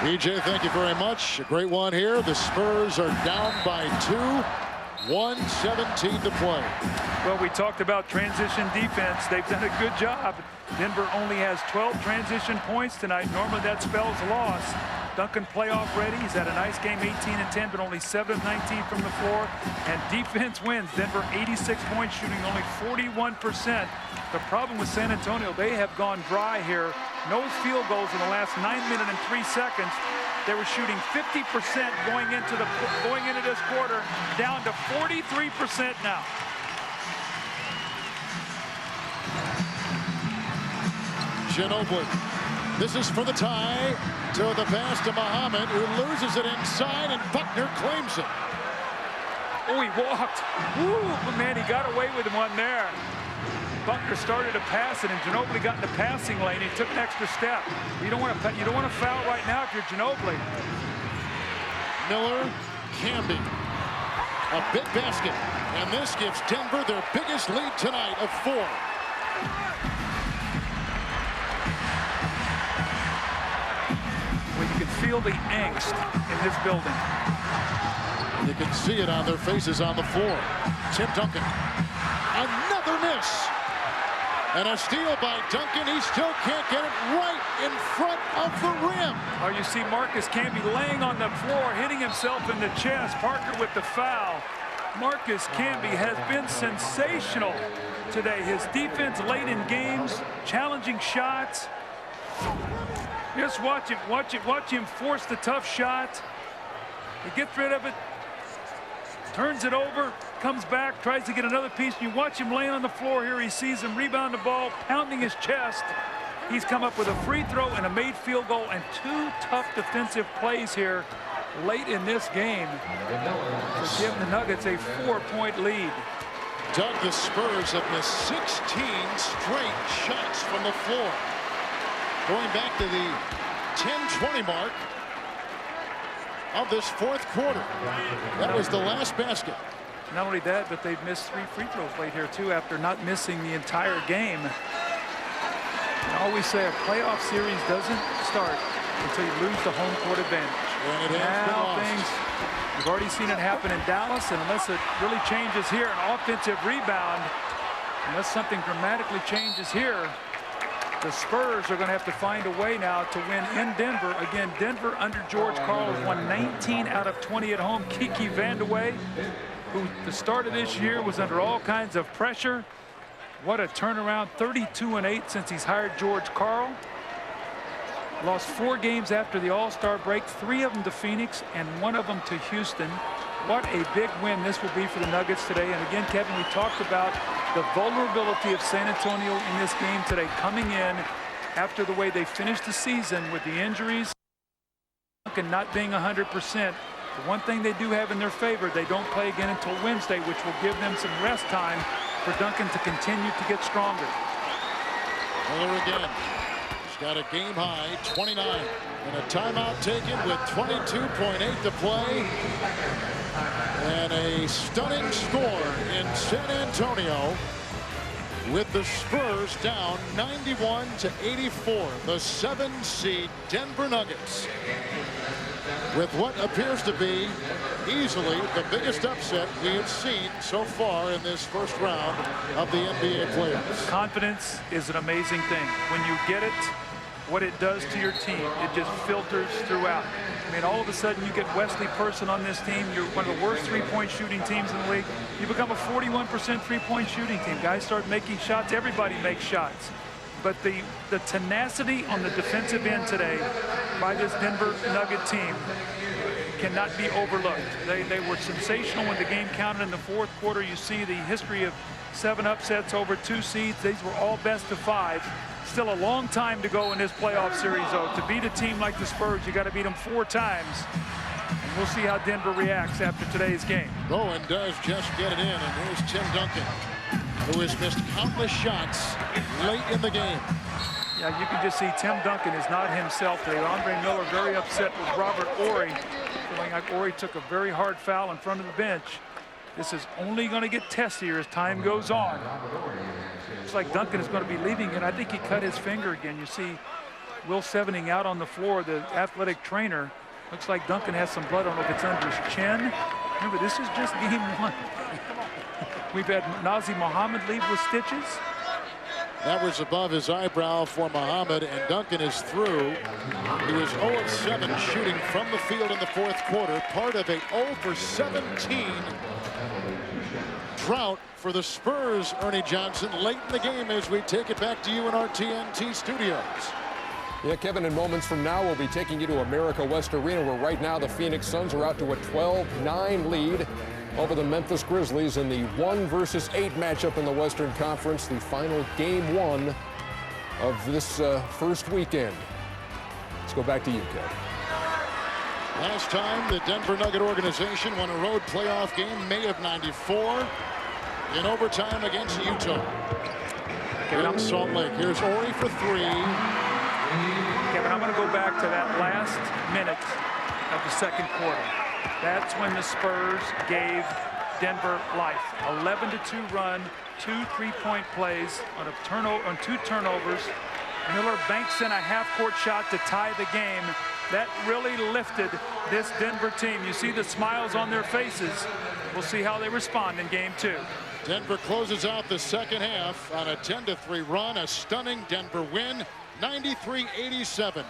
EJ, thank you very much. A great one here. The Spurs are down by 2. 1:17 to play. Well, we talked about transition defense. They've done a good job. Denver only has 12 transition points tonight. Normally that spells a loss. Duncan playoff ready. He's had a nice game, 18 and 10, but only 7 of 19 from the floor. And defense wins. Denver 86 points, shooting only 41%. The problem with San Antonio, they have gone dry here. No field goals in the last 9 minutes and 3 seconds. They were shooting 50% going into this quarter, down to 43% now. Ginobili. This is for the tie. To the pass to Muhammad, who loses it inside, and Buckner claims it. Oh, he walked. Woo, man, he got away with one there. Buckner started to pass it, and Ginobili got in the passing lane. He took an extra step. You don't want to foul right now if you're Ginobili. Miller, Camby, a big basket, and this gives Denver their biggest lead tonight of 4. Well, you can feel the angst in this building. You can see it on their faces on the floor. Tim Duncan, another miss. And a steal by Duncan. He still can't get it right in front of the rim. Oh, you see Marcus Camby laying on the floor, hitting himself in the chest. Parker with the foul. Marcus Camby has been sensational today. His defense late in games, challenging shots. Just watch him force the tough shot. He gets rid of it, turns it over, comes back, tries to get another piece. You watch him laying on the floor here. He sees him rebound the ball, pounding his chest. He's come up with a free throw and a made field goal and 2 tough defensive plays here late in this game to give the Nuggets a 4-point lead. Doug, the Spurs have missed 16 straight shots from the floor. Going back to the 10-20 mark of this 4th quarter. That was the last basket. Not only that, but they've missed 3 free throws late here too after not missing the entire game. I always say a playoff series doesn't start until you lose the home court advantage. And it has been lost. You've already seen it happen in Dallas, and unless it really changes here, an offensive rebound, unless something dramatically changes here, the Spurs are going to have to find a way now to win in Denver. Again, Denver under George Karl has won 19 out of 20 at home. Kiki Vandeweghe, who the start of this year was under all kinds of pressure. What a turnaround, 32-8 since he's hired George Karl. Lost 4 games after the All-Star break, 3 of them to Phoenix and 1 of them to Houston. What a big win this will be for the Nuggets today. And again, Kevin, we talked about the vulnerability of San Antonio in this game today, coming in after the way they finished the season with the injuries and not being 100%. The one thing they do have in their favor, they don't play again until Wednesday, which will give them some rest time for Duncan to continue to get stronger. Miller again. He's got a game high 29 and a timeout taken with 22.8 to play. And a stunning score in San Antonio with the Spurs down 91-84. The 7-seed Denver Nuggets with what appears to be easily the biggest upset we have seen so far in this first round of the NBA playoffs. Confidence is an amazing thing. When you get it, what it does to your team, it just filters throughout. I mean, all of a sudden you get Wesley Person on this team. You're one of the worst three-point shooting teams in the league. You become a 41% three-point shooting team. Guys start making shots. Everybody makes shots. But the tenacity on the defensive end today by this Denver Nugget team cannot be overlooked. They were sensational when the game counted in the 4th quarter. You see the history of 7 upsets over 2 seeds. These were all best of 5. Still a long time to go in this playoff series, though. To beat a team like the Spurs, you got to beat them 4 times. And we'll see how Denver reacts after today's game. Bowen does just get it in, and here's Tim Duncan, who has missed countless shots late in the game. Yeah, you can just see Tim Duncan is not himself today. Andre Miller very upset with Robert Horry, feeling like Horry took a very hard foul in front of the bench. This is only going to get testier as time goes on. Looks like Duncan is going to be leaving, and I think he cut his finger again. You see Will Sevening out on the floor, the athletic trainer. Looks like Duncan has some blood. I don't know if it's under his chin. Remember, this is just game 1. We've had Nazi Muhammad leave with stitches. That was above his eyebrow for Muhammad, and Duncan is through. He was 0 of 7 shooting from the field in the 4th quarter, part of a 0 for 17 drought for the Spurs, Ernie Johnson, late in the game as we take it back to you in our TNT studios. Yeah, Kevin, in moments from now, we'll be taking you to America West Arena, where right now the Phoenix Suns are out to a 12-9 lead over the Memphis Grizzlies in the 1 versus 8 matchup in the Western Conference, the final game 1 of this first weekend. Let's go back to you, Kevin. Last time the Denver Nugget organization won a road playoff game, May of '94, in overtime against Utah. In Salt Lake. Here's Horry for 3. Kevin, I'm going to go back to that last minute of the 2nd quarter. That's when the Spurs gave Denver life. 11-2 run, 2 3-point plays on on 2 turnovers. Miller banks in a half-court shot to tie the game. That really lifted this Denver team. You see the smiles on their faces. We'll see how they respond in game 2. Denver closes out the 2nd half on a 10-3 run, a stunning Denver win, 93-87.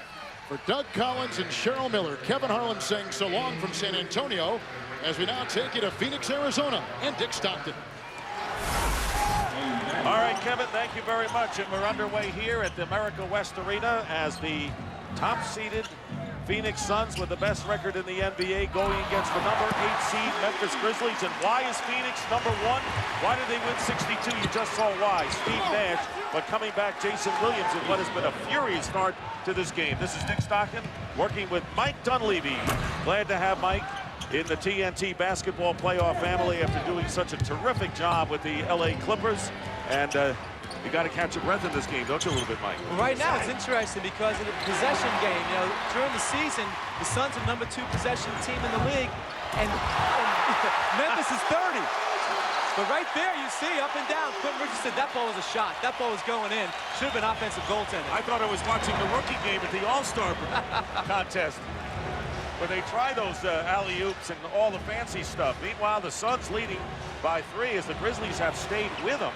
For Doug Collins and Cheryl Miller, Kevin Harlan saying so long from San Antonio as we now take you to Phoenix, Arizona, and Dick Stockton. All right, Kevin, thank you very much. And we're underway here at the America West Arena as the top-seeded Phoenix Suns with the best record in the NBA going against the number 8 seed Memphis Grizzlies. And why is Phoenix number 1? Why did they win 62? You just saw why. Steve Nash, but coming back, Jason Williams in what has been a furious start to this game. This is Dick Stockton working with Mike Dunleavy. Glad to have Mike in the TNT basketball playoff family after doing such a terrific job with the LA Clippers. And you got to catch your breath in this game, don't you, a little bit, Mike? Well, right now it's interesting because of the possession game. You know, during the season, the Suns are number 2 possession team in the league, and Memphis is 30. But right there, you see up and down. Quentin Richardson, that ball was a shot. That ball was going in. Should have been offensive goaltending. I thought I was watching the rookie game at the All-Star contest, where they try those alley-oops and all the fancy stuff. Meanwhile, the Suns leading by 3 as the Grizzlies have stayed with them.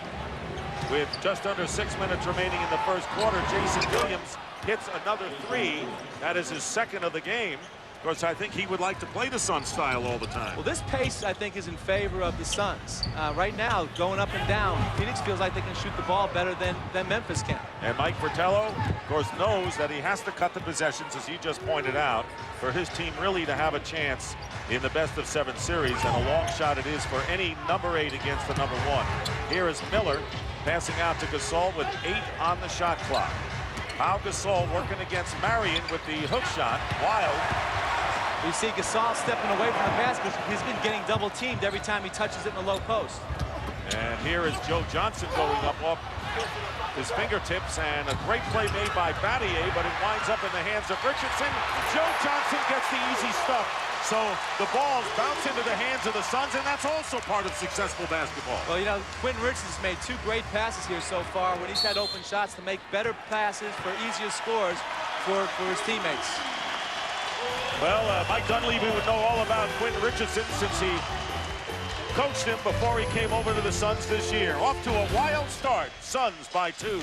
With just under 6 minutes remaining in the 1st quarter, Jason Williams hits another 3. That is his 2nd of the game. Of course, I think he would like to play the Suns style all the time. Well, this pace, I think, is in favor of the Suns. Right now, going up and down, Phoenix feels like they can shoot the ball better than Memphis can. And Mike Fratello, of course, knows that he has to cut the possessions, as you just pointed out, for his team really to have a chance in the best-of-7 series. And a long shot it is for any number 8 against the number 1. Here is Miller passing out to Gasol with 8 on the shot clock. Pau Gasol working against Marion with the hook shot. Wild. You see Gasol stepping away from the basket. He's been getting double-teamed every time he touches it in the low post. And here is Joe Johnson going up off his fingertips, and a great play made by Battier, but it winds up in the hands of Richardson. Joe Johnson gets the easy stuff. So the balls bounce into the hands of the Suns, and that's also part of successful basketball. Well, you know, Quentin Richardson's made 2 great passes here so far when he's had open shots to make better passes for easier scores for his teammates. Well, Mike Dunleavy would know all about Quentin Richardson since he coached him before he came over to the Suns this year. Off to a wild start. Suns by 2.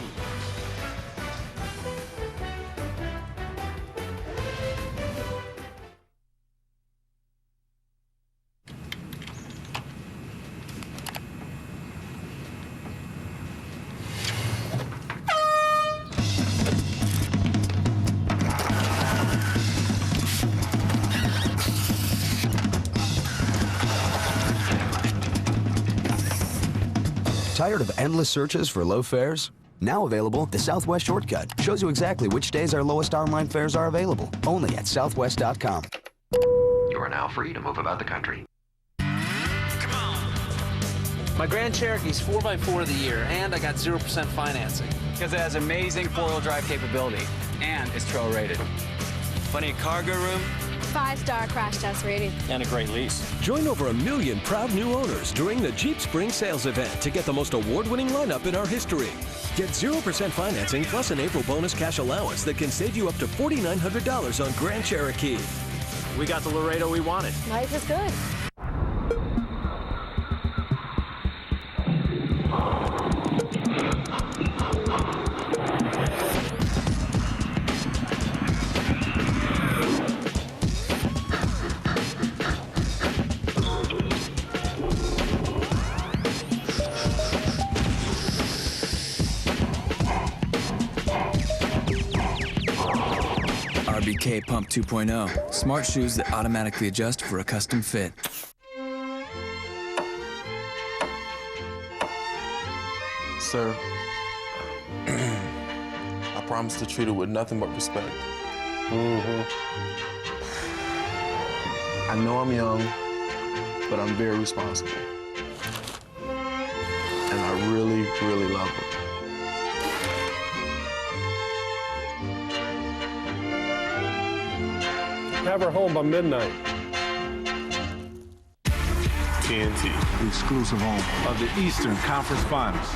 Tired of endless searches for low fares? Now available, the Southwest Shortcut shows you exactly which days our lowest online fares are available, only at southwest.com. You are now free to move about the country. My Grand Cherokee's 4x4 of the year, and I got 0% financing. Because it has amazing 4-wheel drive capability, and is trail rated. Plenty of cargo room. 5-star crash test rating. And a great lease. Join over 1 million proud new owners during the Jeep Spring Sales Event to get the most award-winning lineup in our history. Get 0% financing plus an April bonus cash allowance that can save you up to $4,900 on Grand Cherokee. We got the Laredo we wanted. Life is good. RBK Pump 2.0. Smart shoes that automatically adjust for a custom fit. Sir, I promise to treat her with nothing but respect. I know I'm young, but I'm very responsible. And I really, really love her. Have her home by midnight. TNT. The exclusive home of the Eastern Conference Finals.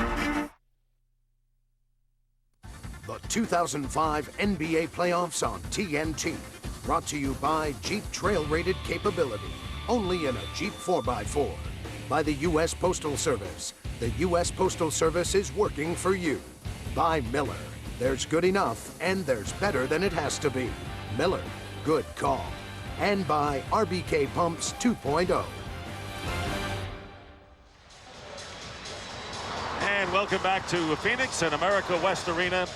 The 2005 NBA Playoffs on TNT. Brought to you by Jeep Trail Rated Capability. Only in a Jeep 4x4. By the U.S. Postal Service. The U.S. Postal Service is working for you. By Miller. There's good enough, and there's better than it has to be. Miller. Good call. And by RBK Pumps 2.0. And welcome back to Phoenix and America West Arena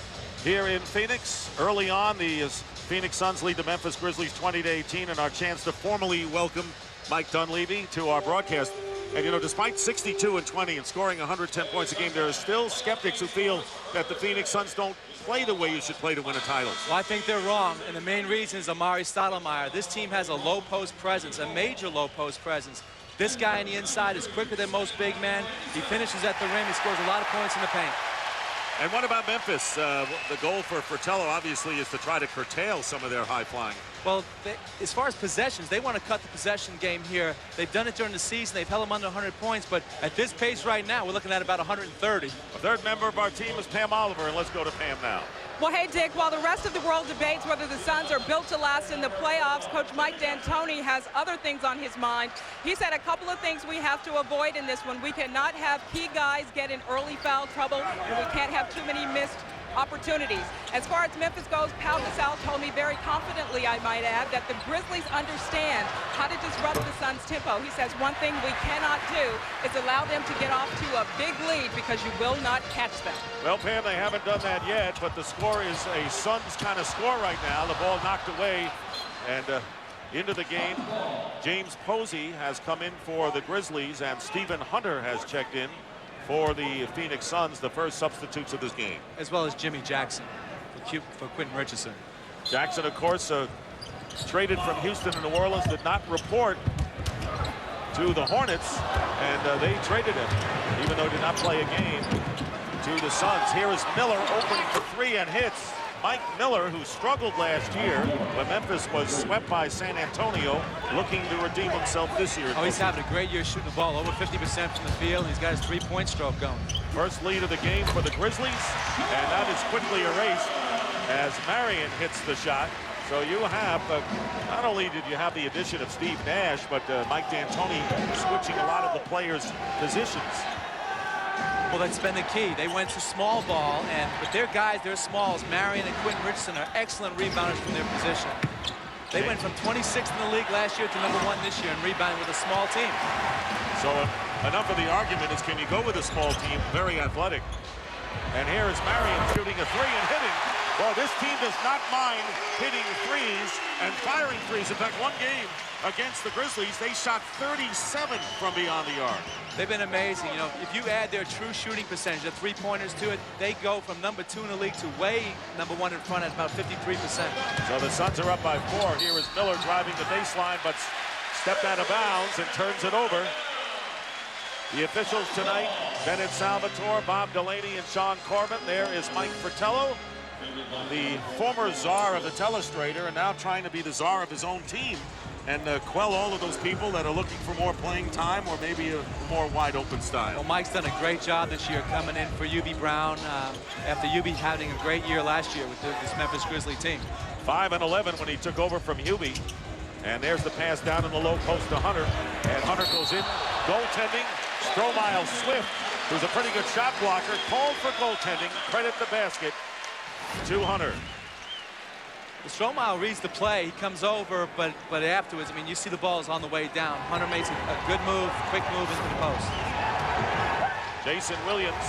here in Phoenix. Early on, the Phoenix Suns lead the Memphis Grizzlies 20-18, and our chance to formally welcome Mike Dunleavy to our broadcast. And, you know, despite 62 and 20 and scoring 110 points a game, there are still skeptics who feel that the Phoenix Suns don't play the way you should play to win a title. Well, I think they're wrong, and the main reason is Amari Stoudemire. This team has a low post presence, a major low post presence. This guy on the inside is quicker than most big men. He finishes at the rim. He scores a lot of points in the paint. And what about Memphis? The goal for Fratello, obviously, is to try to curtail some of their high flying. Well, as far as possessions, they want to cut the possession game here. They've done it during the season. They've held them under 100 points, but at this pace right now, we're looking at about 130. A third member of our team is Pam Oliver, and let's go to Pam now. Well, hey, Dick, while the rest of the world debates whether the Suns are built to last in the playoffs, Coach Mike D'Antoni has other things on his mind. He said a couple of things we have to avoid in this one. We cannot have key guys get in early foul trouble, and we can't have too many missed opportunities. As far as Memphis goes, Pau Gasol told me very confidently, I might add, that the Grizzlies understand how to disrupt the Suns' tempo. He says one thing we cannot do is allow them to get off to a big lead because you will not catch them. Well, Pam, they haven't done that yet, but the score is a Suns kind of score right now. The ball knocked away and into the game. James Posey has come in for the Grizzlies, and Stephen Hunter has checked in for the Phoenix Suns, the first substitutes of this game. As well as Jimmy Jackson for Quentin Richardson. Jackson, of course, traded from Houston to New Orleans, did not report to the Hornets, and they traded him, even though he did not play a game, to the Suns. Here is Miller opening for three and hits. Mike Miller, who struggled last year when Memphis was swept by San Antonio, looking to redeem himself this year. Oh, he's having a great year shooting the ball, over 50% from the field. He's got his three-point stroke going. First lead of the game for the Grizzlies, and that is quickly erased as Marion hits the shot. So you have, not only did you have the addition of Steve Nash, but Mike D'Antoni switching a lot of the players' positions. Well, that's been the key. They went to small ball, and with their guys, their smalls, Marion and Quentin Richardson are excellent rebounders from their position. They went from 26th in the league last year to #1 this year in rebounding with a small team. So enough of the argument is, can you go with a small team? Very athletic. And here is Marion shooting a three and hitting. Well, this team does not mind hitting threes and firing threes. In fact, one game against the Grizzlies, they shot 37 from beyond the arc. They've been amazing. You know, if you add their true shooting percentage, the three-pointers to it, they go from #2 in the league to way #1 in front at about 53%. So the Suns are up by 4. Here is Miller driving the baseline, but stepped out of bounds and turns it over. The officials tonight, Bennett Salvatore, Bob Delaney, and Sean Corbin. There is Mike Fratello, the former czar of the telestrator and now trying to be the czar of his own team. and quell all of those people that are looking for more playing time or maybe a more wide open style. Well, Mike's done a great job this year coming in for UB Brown after UB having a great year last year with this Memphis Grizzly team. 5-11 when he took over from Hubie. And there's the pass down in the low post to Hunter. And Hunter goes in. Goaltending. Stromile Swift, who's a pretty good shot blocker, called for goaltending. Credit the basket to Hunter. Stromile reads the play. He comes over, but afterwards, I mean, you see the ball is on the way down. Hunter makes a good move, quick move into the post. Jason Williams,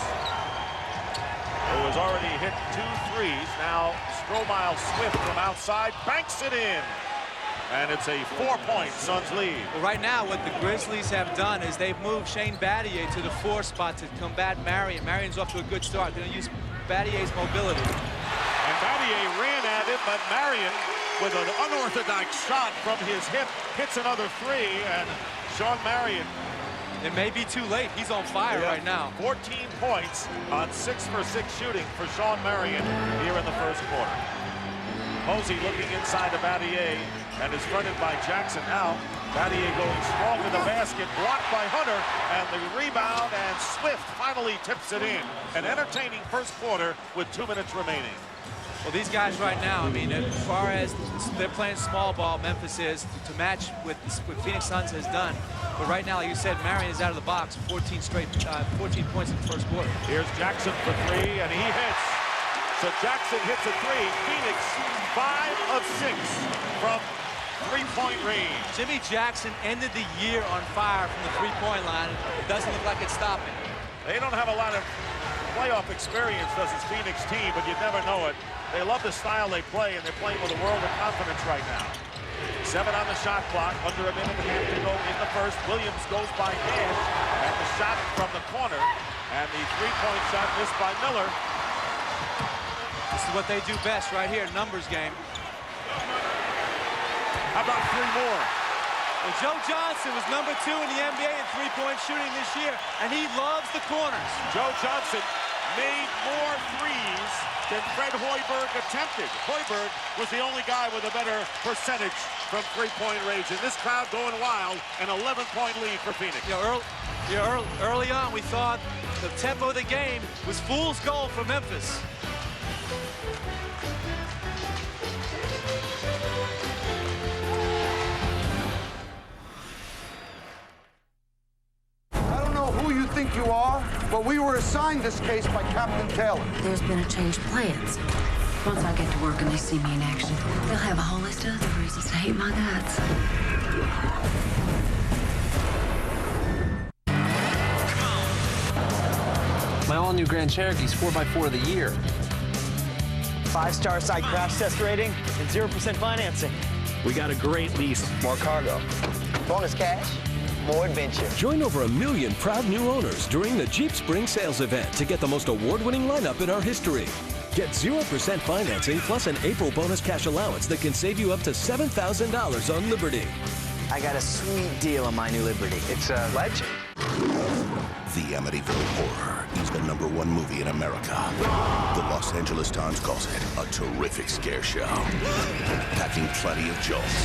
who has already hit 2 threes. Now Stromile Swift from outside banks it in. And it's a 4-point Suns lead. Well, right now, what the Grizzlies have done is they've moved Shane Battier to the 4 spot to combat Marion. Marion's off to a good start. They're going to use Battier's mobility. And Battier ran at it, but Marion, with an unorthodox shot from his hip, hits another 3, and Sean Marion. It may be too late. He's on fire right now. 14 points on 6 for 6 shooting for Sean Marion here in the first quarter. Posey looking inside of Battier and is fronted by Jackson now. Battier going strong to the basket, blocked by Hunter, and the rebound, and Swift finally tips it in. An entertaining first quarter with 2 minutes remaining. Well, these guys right now, I mean, as far as they're playing small ball, Memphis is, to match with what Phoenix Suns has done. But right now, like you said, Marion is out of the box, 14 points in the first quarter. Here's Jackson for 3, and he hits. So Jackson hits a 3. Phoenix 5 of 6 from 3-point range. Jimmy Jackson ended the year on fire from the 3-point line. It doesn't look like it's stopping. They don't have a lot of playoff experience, does this Phoenix team, but you never know it. They love the style they play, and they're playing with a world of confidence right now. 7 on the shot clock, under a minute and a half to go in the first. Williams goes by Nash, and the shot from the corner, and the 3-point shot missed by Miller. This is what they do best right here, numbers game. How about 3 more? Well, Joe Johnson was number 2 in the NBA in 3-point shooting this year, and he loves the corners. Joe Johnson made more threes than Fred Hoiberg attempted. Hoiberg was the only guy with a better percentage from 3-point range. And this crowd going wild, an 11-point lead for Phoenix. Early on, we thought the tempo of the game was fool's gold for Memphis. Think you are, but we were assigned this case by Captain Taylor. There's been a change of plans. Once I get to work and they see me in action, they'll have a whole list of other reasons to hate my guts. My all-new Grand Cherokee's 4x4 of the year. 5-star side crash test rating and 0% financing. We got a great lease. More cargo. Bonus cash. More adventure. Join over 1 million proud new owners during the Jeep Spring Sales event to get the most award-winning lineup in our history. Get 0% financing plus an April bonus cash allowance that can save you up to $7,000 on Liberty. I got a sweet deal on my new Liberty. It's a legend. The Amityville Horror is the #1 movie in America. The Los Angeles Times calls it a terrific scare show, packing plenty of jokes.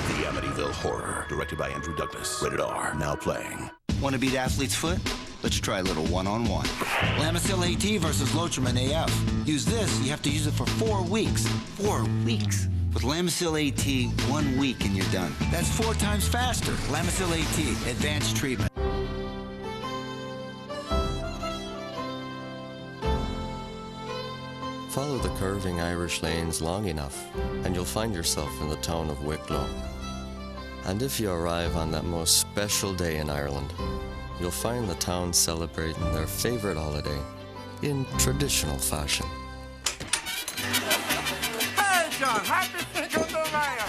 The Amityville Horror, directed by Andrew Douglas. Rated R, now playing. Want to beat athlete's foot? Let's try a little one-on-one. Lamisil AT versus Lotrimin AF. Use this, you have to use it for 4 weeks. 4 weeks. With Lamisil AT, 1 week and you're done. That's 4 times faster. Lamisil AT, advanced treatment. Follow the curving Irish lanes long enough, and you'll find yourself in the town of Wicklow. And if you arrive on that most special day in Ireland, you'll find the town celebrating their favorite holiday in traditional fashion. Hey, John, happy Cinco de Mayo!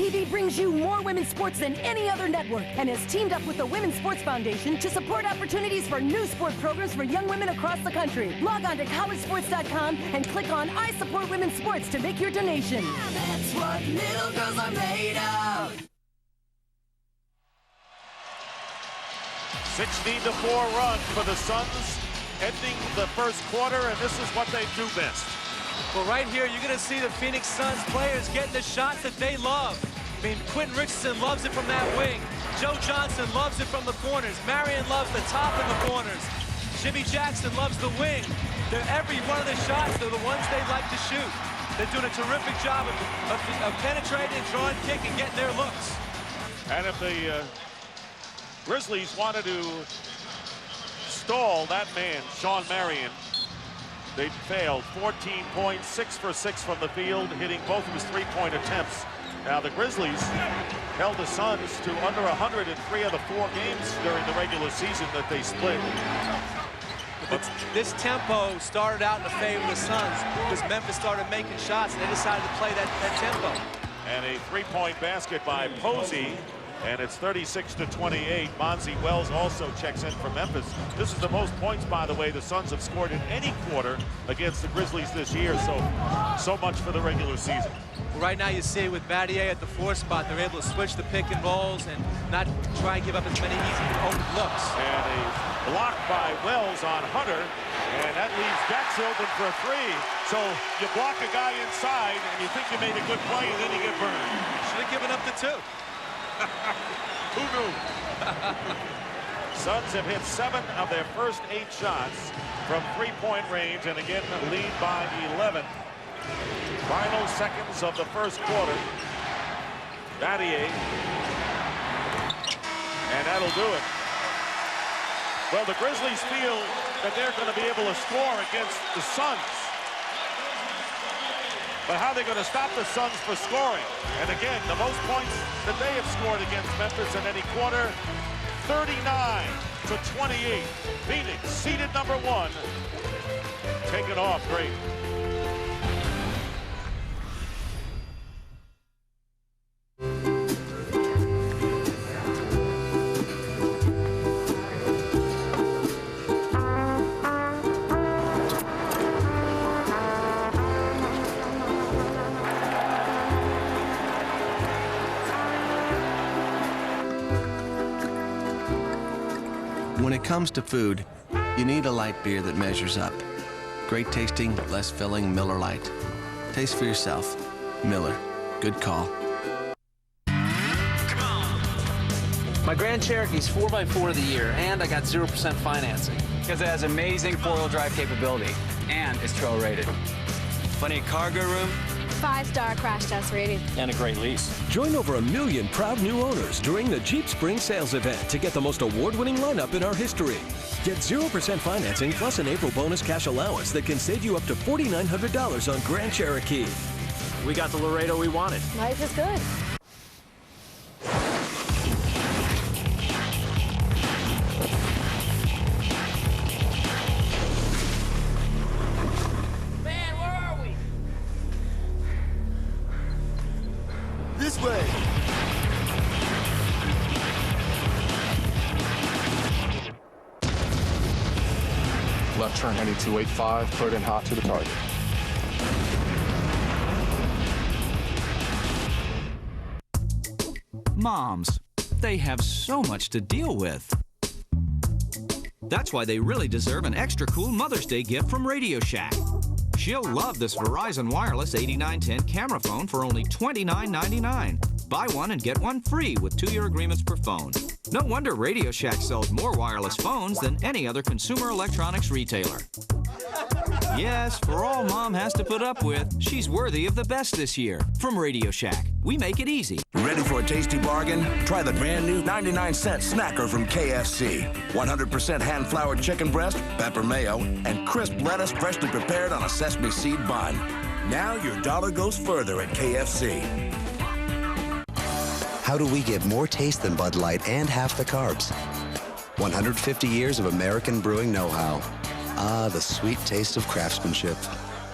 TV brings you more women's sports than any other network and has teamed up with the Women's Sports Foundation to support opportunities for new sport programs for young women across the country. Log on to collegesports.com and click on I Support Women's Sports to make your donation. That's what little girls are made of. 16-4 run for the Suns, ending the first quarter, and this is what they do best. Well, right here, you're going to see the Phoenix Suns players getting the shots that they love. I mean, Quentin Richardson loves it from that wing. Joe Johnson loves it from the corners. Marion loves the top and the corners. Jimmy Jackson loves the wing. Every one of the shots, they're the ones they like to shoot. They're doing a terrific job of penetrating, drawing kick, and getting their looks. And if the Grizzlies wanted to stall that man, Sean Marion, they failed. 14 points, 6 for 6 from the field, hitting both of his three-point attempts. Now the Grizzlies held the Suns to under 100 in 3 of the 4 games during the regular season that they split. This tempo started out in the favor of the Suns because Memphis started making shots and they decided to play that tempo. And a three-point basket by Posey. And it's 36-28. Monzie Wells also checks in for Memphis. This is the most points, by the way, the Suns have scored in any quarter against the Grizzlies this year. So much for the regular season. Well, right now you see with Battier at the 4 spot, they're able to switch the pick and rolls and not try and give up as many easy open looks. And a block by Wells on Hunter. And that leaves Dex open for a 3. So you block a guy inside and you think you made a good play and then you get burned. Should have given up the 2. Who knew? Suns have hit 7 of their first 8 shots from three-point range, and again lead by 11. Final seconds of the first quarter. Battier. And that'll do it. Well, the Grizzlies feel that they're going to be able to score against the Suns. But how are they going to stop the Suns for scoring? And again, the most points that they have scored against Memphis in any quarter, 39-28. Phoenix, seeded number 1, taken off great. When it comes to food, you need a light beer that measures up. Great tasting, less filling Miller Lite. Taste for yourself. Miller. Good call. My Grand Cherokee's 4x4 of the year, and I got 0% financing. Because it has amazing four-wheel drive capability and is trail rated. Plenty of cargo room. 5-star crash test rating. And a great lease. Join over 1 million proud new owners during the Jeep Spring Sales event to get the most award-winning lineup in our history. Get 0% financing plus an April bonus cash allowance that can save you up to $4,900 on Grand Cherokee. We got the Laredo we wanted. Life is good. This way. Left turn heading 285, cleared in hot to the target. Moms, they have so much to deal with. That's why they really deserve an extra cool Mother's Day gift from Radio Shack. She'll love this Verizon Wireless 8910 camera phone for only $29.99. Buy one and get one free with 2-year agreements per phone. No wonder Radio Shack sells more wireless phones than any other consumer electronics retailer. Yes, for all Mom has to put up with, she's worthy of the best this year. From Radio Shack, we make it easy. Ready for a tasty bargain? Try the brand new 99-cent snacker from KFC. 100% hand-floured chicken breast, pepper mayo, and crisp lettuce freshly prepared on a sesame seed bun. Now your dollar goes further at KFC. How do we get more taste than Bud Light and half the carbs? 150 years of American brewing know-how. Ah, the sweet taste of craftsmanship.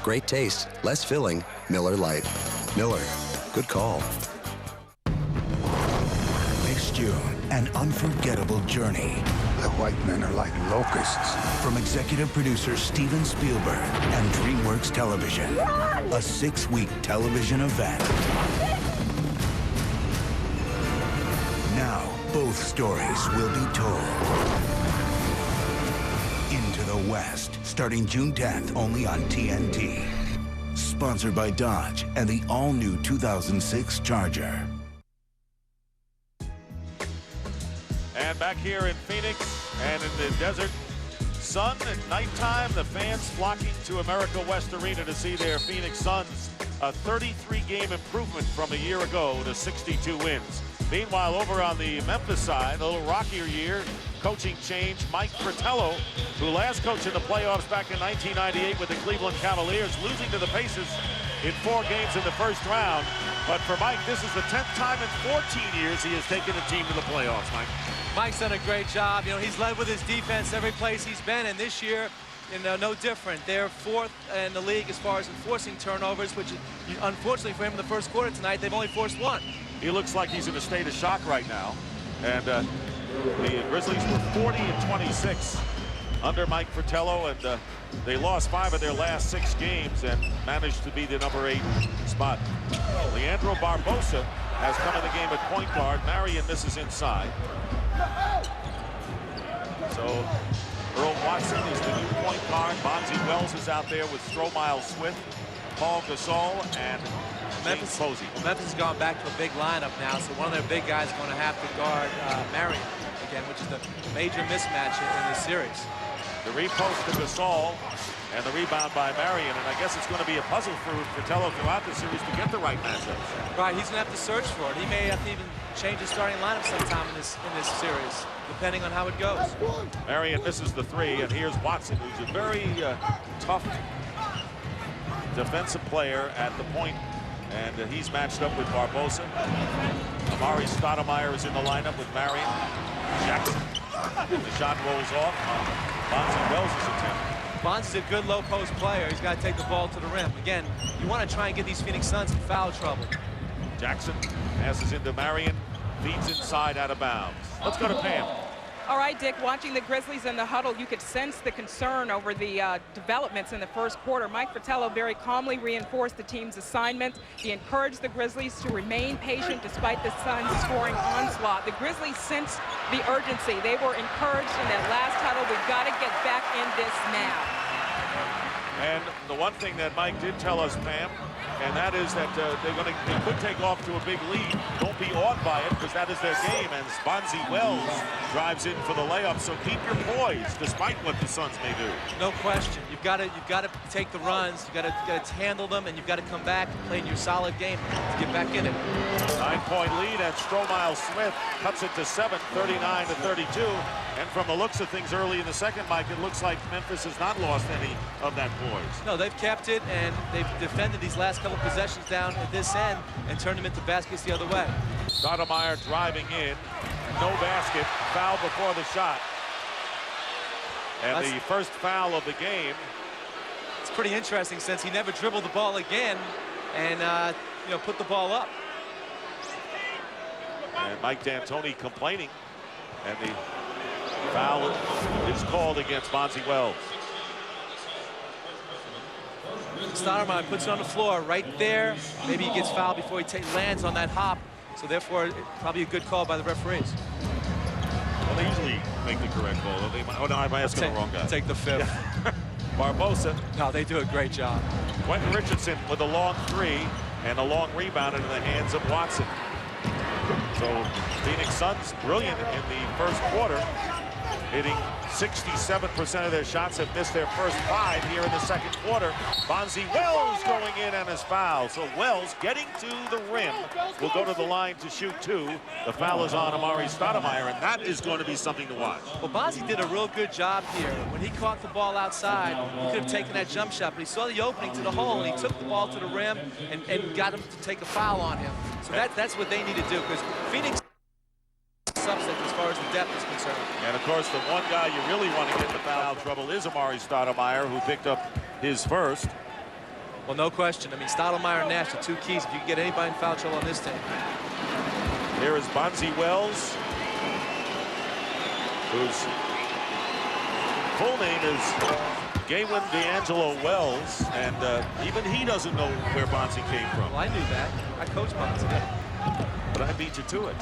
Great taste, less filling, Miller Lite. Miller, good call. June, an unforgettable journey. The white men are like locusts. From executive producer Steven Spielberg and DreamWorks Television. Run! A 6-week television event. Now, both stories will be told. Into the West, starting June 10th, only on TNT. Sponsored by Dodge and the all-new 2006 Charger. And back here in Phoenix and in the desert sun at nighttime, the fans flocking to America West Arena to see their Phoenix Suns, a 33-game improvement from a year ago to 62 wins. Meanwhile, over on the Memphis side, a little rockier year, coaching change. Mike Fratello, who last coached in the playoffs back in 1998 with the Cleveland Cavaliers, losing to the Pacers in 4 games in the first round. But for Mike, this is the 10th time in 14 years he has taken a team to the playoffs, Mike. Mike's done a great job. You know, he's led with his defense every place he's been, and this year, you know, no different. They're 4th in the league as far as enforcing turnovers, which unfortunately for him in the first quarter tonight, they've only forced 1. He looks like he's in a state of shock right now. And the Grizzlies were 40-26 under Mike Fratello, and they lost 5 of their last 6 games and managed to be the number 8 spot. Leandro Barbosa has come in the game at point guard. Marion misses inside. So Earl Watson is the new point guard. Bonzi Wells is out there with Stromile Swift, Paul Gasol, and Memphis Posey. Memphis has gone back to a big lineup now, so one of their big guys is going to have to guard Marion again, which is the major mismatch in this series. The repost to Gasol and the rebound by Marion, and I guess it's going to be a puzzle for Fratello throughout the series to get the right matchups. Right, he's going to have to search for it. He may have to even change his starting lineup sometime in this series, depending on how it goes. Marion misses the 3, and here's Watson, who's a very tough defensive player at the point, and he's matched up with Barbosa. Amari Stoudemire is in the lineup with Marion. Jackson, and the shot rolls off on Bonzi Wells' attempt. Bonzi's a good low post player. He's got to take the ball to the rim. Again, you want to try and get these Phoenix Suns in foul trouble. Jackson passes into Marion, feeds inside out of bounds. Let's go to Pam. All right, Dick, watching the Grizzlies in the huddle, you could sense the concern over the developments in the first quarter. Mike Fratello very calmly reinforced the team's assignment. He encouraged the Grizzlies to remain patient despite the Suns' scoring onslaught. The Grizzlies sensed the urgency. They were encouraged in that last huddle. We've got to get back in this now. And the one thing that Mike did tell us, Pam, and that is that they could take off to a big lead. Don't be awed by it, because that is their game. And Bonzi Wells drives in for the layup. So keep your poise, despite what the Suns may do. No question. You've got to take the runs. You've got to handle them, and you've got to come back and play your solid game to get back in it. 9-point lead, and Stromile Smith cuts it to 7, 39-32. And from the looks of things early in the second, Mike, it looks like Memphis has not lost any of that poise. No, they've kept it, and they've defended these last couple possessions down at this end and turned them into baskets the other way. Stoudemire driving in, no basket, foul before the shot. And the first foul of the game. It's pretty interesting since he never dribbled the ball again and put the ball up. And Mike D'Antoni complaining, and the foul is called against Bonzi Wells. Stoudemire puts it on the floor right there. Maybe he gets fouled before he lands on that hop. So therefore, probably a good call by the referees. Well, they usually make the correct call. Oh, no, I'm asking the wrong guy. Take the 5th. Barbosa. No, they do a great job. Quentin Richardson with a long 3 and a long rebound into the hands of Watson. So Phoenix Suns brilliant in the first quarter, hitting 67% of their shots, have missed their first 5 here in the second quarter. Bonzi Wells going in and his foul. So Wells getting to the rim will go to the line to shoot 2. The foul is on Amari Stoudemire, and that is going to be something to watch. Well, Bonzi did a real good job here. When he caught the ball outside, he could have taken that jump shot, but he saw the opening to the hole, and he took the ball to the rim and got him to take a foul on him. So that's what they need to do, because Phoenix substance as far as the depth is concerned. And of course, the one guy you really want to get into foul trouble is Amari Stoudemire, who picked up his first. Well, no question. I mean, Stoudemire and Nash are 2 keys if you can get anybody in foul trouble on this team. Here is Bonzi Wells whose full name is Gaywin D'Angelo Wells, and even he doesn't know where Bonzi came from. Well, I knew that. I coached Bonzi. But I beat you to it.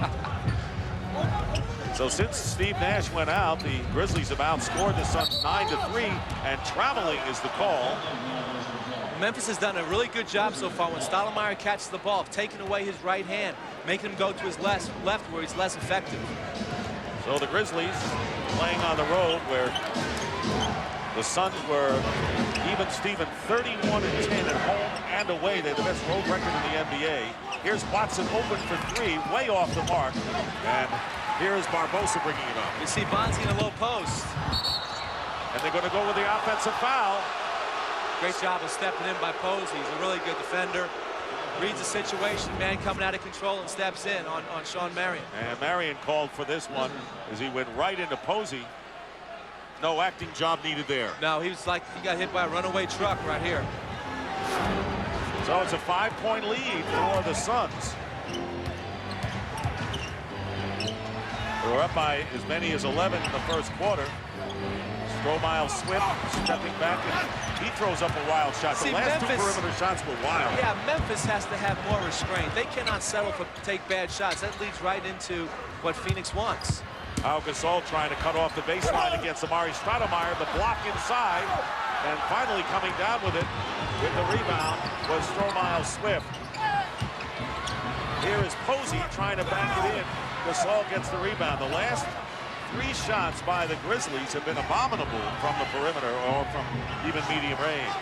So since Steve Nash went out, the Grizzlies have outscored the Suns 9-3, and traveling is the call. Memphis has done a really good job so far when Stoudemire catches the ball, taking away his right hand, making him go to his left where he's less effective. So the Grizzlies playing on the road where the Suns were even Steven 31-10 at home and away. They have the best road record in the NBA. Here's Watson open for three, way off the mark. And here is Barbosa bringing it up. You see Bonzi in a low post. And they're going to go with the offensive foul. Great job of stepping in by Posey. He's a really good defender. Reads the situation, man coming out of control and steps in on Sean Marion. And Marion called for this one as he went right into Posey. No acting job needed there. No, he was like he got hit by a runaway truck right here. So it's a 5-point lead for the Suns. They were up by as many as 11 in the first quarter. Stromile Swift stepping back, and he throws up a wild shot. The last two perimeter shots were wild. Yeah, Memphis has to have more restraint. They cannot settle for take bad shots. That leads right into what Phoenix wants. Pau Gasol trying to cut off the baseline against Amari Stoudemire. The block inside, and finally coming down with it with the rebound was Stromile Swift. Here is Posey trying to back it in. Gasol gets the rebound. The last three shots by the Grizzlies have been abominable from the perimeter or from even medium range.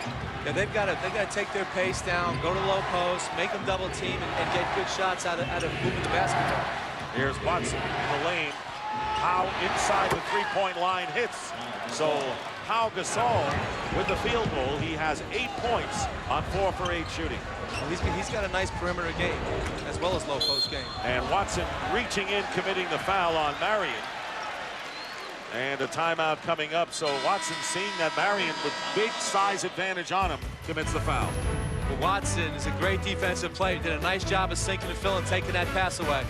Yeah, they've got to take their pace down, go to low post, make them double team, and get good shots out of moving the basketball. Here's Watson in the lane. Pau inside the three-point line hits. So Pau Gasol with the field goal. He has 8 points on 4 for 8 shooting. Well, he's got a nice perimeter game as well as low post game. And Watson reaching in, committing the foul on Marion. And a timeout coming up. So Watson, seeing that Marion with big size advantage on him, commits the foul. Well, Watson is a great defensive player. Did a nice job of sinking the fill and taking that pass away.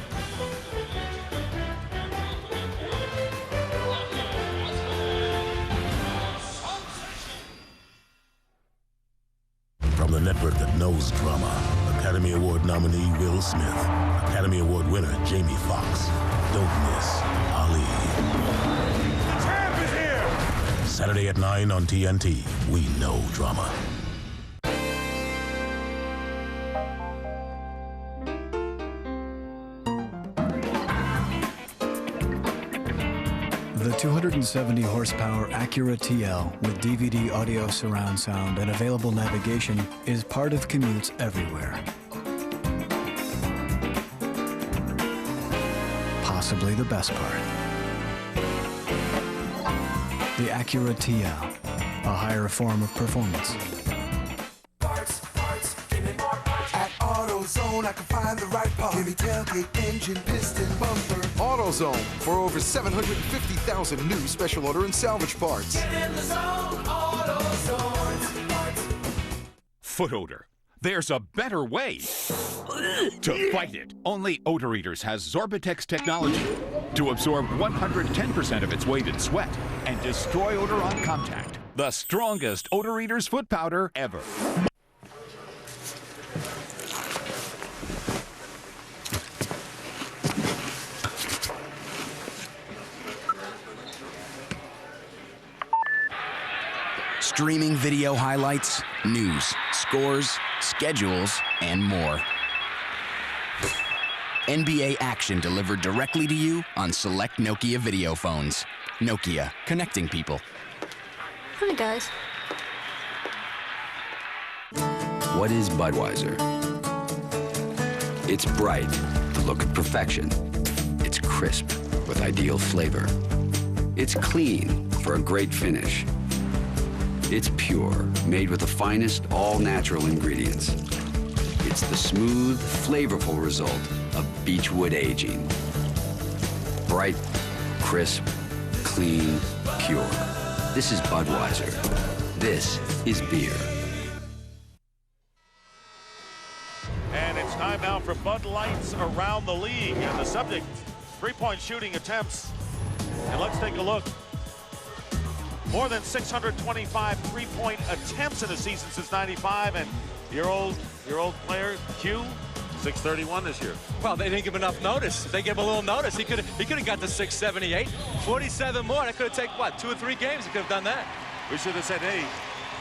From the network that knows drama, Academy Award nominee Will Smith, Academy Award winner Jamie Foxx. Don't miss Ali. Champ is here! Saturday at 9 on TNT. We know drama. The 270 horsepower Acura TL with DVD audio surround sound and available navigation is part of commutes everywhere. Possibly the best part. The Acura TL, a higher form of performance. At AutoZone, I can find the right part. Give me tailgate, engine, piston, bumper. AutoZone for over 750,000 new special order and salvage parts. Get in the zone, AutoZone. Foot odor. There's a better way to fight it. Only Odor Eaters has Zorbitex technology to absorb 110% of its weight in sweat and destroy odor on contact. The strongest Odor Eaters foot powder ever. Streaming video highlights, news, scores, schedules, and more. NBA action delivered directly to you on select Nokia video phones. Nokia, connecting people. Hi, guys. What is Budweiser? It's bright, the look of perfection. It's crisp, with ideal flavor. It's clean, for a great finish. It's pure, made with the finest all-natural ingredients. It's the smooth, flavorful result of beechwood aging. Bright, crisp, clean, pure. This is Budweiser. This is beer. And it's time now for Bud Lights around the league. And the subject, three-point shooting attempts And let's take a look. More than 625 three-point attempts in a season since '95, and your old player Q, 631 this year. Well, they didn't give enough notice. If they gave him a little notice, he could have got to 678. 47 more. That could have taken what, 2 or 3 games? He could have done that. We should have said, hey,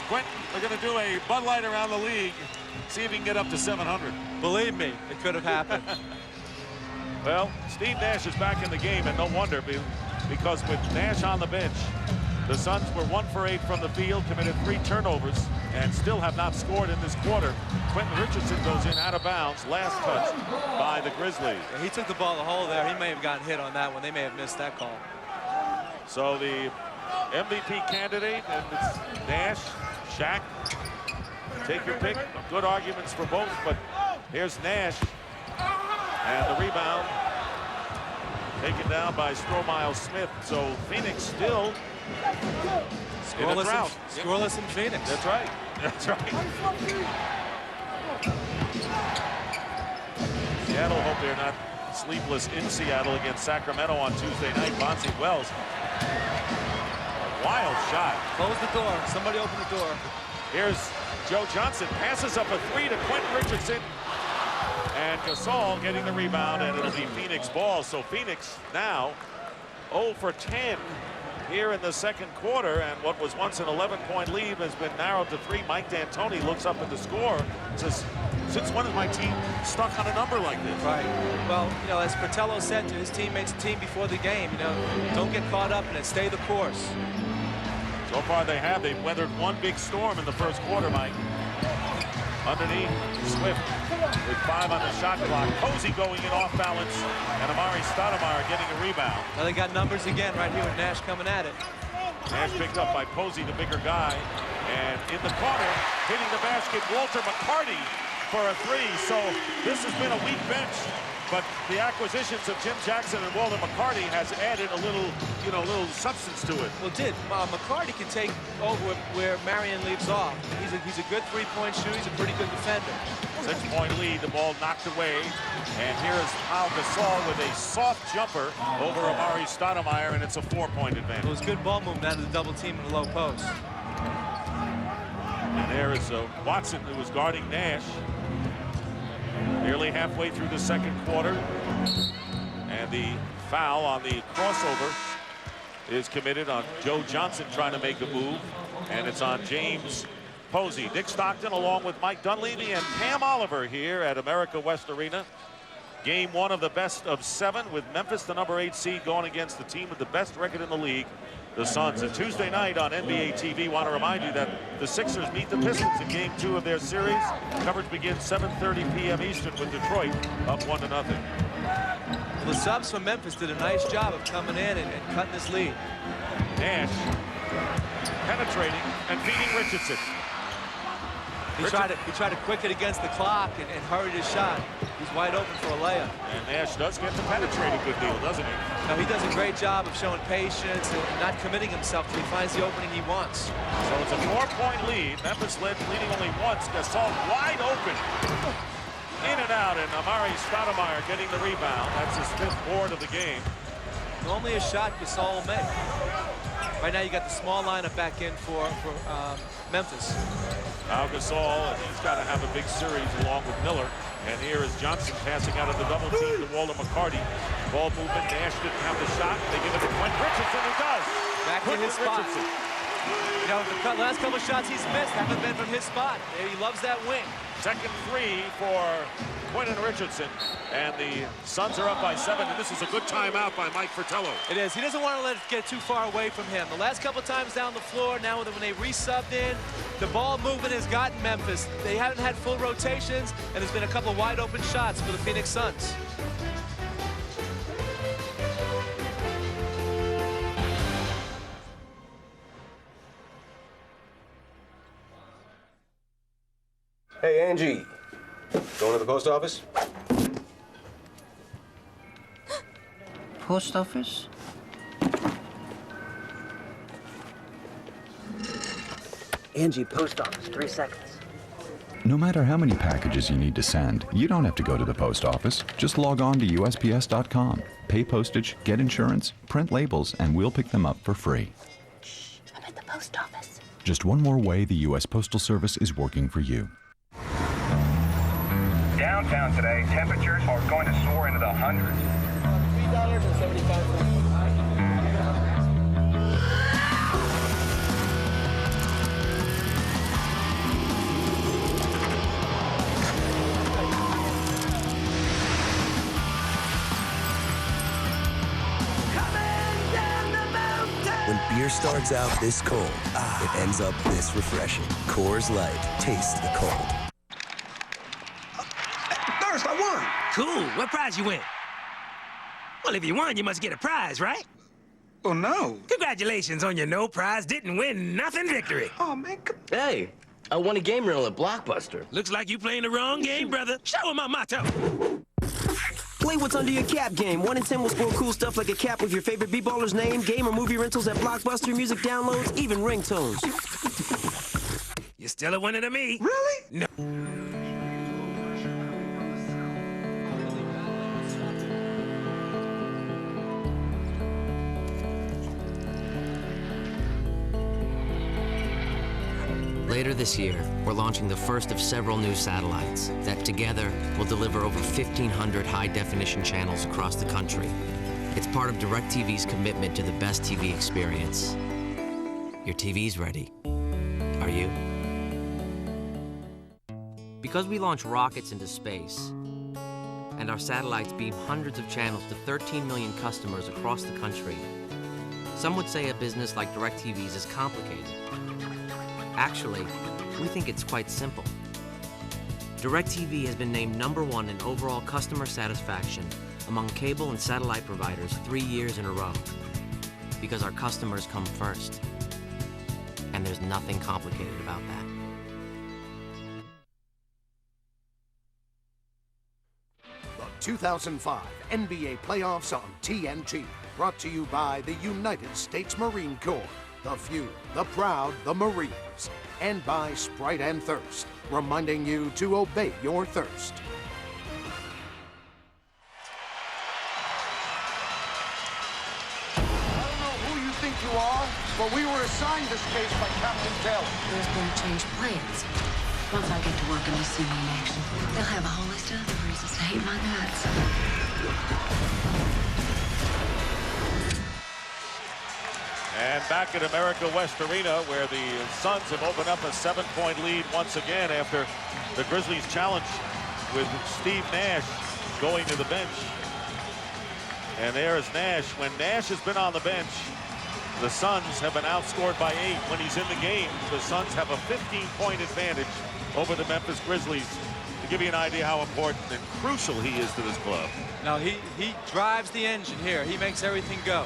Quentin, we're going to do a Bud Light around the league. See if he can get up to 700. Believe me, it could have happened. Well, Steve Nash is back in the game, and no wonder, because with Nash on the bench, the Suns were 1 for 8 from the field, committed 3 turnovers, and still have not scored in this quarter. Quentin Richardson goes in out of bounds, last touch by the Grizzlies. Yeah, he took the ball the hole there. He may have gotten hit on that one. They may have missed that call. So the MVP candidate, and it's Nash, Shaq. Take your pick. Good arguments for both, but here's Nash. And the rebound taken down by Stromile Smith. So Phoenix still in a drought. Scoreless in Phoenix. That's right. That's right. Seattle hope they're not sleepless in Seattle against Sacramento on Tuesday night. Bonzi Wells. Wild shot. Close the door. Somebody open the door. Here's Joe Johnson. Passes up a 3 to Quentin Richardson. And Gasol getting the rebound, and it'll be Phoenix ball. So Phoenix now 0 for 10 here in the second quarter, and what was once an 11-point lead has been narrowed to 3. Mike D'Antoni looks up at the score and says, since when is my team stuck on a number like this? Right. Well, you know, as Fratello said to his teammates, team before the game, you know, don't get caught up in it. Stay the course. So far they have. They've weathered one big storm in the first quarter, Mike. Underneath, Swift with 5 on the shot clock. Posey going in off balance, and Amari Stoudemire getting a rebound. Now they got numbers again right here with Nash coming at it. Nash picked up by Posey, the bigger guy, and in the corner, hitting the basket, Walter McCarty for a 3. So this has been a weak bench, but the acquisitions of Jim Jackson and Walter McCarty has added a little, you know, little substance to it. Well, McCarty can take over where Marion leaves off. He's a good three-point shooter. He's a pretty good defender. 6-point lead, the ball knocked away, and here is Pau Gasol with a soft jumper over Amari Stoudemire, and it's a 4-point advantage. It was good ball movement out of the double team in the low post. And there is Watson, who was guarding Nash. Nearly halfway through the second quarter, and the foul on the crossover is committed on Joe Johnson trying to make a move, and it's on James Posey. Dick Stockton along with Mike Dunleavy and Cam Oliver here at America West Arena. Game 1 of the best of 7 with Memphis, the number 8 seed, going against the team with the best record in the league, the Suns. And Tuesday night on NBA TV, want to remind you that the Sixers meet the Pistons in Game 2 of their series. Coverage begins 7:30 p.m. Eastern with Detroit up 1-0. The subs from Memphis did a nice job of coming in and cutting this lead. Nash penetrating and feeding Richardson. He tried to quick it against the clock and hurried his shot. He's wide open for a layup. And Nash does get to penetrate a good deal, doesn't he? No, he does a great job of showing patience and not committing himself till he finds the opening he wants. So it's a 4-point lead. Memphis leading only once. Gasol wide open. In and out, and Amari Stoudemire getting the rebound. That's his 5th board of the game. Normally a shot Gasol will make. Right now you got the small lineup back in for Memphis. Now Gasol, and he's got to have a big series along with Miller. And here is Johnson passing out of the double team to Walter McCarty. Ball movement. Nash didn't have the shot. They give it to Quentin Richardson, who does. Back in his spot. You know, the last couple of shots he's missed haven't been from his spot. He loves that wing. Second 3 for Quentin Richardson, and the Suns are up by 7, and this is a good timeout by Mike Fratello. It is. He doesn't want to let it get too far away from him. The last couple of times down the floor, now when they re-subbed in, the ball movement has gotten Memphis. They haven't had full rotations, and there's been a couple of wide open shots for the Phoenix Suns. Hey, Angie. Going to the post office? Post office? Angie, post office, 3 seconds. No matter how many packages you need to send, you don't have to go to the post office. Just log on to USPS.com. Pay postage, get insurance, print labels, and we'll pick them up for free. Shh, I'm at the post office. Just one more way the U.S. Postal Service is working for you. Downtown today, temperatures are going to soar into the hundreds. $3.75. When beer starts out this cold, it ends up this refreshing. Coors Light. Taste the cold. First, I won. Cool. What prize you win? Well, if you won, you must get a prize, right? Oh, no. Congratulations on your no prize, didn't win nothing victory. Oh, man. Hey, I won a game rental at Blockbuster. Looks like you playing the wrong game, brother. Show him my motto. Play what's under your cap game. 1 in 10 will score cool stuff like a cap with your favorite b-baller's name, game or movie rentals at Blockbuster, music downloads, even ringtones. You're still a winner to me. Really? No. Later this year, we're launching the first of several new satellites that together will deliver over 1,500 high-definition channels across the country. It's part of DirecTV's commitment to the best TV experience. Your TV's ready. Are you? Because we launch rockets into space, and our satellites beam hundreds of channels to 13 million customers across the country, some would say a business like DirecTV's is complicated. Actually, we think it's quite simple. DirecTV has been named #1 in overall customer satisfaction among cable and satellite providers 3 years in a row. Because our customers come first. And there's nothing complicated about that. The 2005 NBA playoffs on TNT. Brought to you by the United States Marine Corps. The few, the proud, the Marines. And by Sprite and Thirst, reminding you to obey your thirst. I don't know who you think you are, but we were assigned this case by Captain Taylor. There's going to change plans. Once I get to work and they see me in action, they'll have a whole list of other reasons to hate my nuts. And back at America West Arena, where the Suns have opened up a 7-point lead once again after the Grizzlies challenge with Steve Nash going to the bench. And there is Nash. When Nash has been on the bench, the Suns have been outscored by 8. When he's in the game, the Suns have a 15-point advantage over the Memphis Grizzlies. To give you an idea how important and crucial he is to this club. Now, he drives the engine here. He makes everything go.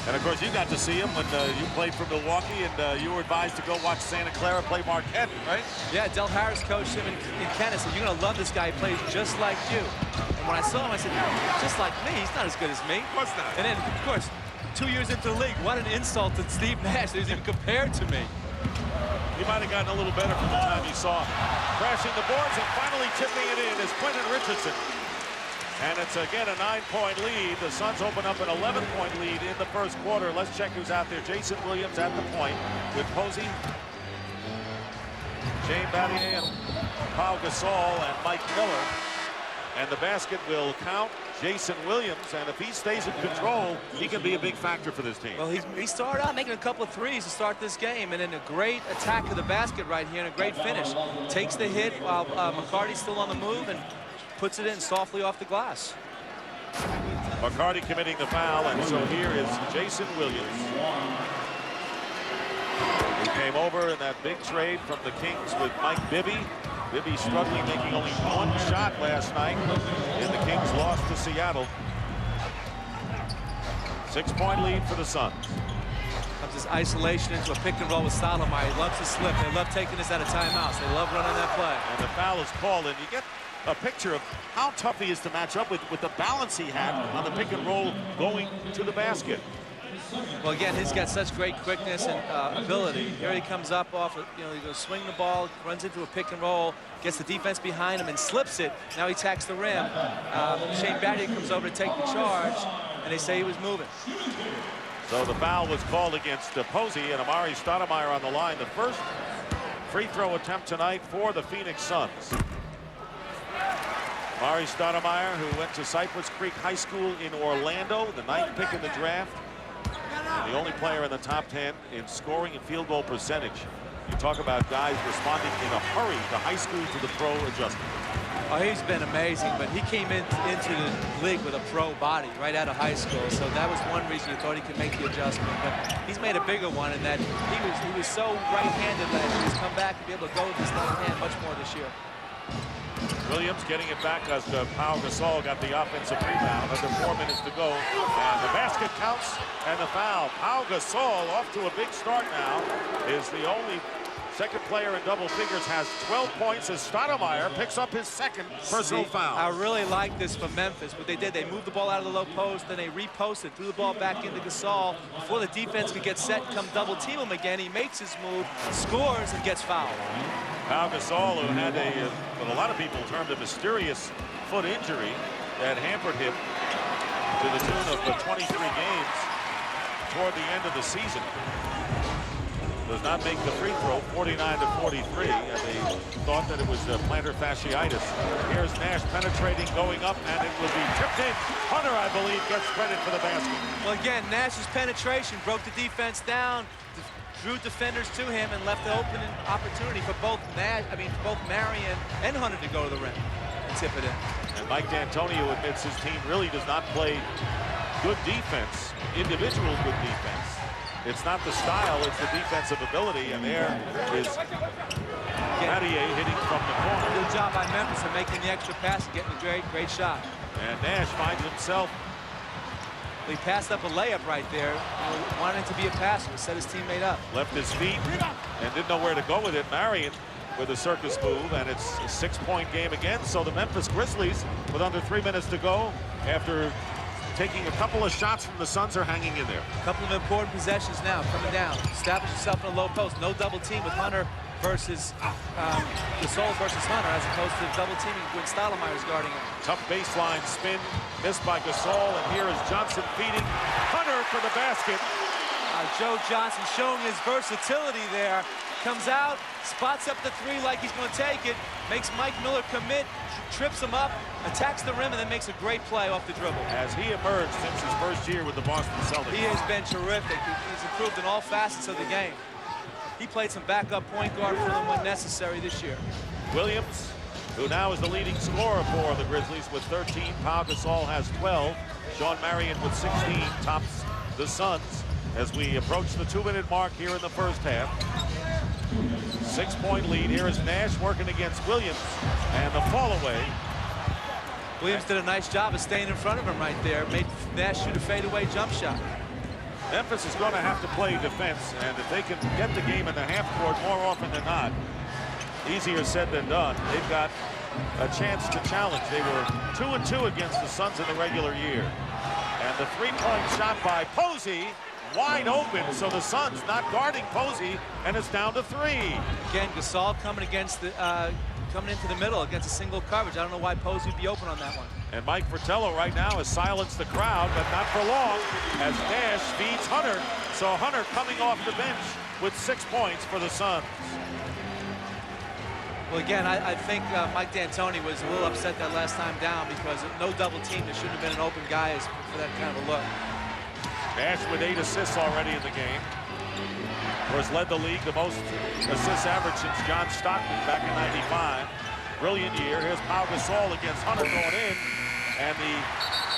And, of course, you got to see him when you played for Milwaukee, and you were advised to go watch Santa Clara play Marquette, right? Yeah, Del Harris coached him in Canada. Said, you're going to love this guy. He plays just like you. And when I saw him, I said, just like me. He's not as good as me. Of course not. And then, of course, 2 years into the league, what an insult to Steve Nash that he's even compared to me. He might have gotten a little better from the time he saw him. Crashing the boards and finally tipping it in is Quentin Richardson. And it's, again, a 9-point lead. The Suns open up an 11-point lead in the first quarter. Let's check who's out there. Jason Williams at the point with Posey, Shane Battier, and Pau Gasol, and Mike Miller. And the basket will count Jason Williams, and if he stays in control, he can be a big factor for this team. Well, he started out making a couple of threes to start this game, and then a great attack of the basket right here, and a great finish. Takes the hit while McCarty's still on the move, and puts it in softly off the glass. McCarty committing the foul, and so here is Jason Williams. He came over in that big trade from the Kings with Mike Bibby. Bibby struggling, making only 1 shot last night in the Kings' loss to Seattle. 6-point lead for the Suns. Comes this isolation into a pick and roll with Stoudemire. He loves to slip. They love taking this out of timeouts. They love running that play. And the foul is called, and you get a picture of how tough he is to match up with the balance he had on the pick and roll going to the basket. Well, again, he's got such great quickness and ability. Here he comes up off, he goes swing the ball, runs into a pick and roll, gets the defense behind him and slips it. Now he tacks the rim. Shane Battier comes over to take the charge, and they say he was moving. So the foul was called against Posey, and Amari Stoudemire on the line. The first free throw attempt tonight for the Phoenix Suns. Amari Stoudemire, who went to Cypress Creek High School in Orlando, the 9th pick in the draft, and the only player in the top 10 in scoring and field goal percentage. You talk about guys responding in a hurry to high school to the pro adjustment. Oh, he's been amazing, but he came into the league with a pro body right out of high school, so that was one reason you thought he could make the adjustment. But he's made a bigger one in that he was so right-handed last year. He's come back to be able to go with his left hand much more this year. Williams getting it back as Pau Gasol got the offensive rebound under 4 minutes to go. And the basket counts and the foul. Pau Gasol off to a big start now. Is the only second player in double figures, has 12 points as Stoudemire picks up his second personal foul. I really like this for Memphis. What they did, they moved the ball out of the low post, then they reposted, threw the ball back into Gasol. Before the defense could get set, come double team him again. He makes his move, scores, and gets fouled. Pau Gasol, who had what a lot of people termed a mysterious foot injury that hampered him to the tune of 23 games toward the end of the season. Does not make the free throw, 49-43, and they thought that it was plantar fasciitis. Here's Nash penetrating, going up, and it will be tipped in. Hunter, I believe, gets credit for the basket. Well, again, Nash's penetration broke the defense down, drew defenders to him, and left the open opportunity for both Marion and Hunter to go to the rim and tip it in. And Mike D'Antonio admits his team really does not play good defense, individual good defense. It's not the style, it's the defensive ability, and there is Battier hitting from the corner. Good job by Memphis of making the extra pass and getting a great shot. And Nash finds himself. He passed up a layup right there, wanting to be a passer, set his teammate up. Left his feet and didn't know where to go with it. Marion with a circus move, and it's a 6-point game again. So the Memphis Grizzlies, with under 3 minutes to go, after taking a couple of shots from the Suns, are hanging in there. A couple of important possessions now coming down. Establish yourself in a low post. No double team with Hunter versus Gasol versus Hunter, as opposed to double teaming when Stoudemire's guarding him. Tough baseline spin, missed by Gasol, and here is Johnson feeding Hunter for the basket. Joe Johnson showing his versatility there. Comes out, spots up the three like he's going to take it, makes Mike Miller commit, trips him up, attacks the rim, and then makes a great play off the dribble. As he emerged since his first year with the Boston Celtics. He has been terrific. He's improved in all facets of the game. He played some backup point guard for them when necessary this year. Williams, who now is the leading scorer for the Grizzlies with 13. Pau Gasol has 12. Sean Marion with 16 tops the Suns as we approach the 2-minute mark here in the first half. 6-point lead. Here is Nash working against Williams, and the fall away. Williams did a nice job of staying in front of him right there. Made Nash shoot a fadeaway jump shot. Memphis is going to have to play defense, and if they can get the game in the half court more often than not, easier said than done. They've got a chance to challenge. They were 2-2 against the Suns in the regular year. And the three-point shot by Posey, wide open, so the Suns not guarding Posey, and it's down to 3. Again, Gasol coming against the coming into the middle against a single coverage. I don't know why Posey would be open on that one. And Mike Fratello right now has silenced the crowd, but not for long, as Nash feeds Hunter. So Hunter coming off the bench with 6 points for the Suns. Well, again, I think Mike D'Antoni was a little upset that last time down because no double team. There shouldn't have been an open guy for that kind of a look. Nash with 8 assists already in the game. Of course, led the league the most assists average since John Stockton back in '95. Brilliant year. Here's Pau Gasol against Hunter going in. And the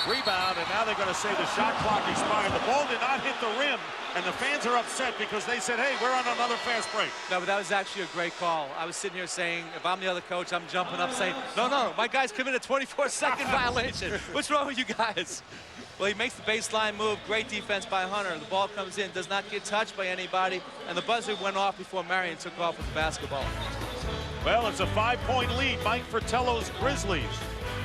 rebound, and now they're going to say the shot clock expired. The ball did not hit the rim, and the fans are upset because they said, hey, we're on another fast break. No, but that was actually a great call. I was sitting here saying, if I'm the other coach, I'm jumping up saying, no, my guy's committed a 24-second violation. What's wrong with you guys? Well, he makes the baseline move. Great defense by Hunter. The ball comes in, does not get touched by anybody, and the buzzer went off before Marion took off with the basketball. Well, it's a 5-point lead. Mike Fratello's Grizzlies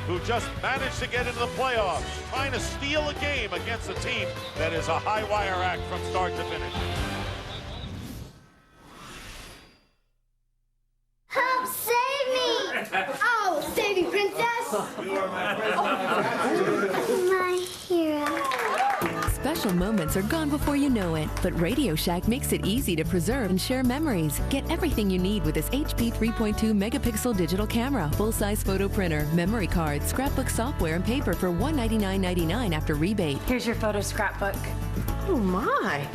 who just managed to get into the playoffs, trying to steal a game against a team that is a high-wire act from start to finish. Help, save me! Oh, save me, princess! You are my princess. My hero. Special moments are gone before you know it, but Radio Shack makes it easy to preserve and share memories. Get everything you need with this HP 3.2 megapixel digital camera, full-size photo printer, memory card, scrapbook software, and paper for $199.99 after rebate. Here's your photo scrapbook. Oh my,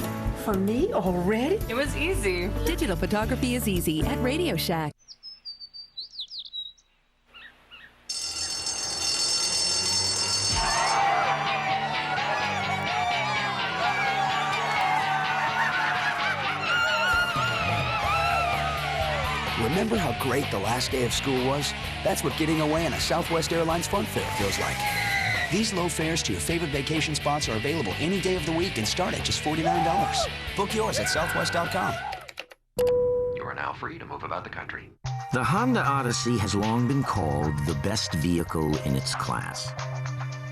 for me already? It was easy. Digital photography is easy at Radio Shack. Remember how great the last day of school was? That's what getting away on a Southwest Airlines Fun Fair feels like. These low fares to your favorite vacation spots are available any day of the week and start at just $49. Book yours at southwest.com. You are now free to move about the country. The Honda Odyssey has long been called the best vehicle in its class.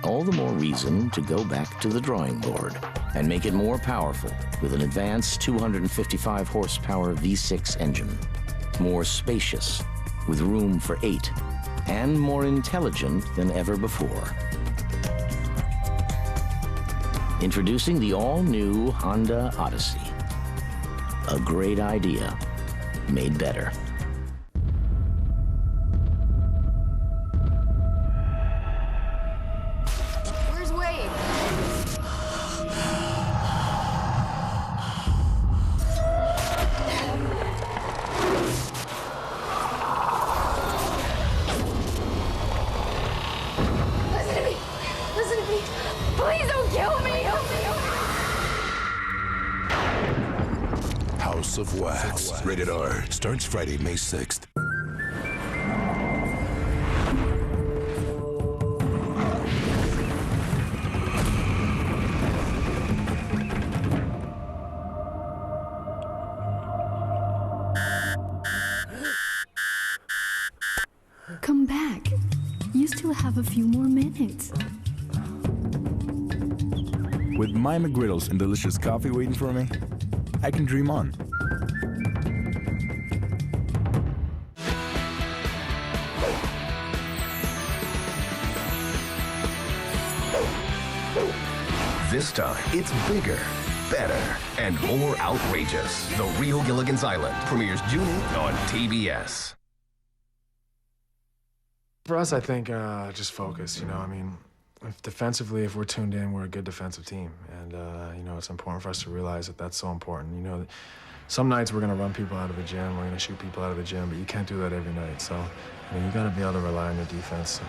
All the more reason to go back to the drawing board and make it more powerful with an advanced 255 horsepower V6 engine. More spacious, with room for 8, and more intelligent than ever before. Introducing the all-new Honda Odyssey. A great idea, made better. Where's Wade? Listen to me. Please don't kill me. House of Wax. Rated R. Starts Friday, May 6th. Come back. You still have a few more minutes. With my McGriddles and delicious coffee waiting for me, I can dream on. This time, it's bigger, better, and more outrageous. The Real Gilligan's Island premieres June 8th on TBS. For us, I think just focus, I mean, defensively, if we're tuned in, we're a good defensive team. And, it's important for us to realize that that's so important. Some nights we're going to run people out of the gym, we're going to shoot people out of the gym, but you can't do that every night. So, you got to be able to rely on your defense.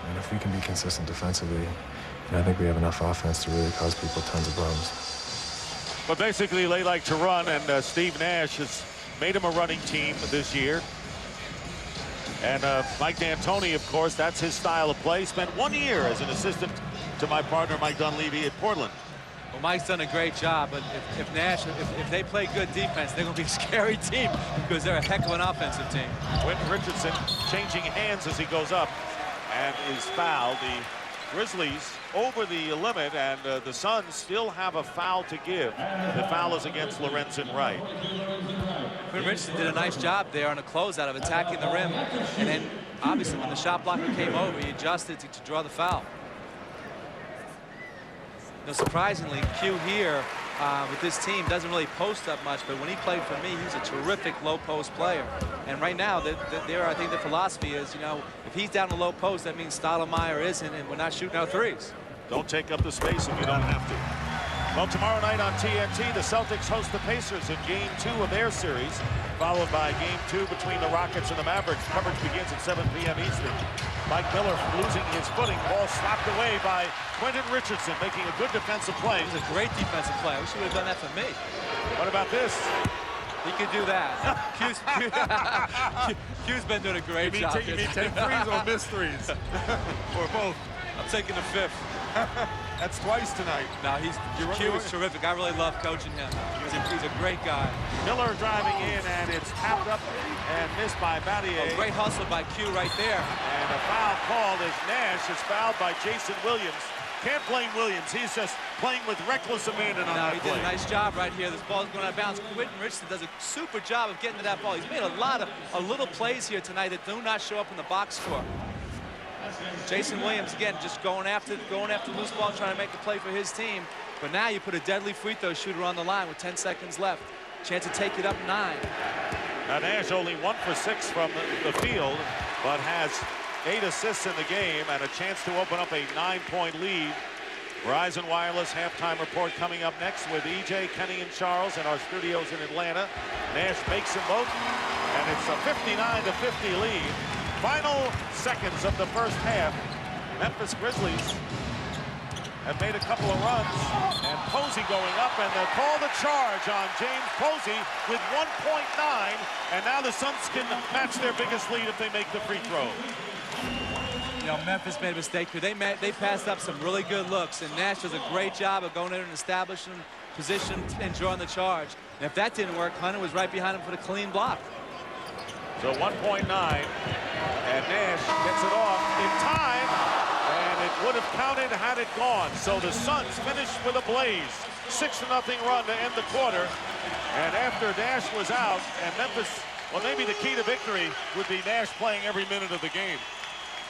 And if we can be consistent defensively, I think we have enough offense to really cause people tons of problems. But basically, they like to run, and Steve Nash has made him a running team this year. And Mike D'Antoni, of course, that's his style of play. Spent 1 year as an assistant to my partner, Mike Dunleavy, at Portland. Well, Mike's done a great job, but if Nash, if they play good defense, they're going to be a scary team because they're a heck of an offensive team. Quentin Richardson changing hands as he goes up and is fouled. The Grizzlies over the limit, and the Suns still have a foul to give. The foul is against Lorenzen Wright. Quentin Richardson did a nice job there on a closeout of attacking the rim, and then obviously when the shot blocker came over, he adjusted to draw the foul. Surprisingly, Q here with this team doesn't really post up much, but when he played for me, he was a terrific low post player. And right now, I think the philosophy is, if he's down the low post, that means Stoudemire isn't, and we're not shooting our threes. Don't take up the space if you don't have to. Well, tomorrow night on TNT, the Celtics host the Pacers in Game 2 of their series, followed by Game 2 between the Rockets and the Mavericks. Coverage begins at 7 p.m. Eastern. Mike Miller losing his footing. Ball slapped away by Quentin Richardson, making a good defensive play. It was a great defensive play. I wish he would have done that for me. What about this? He could do that. Q's been doing a great job. You mean take threes or miss threes? Or both? I'm taking the fifth. That's twice tonight. No, Q is terrific. I really love coaching him. He's a great guy. Miller driving in, and it's tapped up and missed by Battier. A great hustle by Q right there. And a foul called as Nash is fouled by Jason Williams. Can't blame Williams. He's just playing with reckless abandon on that play. He did a nice job right here. This ball's going out of bounds. Quentin Richardson does a super job of getting to that ball. He's made a lot of little plays here tonight that do not show up in the box score. Jason Williams, again, just going after loose ball, trying to make the play for his team. But now you put a deadly free throw shooter on the line with 10 seconds left. Chance to take it up 9. Now Nash only 1 for 6 from the field, but has 8 assists in the game and a chance to open up a 9-point lead. Verizon Wireless halftime report coming up next with EJ, Kenny, and Charles in our studios in Atlanta. Nash makes them both, and it's a 59-50 lead. Final seconds of the first half. Memphis Grizzlies have made a couple of runs, and Posey going up, and they'll call the charge on James Posey with 1.9, and now the Suns can match their biggest lead if they make the free throw. You know, Memphis made a mistake here. They passed up some really good looks, and Nash does a great job of going in and establishing position and drawing the charge. And if that didn't work, Hunter was right behind him for the clean block. So 1.9, and Nash gets it off in time, and it would have counted had it gone. So the Suns finished with a blaze. 6-0 run to end the quarter. And after Nash was out, and Memphis, well, maybe the key to victory would be Nash playing every minute of the game.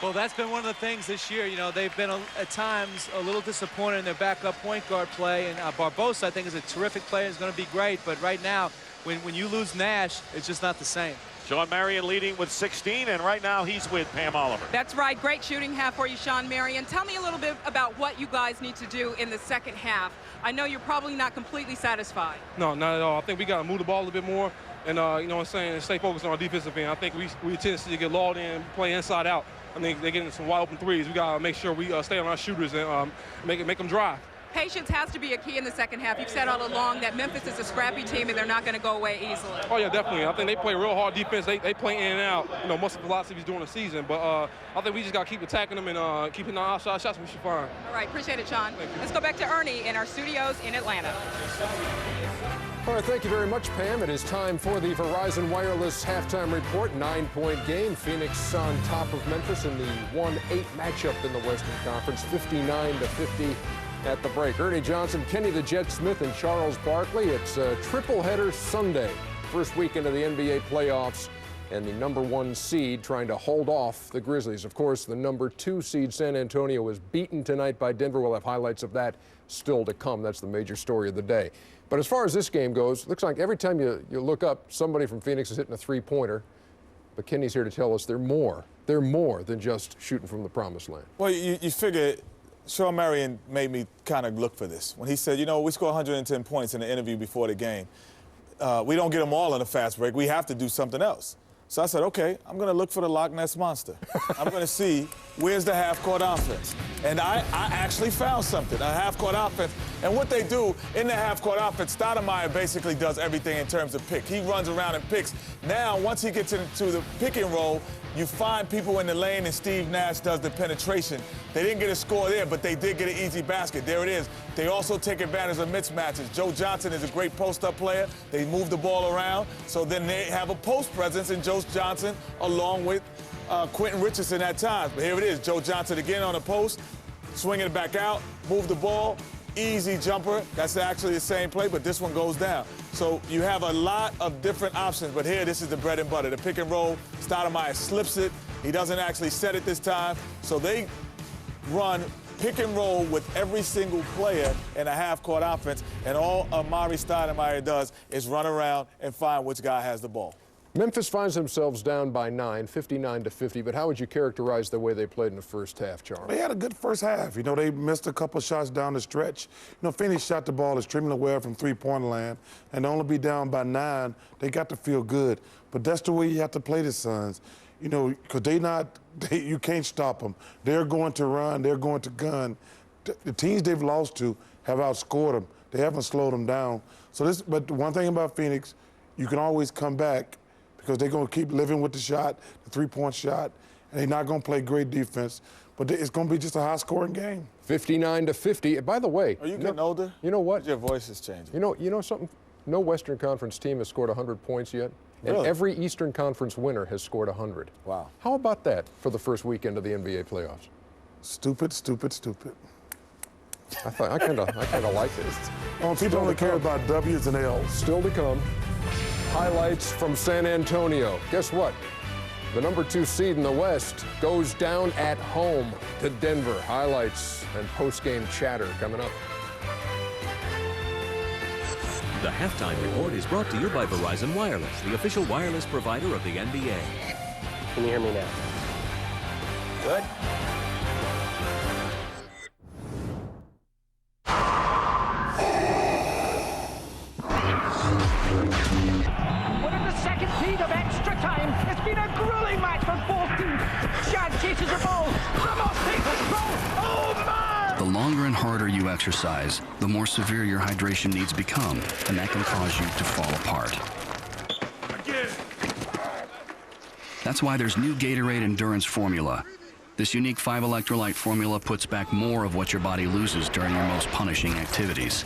Well, that's been one of the things this year. You know, they've been at times a little disappointed in their backup point guard play. And Barbosa, I think, is a terrific player. Is going to be great. But right now, when you lose Nash, it's just not the same. Sean Marion leading with 16, and right now he's with Pam Oliver. That's right. Great shooting half for you, Sean Marion. Tell me a little bit about what you guys need to do in the second half. I know you're probably not completely satisfied. No, not at all. I think we got to move the ball a little bit more and, you know what I'm saying, and stay focused on our defensive end. I think we tend to get lulled in, play inside out. I think they're getting some wide open threes. We got to make sure we stay on our shooters and make them drive. Patience has to be a key in the second half. You've said all along that Memphis is a scrappy team and they're not going to go away easily. Oh, yeah, definitely. I think they play real hard defense. They play in and out, you know, most of the philosophies during the season. But I think we just got to keep attacking them and keeping our outside shots. We should find. All right, appreciate it, Sean. Let's go back to Ernie in our studios in Atlanta. All right, thank you very much, Pam. It is time for the Verizon Wireless halftime report. 9-point game. Phoenix on top of Memphis in the 1-8 matchup in the Western Conference, 59-50 at the break. Ernie Johnson, Kenny the Jet Smith, and Charles Barkley. It's a triple header Sunday. First weekend of the NBA playoffs, and the #1 seed trying to hold off the Grizzlies. Of course, the #2 seed San Antonio was beaten tonight by Denver. We'll have highlights of that still to come. That's the major story of the day. But as far as this game goes, looks like every time you look up, somebody from Phoenix is hitting a three-pointer. But Kenny's here to tell us they're more than just shooting from the promised land. Well, you figure Sean Marion made me kind of look for this. When he said, you know, we score 110 points in the interview before the game. We don't get them all in a fast break. We have to do something else. So I said, okay, I'm going to look for the Loch Ness Monster. I'm going to see where's the half-court offense. And I actually found something, a half-court offense. And what they do in the half-court offense, Stoudemire basically does everything in terms of pick. He runs around and picks. Now, once he gets into the pick and roll, you find people in the lane, and Steve Nash does the penetration. They didn't get a score there, but they did get an easy basket. There it is. They also take advantage of mismatches. Joe Johnson is a great post-up player. They move the ball around, so then they have a post presence in Joe Johnson along with Quentin Richardson at times. But here it is, Joe Johnson again on the post, swinging it back out, move the ball, easy jumper. That's actually the same play, but this one goes down. So you have a lot of different options, but here, this is the bread and butter. The pick and roll, Stoudemire slips it. He doesn't actually set it this time. So they run pick and roll with every single player in a half-court offense, and all Amari Stoudemire does is run around and find which guy has the ball. Memphis finds themselves down by 9, 59-50, but how would you characterize the way they played in the first half, Charles? They had a good first half. You know, they missed a couple shots down the stretch. You know, Phoenix shot the ball extremely well from three-point land, and to only be down by 9, they got to feel good. But that's the way you have to play the Suns. You know, because you can't stop them. They're going to run, they're going to gun. The teams they've lost to have outscored them. They haven't slowed them down. But the one thing about Phoenix, you can always come back, because they're going to keep living with the shot, the three-point shot, and they're not going to play great defense. but it's going to be just a high-scoring game. 59-50. By the way, are you getting older? You know what? Your voice is changing. You know something? No Western Conference team has scored 100 points yet, and Really? every Eastern Conference winner has scored 100. Wow. How about that for the first weekend of the NBA playoffs? Stupid, stupid, stupid. I kind of like this. Oh, people only care about W's and L's. Still to come. Highlights from San Antonio. Guess what? The number 2 seed in the West goes down at home to Denver. Highlights and post-game chatter coming up. The Halftime Report is brought to you by Verizon Wireless, the official wireless provider of the NBA. Can you hear me now? Good. We're in the second period of extra time. It's been a grueling match for both teams. Shad chases the ball. Ramos takes the throw. Oh, man! The longer and harder you exercise, the more severe your hydration needs become, and that can cause you to fall apart. Again. That's why there's new Gatorade Endurance Formula. This unique 5-electrolyte formula puts back more of what your body loses during your most punishing activities.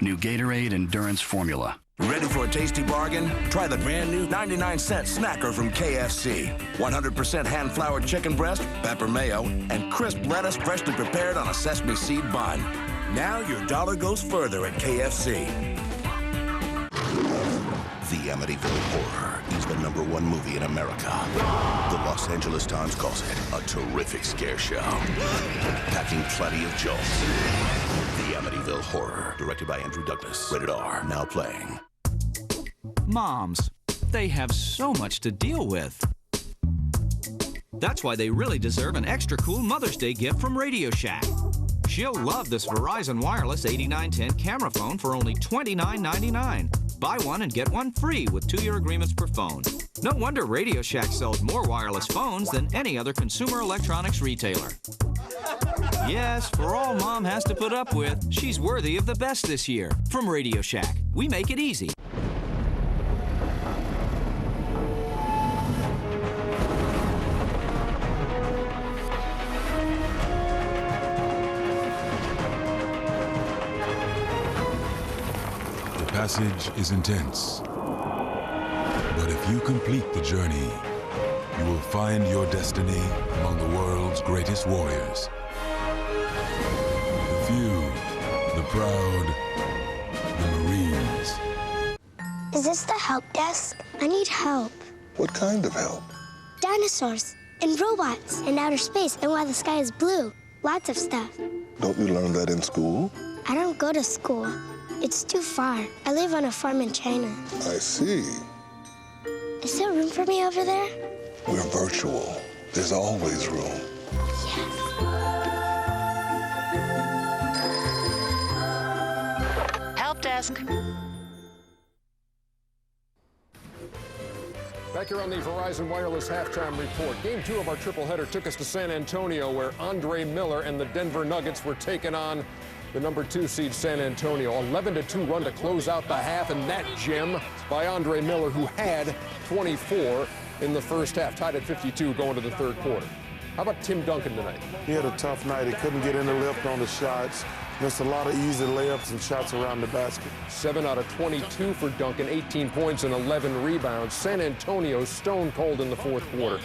New Gatorade Endurance Formula. Ready for a tasty bargain? Try the brand new 99-cent snacker from KFC. 100% hand-floured chicken breast, pepper mayo, and crisp lettuce freshly prepared on a sesame seed bun. Now your dollar goes further at KFC. The Amityville Horror is the #1 movie in America. The Los Angeles Times calls it a terrific scare show, packing plenty of jokes. The Amityville Horror, directed by Andrew Douglas. Rated R, now playing. Moms, they have so much to deal with. That's why they really deserve an extra cool Mother's Day gift from Radio Shack. She'll love this Verizon Wireless 8910 camera phone for only $29.99. Buy one and get one free with 2-year agreements per phone. No wonder Radio Shack sells more wireless phones than any other consumer electronics retailer. Yes, for all Mom has to put up with, she's worthy of the best this year. From Radio Shack, we make it easy. The passage is intense, but if you complete the journey, you will find your destiny among the world's greatest warriors. The few, the proud, the Marines. Is this the help desk? I need help. What kind of help? Dinosaurs and robots and outer space and why the sky is blue. Lots of stuff. Don't you learn that in school? I don't go to school. It's too far. I live on a farm in China. I see. Is there room for me over there? We're virtual. There's always room. Help desk. Back here on the Verizon Wireless Halftime Report. Game 2 of our triple header took us to San Antonio, where Andre Miller and the Denver Nuggets were taking on the #2 seed San Antonio. 11-2 run to close out the half, and that gem by Andre Miller, who had 24 in the first half, tied at 52 going to the third quarter. How about Tim Duncan tonight? He had a tough night. He couldn't get in the lift on the shots. Missed a lot of easy layups and shots around the basket. 7 out of 22 for Duncan, 18 points and 11 rebounds. San Antonio stone cold in the fourth quarter.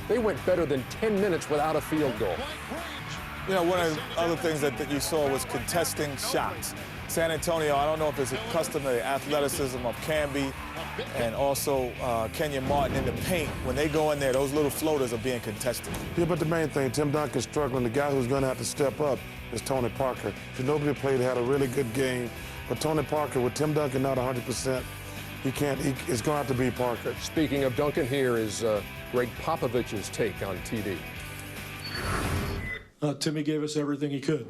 They went better than 10 minutes without a field goal. You know, one of the other things that you saw was contesting shots. San Antonio, I don't know if it's accustomed to the athleticism of Camby and also Kenyon Martin in the paint. When they go in there, those little floaters are being contested. Yeah, but the main thing, Tim Duncan's struggling. The guy who's going to have to step up is Tony Parker. Ginobili played, had a really good game. But Tony Parker, with Tim Duncan not 100%, it's going to have to be Parker. Speaking of Duncan, here is Greg Popovich's take on TV. Timmy gave us everything he could.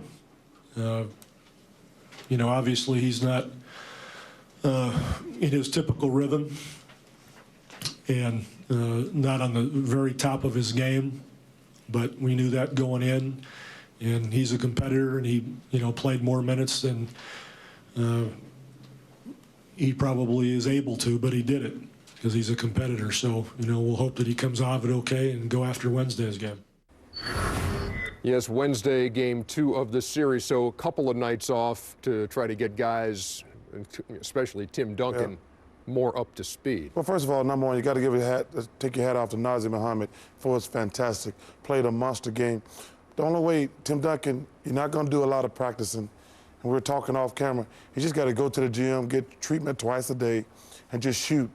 You know, obviously he's not in his typical rhythm and not on the very top of his game, but we knew that going in, and he's a competitor, and he, you know, played more minutes than he probably is able to, but he did it because he's a competitor. So, you know, we'll hope that he comes off it okay and go after Wednesday's game. Yes, Wednesday, game 2 of the series, so a couple of nights off to try to get guys, especially Tim Duncan, more up to speed. Well, first of all, number one, you got to take your hat off to Nazir Muhammad for his fantastic. Played a monster game. The only way, Tim Duncan, you're not going to do a lot of practicing. And we're talking off camera. You just got to go to the gym, get treatment twice a day, and just shoot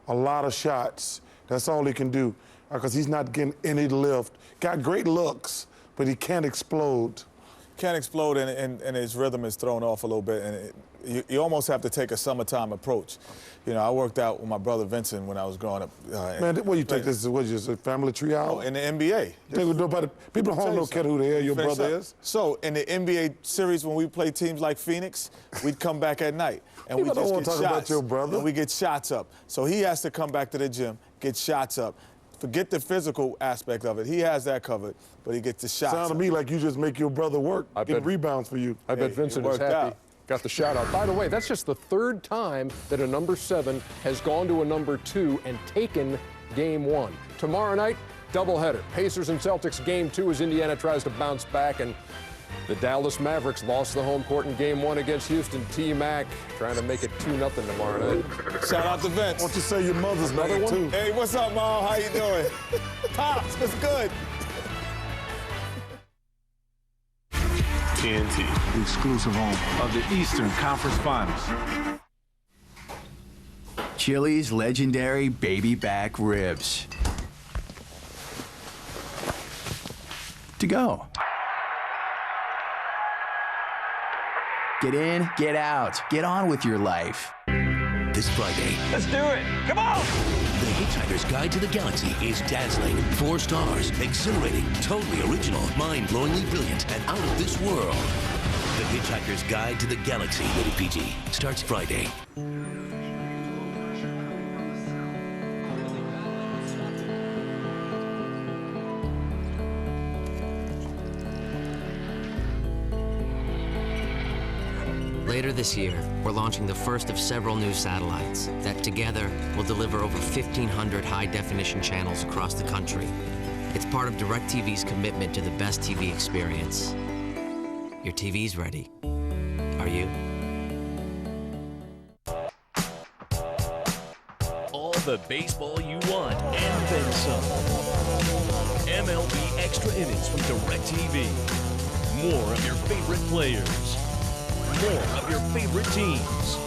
a lot of shots. That's all he can do, because he's not getting any lift. Got great looks, but he can't explode. Can't explode, and his rhythm is thrown off a little bit, and you almost have to take a summertime approach. You know, I worked out with my brother Vincent when I was growing up. Man, what you take this? What is a family tree out? Oh, in the NBA. People at home don't care who the hell your brother is. So in the NBA series, when we play teams like Phoenix, we'd come back at night and we People just don't want get to talk shots. about your brother. And we get shots up. So he has to come back to the gym, get shots up. Forget the physical aspect of it. He has that covered, but he gets the shots. Sound to me like you just make your brother work, get rebounds for you. I bet Vincent is happy. Got the shot out. By the way, that's just the 3rd time that a number 7 has gone to a number 2 and taken game 1. Tomorrow night, doubleheader. Pacers and Celtics game 2 as Indiana tries to bounce back, and the Dallas Mavericks lost the home court in game 1 against Houston. T-Mac trying to make it 2-0 tomorrow night. Shout out to Vince. Why don't you say your mother's name too? Hey, what's up, Mom? How you doing? Pops, what's good? TNT, the exclusive home of the Eastern Conference Finals. Chili's legendary baby back ribs. To go. Get in, get out, get on with your life. This Friday, Let's do it. Come on. The Hitchhiker's Guide to the Galaxy is dazzling, 4 stars, exhilarating, totally original, mind-blowingly brilliant, and out of this world. The Hitchhiker's Guide to the Galaxy, rated PG, starts Friday. Later this year, we're launching the first of several new satellites that together will deliver over 1,500 high-definition channels across the country. It's part of DirecTV's commitment to the best TV experience. Your TV's ready. Are you? All the baseball you want and then some. MLB Extra Innings from DirecTV. More of your favorite players. More of your favorite teams.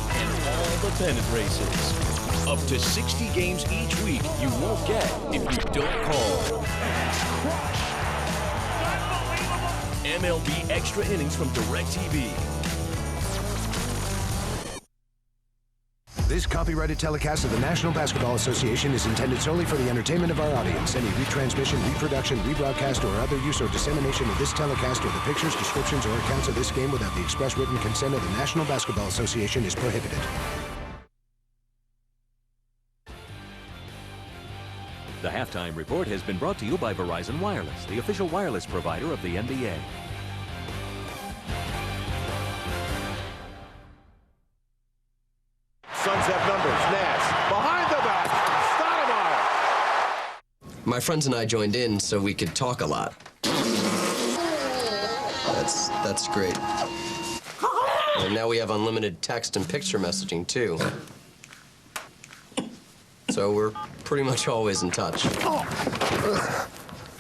And all the pennant races. Up to 60 games each week you won't get if you don't call. MLB Extra Innings from DirecTV. This copyrighted telecast of the National Basketball Association is intended solely for the entertainment of our audience. Any retransmission, reproduction, rebroadcast, or other use or dissemination of this telecast or the pictures, descriptions, or accounts of this game without the express written consent of the National Basketball Association is prohibited. The Halftime Report has been brought to you by Verizon Wireless, the official wireless provider of the NBA. Suns have numbers. Nash behind the back. Stoudemire. My friends and I joined in so we could talk a lot. That's great. And now we have unlimited text and picture messaging, too. So we're pretty much always in touch.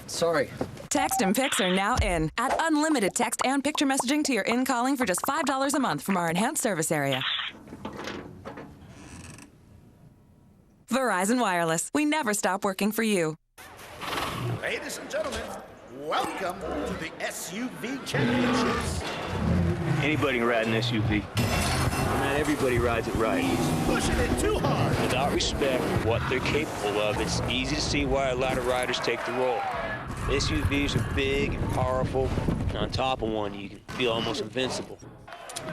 Sorry. Text and pics are now in. Add unlimited text and picture messaging to your in-calling for just $5 a month from our enhanced service area. Verizon Wireless. We never stop working for you. Ladies and gentlemen, welcome to the SUV Championships. Anybody can ride an SUV. Not everybody rides it right. He's pushing it too hard. Without respect for what they're capable of, it's easy to see why a lot of riders take the role. SUVs are big and powerful, and on top of one, you can feel almost invincible.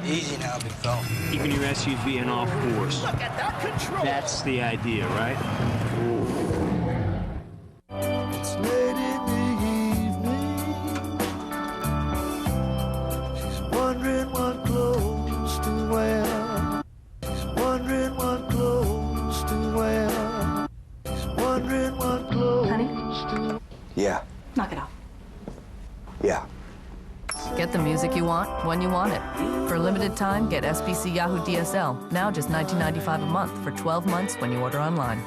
Easy now, big fella. Keeping your SUV in off course. Look at that control. That's the idea, right? It's late in the evening. She's wondering what clothes to wear. She's wondering what clothes to wear. She's wondering what clothes to wear. Yeah. Knock it off. music you want, when you want it. For a limited time, get SBC Yahoo DSL, now just $19.95 a month for 12 months when you order online.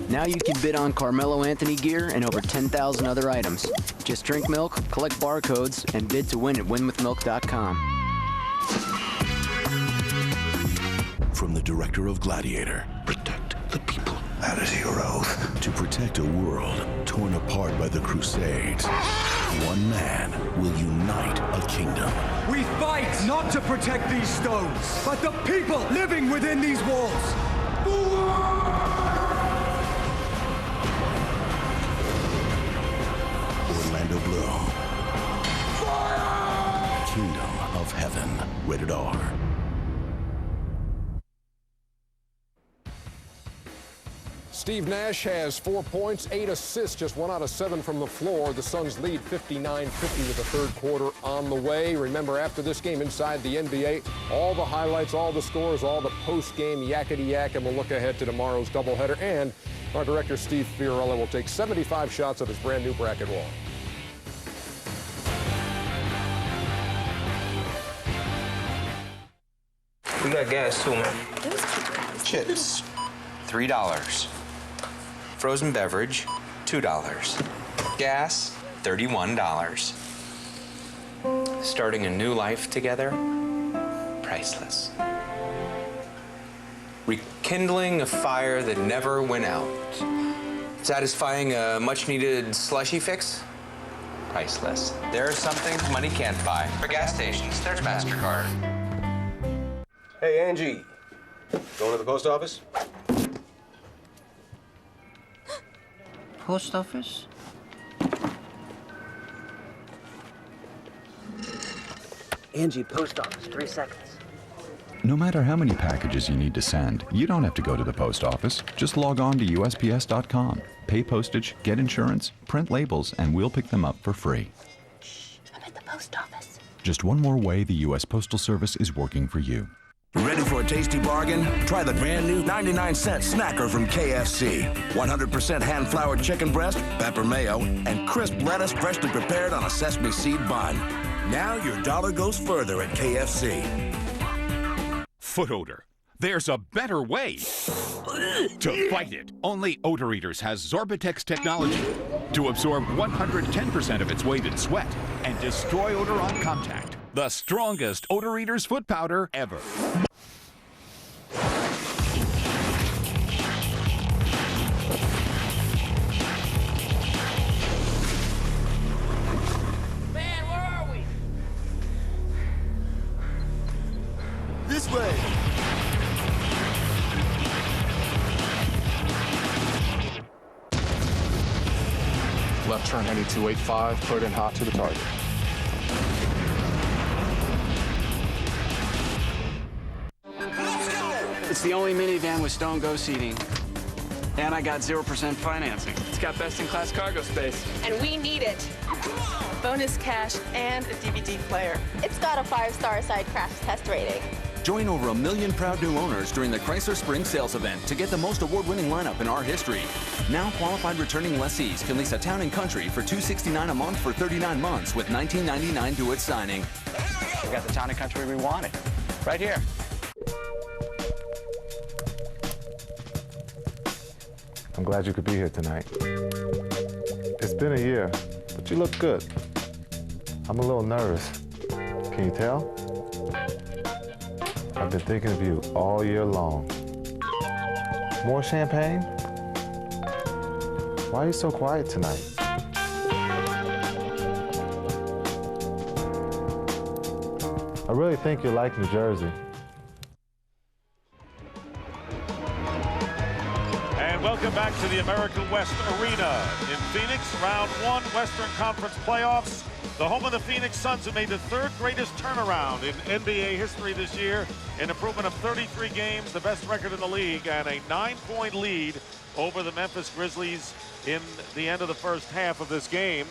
Now you can bid on Carmelo Anthony gear and over 10,000 other items. Just drink milk, collect barcodes, and bid to win at winwithmilk.com. From the director of Gladiator, protect the people. That is your oath. To protect a world torn apart by the Crusades, one man will unite a kingdom. We fight not to protect these stones, but the people living within these walls. Orlando Bloom. Fire! Kingdom of Heaven. Rated R. Steve Nash has 4 points, 8 assists, just 1 out of 7 from the floor. The Suns lead 59-50 with the third quarter on the way. Remember, after this game inside the NBA, all the highlights, all the scores, all the post-game yakety-yak, and we'll look ahead to tomorrow's doubleheader. And our director, Steve Fiorella, will take 75 shots at his brand-new bracket wall. We got gas, too, man. Chips, $3. Frozen beverage, $2. Gas, $31. Starting a new life together, priceless. Rekindling a fire that never went out. Satisfying a much-needed slushy fix, priceless. There are some things money can't buy. For gas stations, there's MasterCard. Hey, Angie, going to the post office? Post office? Angie, post office, 3 seconds. No matter how many packages you need to send, you don't have to go to the post office. Just log on to USPS.com. Pay postage, get insurance, print labels, and we'll pick them up for free. I'm at the post office. Just one more way the U.S. Postal Service is working for you. Ready for a tasty bargain? Try the brand new 99-cent snacker from KFC. 100% hand-floured chicken breast, pepper mayo, and crisp lettuce freshly prepared on a sesame seed bun. Now your dollar goes further at KFC. Foot odor. There's a better way to fight it. Only Odor Eaters has Zorbatex technology to absorb 110% of its weight in sweat and destroy odor on contact. The strongest Odor Eaters foot powder ever. Man, where are we? This way. Left turn heading 285, put in hot to the target. It's the only minivan with Stone Go seating. And I got 0% financing. It's got best-in-class cargo space. And we need it. Bonus cash and a DVD player. It's got a 5-star side crash test rating. Join over 1 million proud new owners during the Chrysler Spring Sales Event to get the most award-winning lineup in our history. Now qualified returning lessees can lease a Town & Country for $269 a month for 39 months with $19.99 due at signing. We got the Town & Country we wanted. Right here. I'm glad you could be here tonight. It's been a year, but you look good. I'm a little nervous. Can you tell? I've been thinking of you all year long. More champagne? Why are you so quiet tonight? I really think you like New Jersey. And welcome back to the America West Arena in Phoenix. Round 1, Western Conference playoffs. The home of the Phoenix Suns, who made the third greatest turnaround in NBA history this year, an improvement of 33 games, the best record in the league, and a 9-point lead over the Memphis Grizzlies in the end of the first half of this game.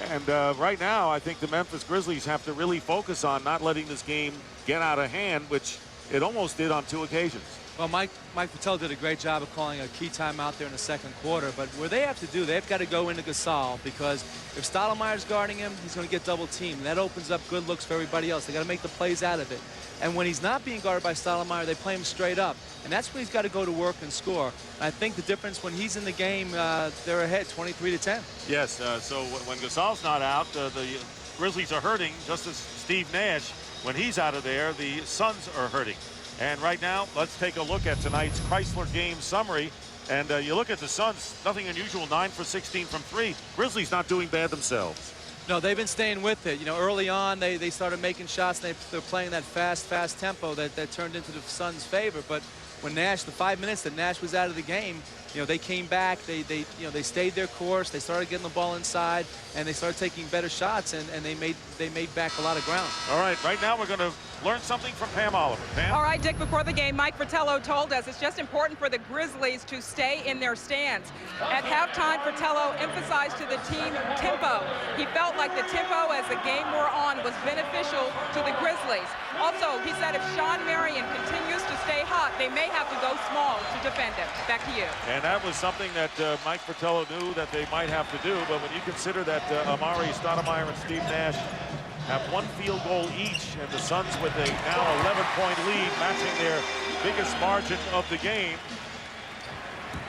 And right now, I think the Memphis Grizzlies have to really focus on not letting this game get out of hand, which it almost did on 2 occasions. Well, Mike Patel did a great job of calling a key timeout there in the second quarter. But where they have to do, they've got to go into Gasol, because if Stoudemire's guarding him, he's going to get double teamed. And that opens up good looks for everybody else. They got to make the plays out of it. And when he's not being guarded by Stoudemire, they play him straight up. And that's when he's got to go to work and score. And I think the difference when he's in the game, they're ahead 23-10. Yes, so when Gasol's not out, the Grizzlies are hurting, just as Steve Nash. When he's out of there, the Suns are hurting. And right now, let's take a look at tonight's Chrysler game summary. And you look at the Suns, nothing unusual, 9 for 16 from 3. Grizzlies not doing bad themselves. No, they've been staying with it. You know, early on, they started making shots. They're playing that fast tempo that turned into the Suns' favor. But when Nash, the 5 minutes that Nash was out of the game, you know, they came back. They stayed their course. They started getting the ball inside, and they started taking better shots, and they made back a lot of ground. All right, right now we're going to learn something from Pam Oliver. Pam? All right, Dick, before the game, Mike Fratello told us it's just important for the Grizzlies to stay in their stands. At halftime, Fratello emphasized to the team tempo. He felt like the tempo as the game wore on was beneficial to the Grizzlies. Also, he said if Sean Marion continues to stay hot, they may have to go small to defend him. Back to you. And that was something that Mike Fratello knew that they might have to do. But when you consider that Amari Stoudemire and Steve Nash have 1 field goal each, and the Suns with a now 11-point lead, matching their biggest margin of the game.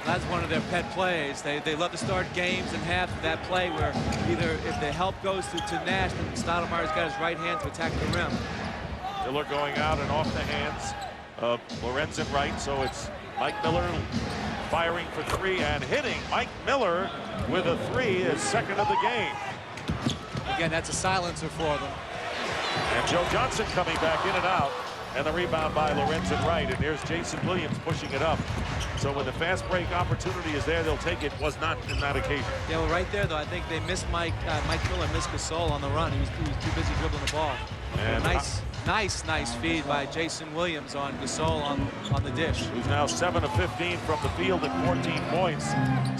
That's one of their pet plays. They love to start games and have that play where either if the help goes to Nash, then Stoudemire's got his right hand to attack the rim. Miller going out and off the hands of Lorenzen Wright, so it's Mike Miller firing for 3 and hitting. Mike Miller with a 3, his second of the game. Again, that's a silencer for them. And Joe Johnson coming back in and out. And the rebound by Lorenzen Wright. And there's Jason Williams pushing it up. So when the fast break opportunity is there, they'll take it. Was not in that occasion. Yeah, well, right there, though, I think they missed Mike Miller missed Gasol on the run. He was too busy dribbling the ball. And nice feed by Jason Williams on Gasol on the dish. Who's now 7 of 15 from the field at 14 points.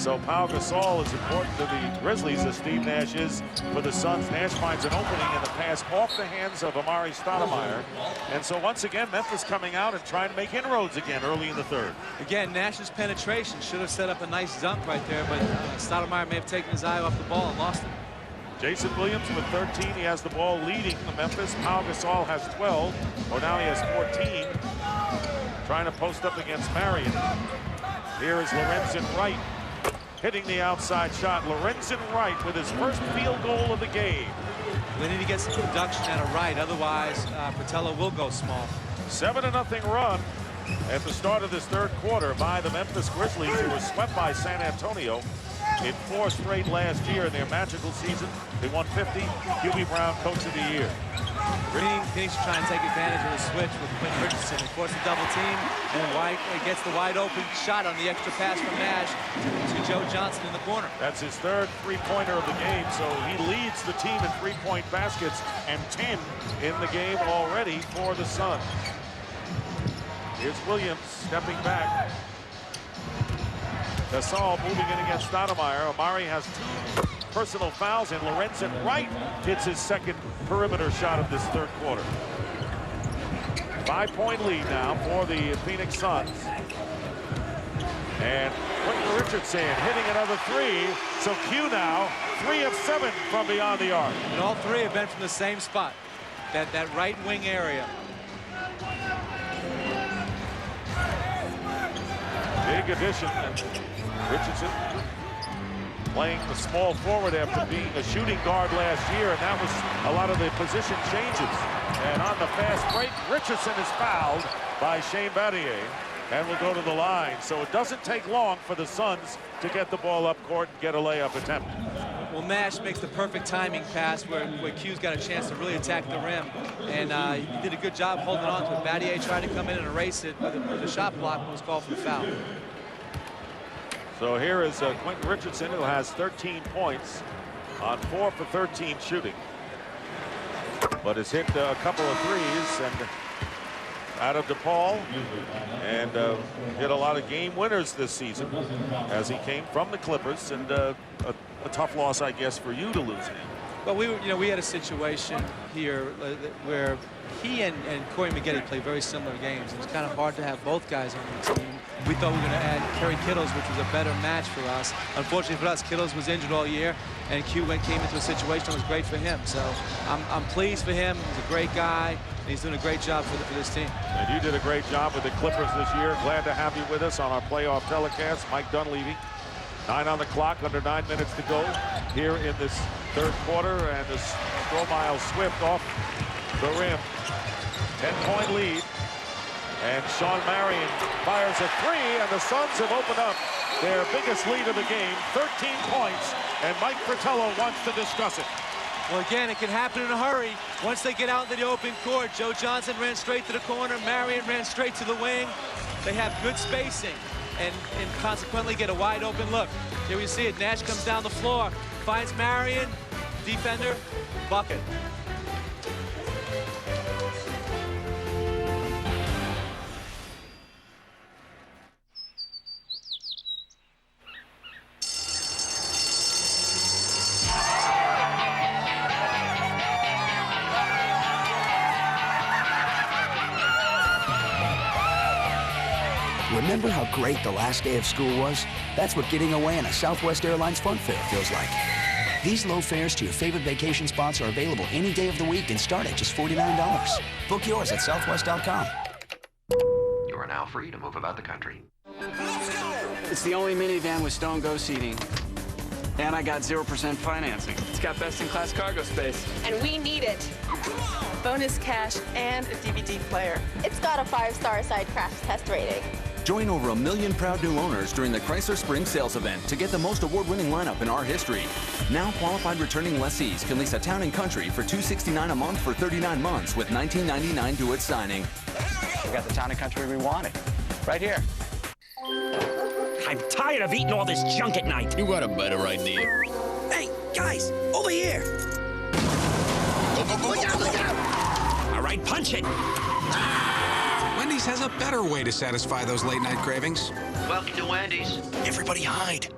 So Pau Gasol is important to the Grizzlies as Steve Nash is for the Suns. Nash finds an opening in the pass off the hands of Amari Stoudemire. And so once again, Memphis coming out and trying to make inroads again early in the third. Again, Nash's penetration should have set up a nice dunk right there, but Stoudemire may have taken his eye off the ball and lost it. Jason Williams with 13. He has the ball leading the Memphis. Pau Gasol has 12, or now he has 14. Trying to post up against Marion. Here is Lorenzen Wright hitting the outside shot. Lorenzen Wright with his first field goal of the game. They need to get some production out of Wright, otherwise Fratello will go small. 7-0 run at the start of this third quarter by the Memphis Grizzlies, who were swept by San Antonio in 4 straight last year in their magical season. They won 50. Hubie Brown, Coach of the Year. Phoenix trying to take advantage of the switch with Quentin Richardson. Of course, the double team, and White gets the wide open shot on the extra pass from Nash to Joe Johnson in the corner. That's his third 3-pointer of the game, so he leads the team in 3-point baskets and 10 in the game already for the Suns. Here's Williams stepping back. Gasol moving in against Stoudemire. Amari has 2 personal fouls, and Lorenzen Wright hits his second perimeter shot of this third quarter. 5-point lead now for the Phoenix Suns. And Quentin Richardson hitting another 3. So Q now 3 of 7 from beyond the arc. And all 3 have been from the same spot, that right wing area. Big addition. Richardson playing the small forward after being a shooting guard last year, and that was a lot of the position changes. And on the fast break, Richardson is fouled by Shane Battier and will go to the line. So it doesn't take long for the Suns to get the ball up court and get a layup attempt. Well, Nash makes the perfect timing pass where Q's got a chance to really attack the rim. And he did a good job holding on to it. Battier tried to come in and erase it with a shot block and was called for the foul. So here is Quentin Richardson, who has 13 points on 4 for 13 shooting. but has hit a couple of threes and out of DePaul, and hit a lot of game winners this season as he came from the Clippers, and a tough loss, I guess, for you to lose him. Well, we had a situation here where he and Corey Maggette play very similar games. It was kind of hard to have both guys on the team. We thought we were going to add Kerry Kittles, which was a better match for us. Unfortunately for us, Kittles was injured all year, and Q came into a situation that was great for him. So I'm pleased for him. He's a great guy, and he's doing a great job for this team. And you did a great job with the Clippers this year. Glad to have you with us on our playoff telecast. Mike Dunleavy. 9 on the clock, under 9 minutes to go here in this third quarter, and the Stromile Swift off the rim. 10-point lead, and Sean Marion fires a three, and the Suns have opened up their biggest lead of the game, 13 points, and Mike Fratello wants to discuss it. Well, again, it can happen in a hurry. Once they get out into the open court, Joe Johnson ran straight to the corner, Marion ran straight to the wing. They have good spacing. And consequently get a wide open look. Here we see it. Nash comes down the floor, finds Marion, defender, bucket. Remember how great the last day of school was? That's what getting away on a Southwest Airlines Fun Fair feels like. These low fares to your favorite vacation spots are available any day of the week and start at just $49. Book yours at southwest.com. You are now free to move about the country. It's the only minivan with Stone Go seating. And I got 0% financing. It's got best-in-class cargo space. And we need it. Bonus cash and a DVD player. It's got a 5-star side crash test rating. Join over 1 million proud new owners during the Chrysler Spring Sales Event to get the most award-winning lineup in our history. Now qualified returning lessees can lease a Town & Country for $269 a month for 39 months with $19.99 due at signing. We got the Town & Country we wanted. Right here. I'm tired of eating all this junk at night. You got a better idea. Hey, guys, over here. Look out! All right, punch it. Wendy's has a better way to satisfy those late-night cravings. Welcome to Wendy's. Everybody hide.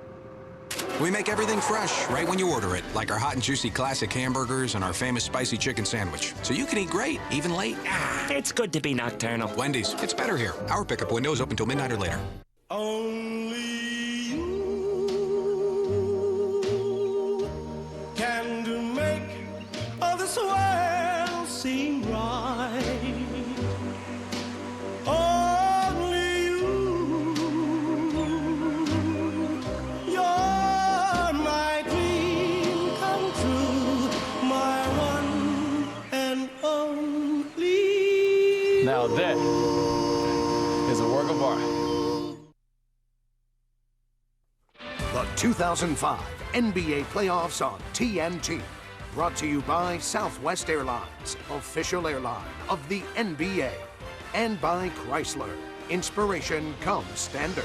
We make everything fresh right when you order it, like our hot and juicy classic hamburgers and our famous spicy chicken sandwich. So you can eat great, even late. It's good to be nocturnal. Wendy's, it's better here. Our pickup window is open till midnight or later. Only you can make all this world seem right. Only you, you're my dream come true, my one and only. Now that is a work of art. The 2005 NBA Playoffs on TNT. Brought to you by Southwest Airlines, official airline of the NBA. And by Chrysler. Inspiration comes standard.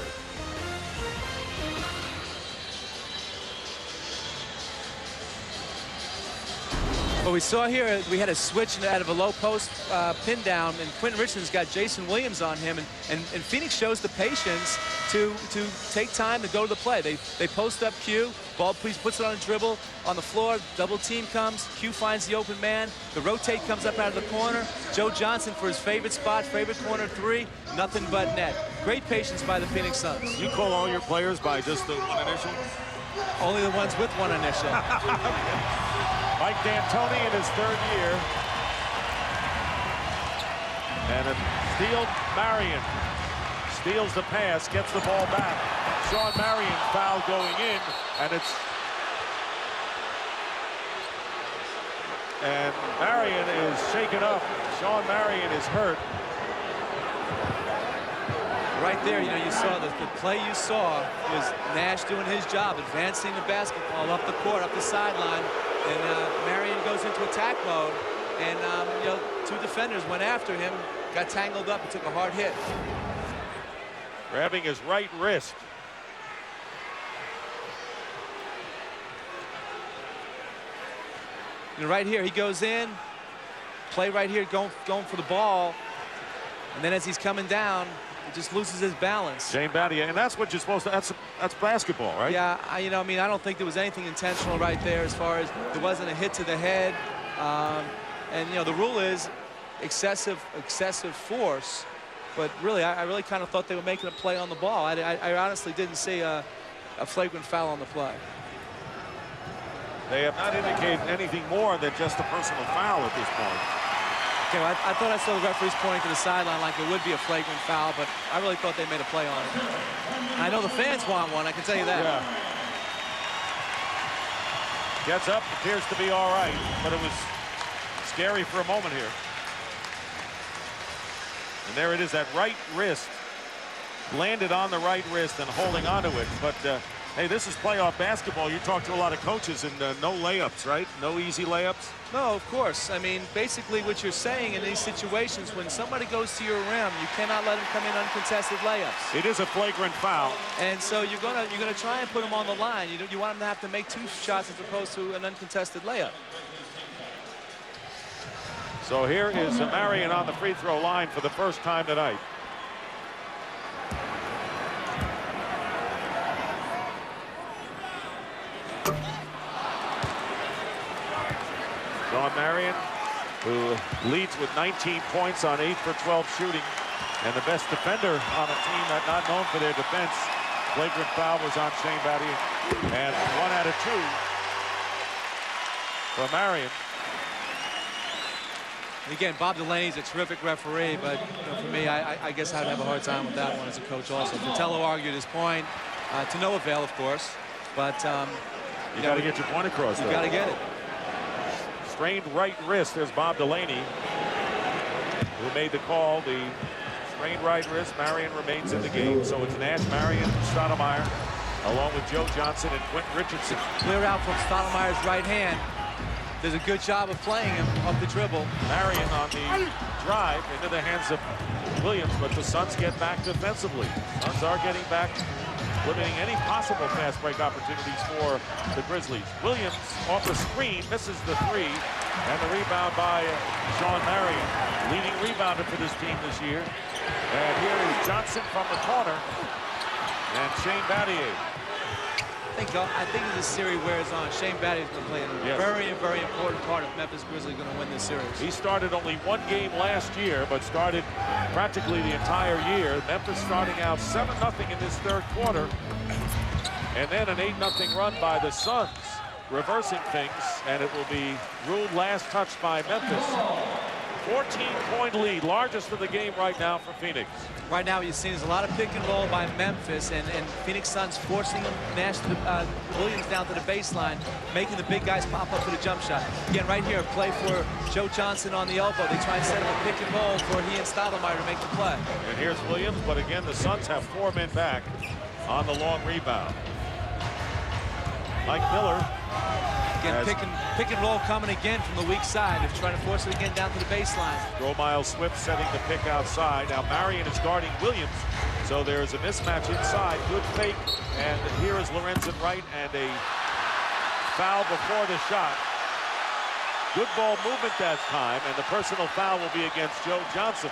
What we saw here, we had a switch out of a low post pin down, and Quentin Richardson's got Jason Williams on him, and Phoenix shows the patience to take time to go to the play. They post up Q, ball puts it on a dribble on the floor, double team comes, Q finds the open man, the rotate comes up out of the corner, Joe Johnson for his favorite spot, favorite corner three, nothing but net. Great patience by the Phoenix Suns. You call all your players by just the one initial? Only the ones with one initial. Mike D'Antoni in his third year. And a steal, Marion steals the pass, gets the ball back. Sean Marion foul going in, and Marion is shaken up. Sean Marion is hurt. Right there, you saw the play you saw was Nash doing his job, advancing the basketball up the court, up the sideline, and Marion goes into attack mode, and two defenders went after him, got tangled up, and took a hard hit. Grabbing his right wrist. And right here, he goes in, play right here, going for the ball, and then as he's coming down, he just loses his balance. Shane Battier, and that's what you're supposed to. That's basketball, right? Yeah, I don't think there was anything intentional right there, as far as there wasn't a hit to the head, and the rule is excessive force. But really, I really kind of thought they were making a play on the ball. I honestly didn't see a flagrant foul on the play. They have not indicated anything more than just a personal foul at this point. Okay, well, I thought I saw the referees pointing to the sideline like it would be a flagrant foul, but I really thought they made a play on it. I know the fans want one, I can tell you that. Yeah. Gets up, appears to be all right, but it was scary for a moment here. And there it is, that right wrist landed on the right wrist and holding onto it. But hey, this is playoff basketball. You talk to a lot of coaches, and no layups, right? No easy layups. No, of course. I mean, basically what you're saying in these situations, when somebody goes to your rim, you cannot let them come in uncontested layups. It is a flagrant foul. And so you're gonna try and put them on the line. You want them to have to make 2 shots as opposed to an uncontested layup. So here is Marion on the free throw line for the first time tonight. Sean Marion, who leads with 19 points on 8 for 12 shooting, and the best defender on a team that not known for their defense. Flagrant foul was on Shane Battier, and 1 out of 2 for Marion. Again, Bob Delaney's a terrific referee, but for me, I guess I'd have a hard time with that one as a coach also. Fratello argued his point to no avail, of course, but you got to get your point across. You got to get it. Strained right wrist. There's Bob Delaney, who made the call. The strained right wrist. Marion remains in the game, so it's Nash, Marion, Stoudemire, along with Joe Johnson and Quentin Richardson. Clear out from Stoudemire's right hand. Does a good job of playing him up the dribble. Marion on the drive into the hands of Williams, but the Suns get back defensively. Suns are getting back, limiting any possible fast break opportunities for the Grizzlies. Williams off the screen, misses the 3, and the rebound by Sean Marion, leading rebounder for this team this year. And here is Johnson from the corner, and Shane Battier. I think as the series wears on, Shane Battier is going to play a very, very important part if Memphis Grizzlies are going to win this series. He started only 1 game last year, but started practically the entire year. Memphis starting out 7-0 in this 3rd quarter, and then an 8-0 run by the Suns, reversing things, and it will be ruled last touch by Memphis. 14-point lead, largest of the game right now for Phoenix. Right now, you're seeing there's a lot of pick and roll by Memphis, and Phoenix Suns forcing them, Nash to Williams down to the baseline, making the big guys pop up for the jump shot. Again, right here, play for Joe Johnson on the elbow. They try and set up a pick and roll for he and Stoudemire to make the play. And here's Williams, but again, the Suns have 4 men back on the long rebound. Mike Miller. Again, pick and roll coming again from the weak side. They're trying to force it again down to the baseline. Miles Swift setting the pick outside. Now Marion is guarding Williams, so there's a mismatch inside. Good fake, and here is Lorenzen Wright, and a foul before the shot. Good ball movement that time, and the personal foul will be against Joe Johnson.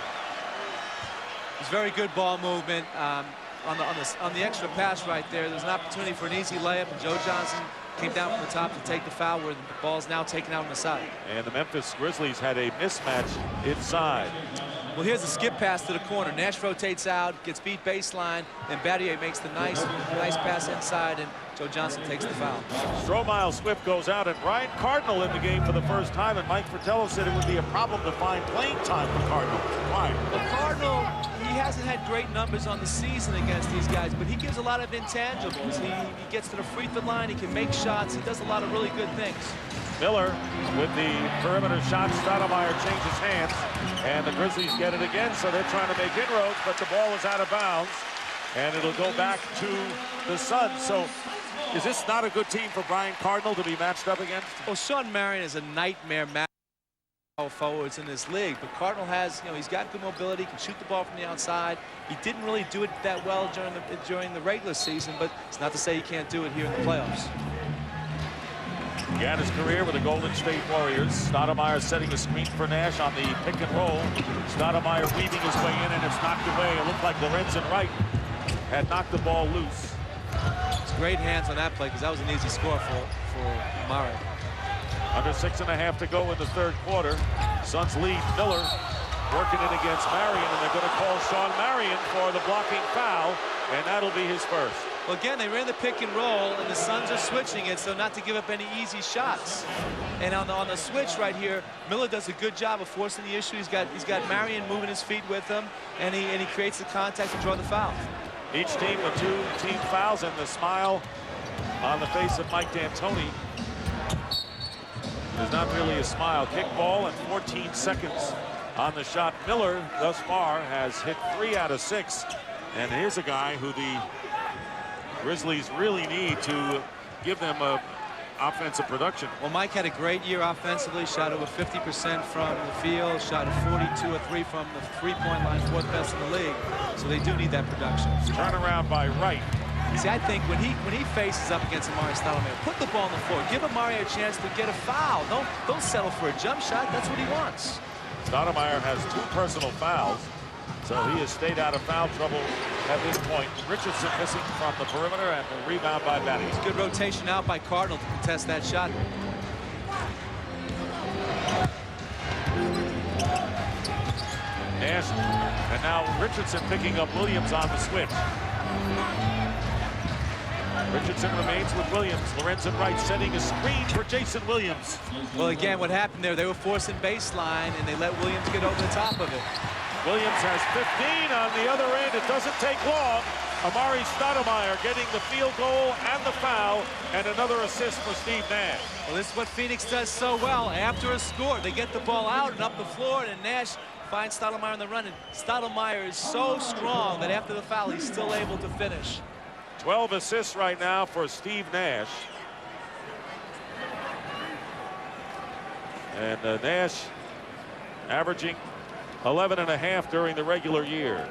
It's very good ball movement. On the extra pass right there, there's an opportunity for an easy layup, and Joe Johnson came down from the top to take the foul, where the ball's now taken out on the side. And the Memphis Grizzlies had a mismatch inside. Well, here's a skip pass to the corner. Nash rotates out, gets beat baseline, and Battier makes the nice pass inside, and Joe Johnson takes the foul. Miles Swift goes out, and Ryan Cardinal in the game for the first time, and Mike Fratello said it would be a problem to find playing time for Cardinal. Why? Well, Cardinal, he hasn't had great numbers on the season against these guys, but he gives a lot of intangibles. He gets to the free throw line, he can make shots, he does a lot of really good things. Miller with the perimeter shot. Stoudemire changes hands, and the Grizzlies get it again, so they're trying to make inroads, but the ball is out of bounds, and it'll go back to the Suns. So is this not a good team for Brian Cardinal to be matched up against? Well, Sean Marion is a nightmare match forwards in this league, but Cardinal has, he's got good mobility, can shoot the ball from the outside. He didn't really do it that well during the regular season, but it's not to say he can't do it here in the playoffs. Began his career with the Golden State Warriors. Stoudemire setting a screen for Nash on the pick and roll. Stoudemire weaving his way in, and it's knocked away. It looked like Lorenzen Wright had knocked the ball loose. It's great hands on that play because that was an easy score for Murray. Under 6.5 to go in the third quarter. Suns lead. Miller working in against Marion, and they're going to call Sean Marion for the blocking foul, and that'll be his first. Well, again, they ran the pick and roll, and the Suns are switching it so not to give up any easy shots. And on the switch right here, Miller does a good job of forcing the issue. He's got Marion moving his feet with him, and he creates the contact to draw the foul. Each team with 2 team fouls, and the smile on the face of Mike D'Antoni is not really a smile. Kick ball and 14 seconds on the shot. Miller thus far has hit 3 out of 6, and here's a guy who the Grizzlies really need to give them offensive production. Well, Mike had a great year offensively, shot over 50% from the field, shot a 42 or 3 from the three-point line, 4th best in the league. So they do need that production. Turnaround by Wright. See, I think when he faces up against Amari Stoudemire, put the ball on the floor, give Amari a chance to get a foul. Don't settle for a jump shot. That's what he wants. Stoudemire has 2 personal fouls, so he has stayed out of foul trouble at this point. Richardson missing from the perimeter, and the rebound by Batty. It's good rotation out by Cardinal to contest that shot. Nash, and now Richardson picking up Williams on the switch. Richardson remains with Williams. Lorenzen Wright setting a screen for Jason Williams. Well, again, what happened there, they were forcing baseline, and they let Williams get over the top of it. Williams has 15 on the other end. It doesn't take long. Amari Stoudemire getting the field goal and the foul, and another assist for Steve Nash. Well, this is what Phoenix does so well. After a score, they get the ball out and up the floor, and Nash finds Stoudemire on the run, and Stoudemire is so strong that after the foul, he's still able to finish. 12 assists right now for Steve Nash. And Nash averaging 11.5 during the regular year.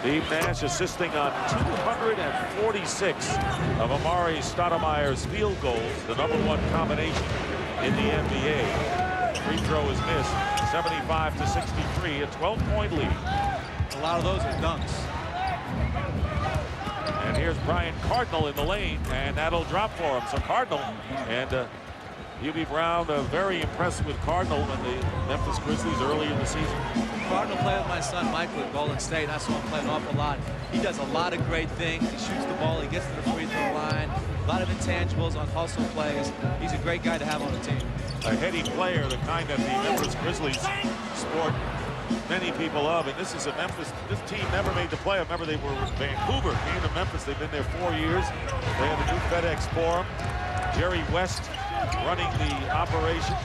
Steve Nash assisting on 246 of Amari Stoudemire's field goals, the #1 combination in the NBA. Free throw is missed, 75-63, a 12-point lead. A lot of those are dunks. And here's Brian Cardinal in the lane, and that'll drop for him. So Cardinal and Hubie Brown very impressed with Cardinal and the Memphis Grizzlies early in the season. Cardinal played with my son Michael at Golden State. I saw him play an awful lot. He does a lot of great things. He shoots the ball, he gets to the free throw line. A lot of intangibles on hustle plays. He's a great guy to have on the team. A heady player, the kind that the Memphis Grizzlies sport many people of. And this is a Memphis, this team never made the play. I remember they were in Vancouver, came to Memphis. They've been there 4 years. They have a new FedEx Forum. Jerry West running the operation.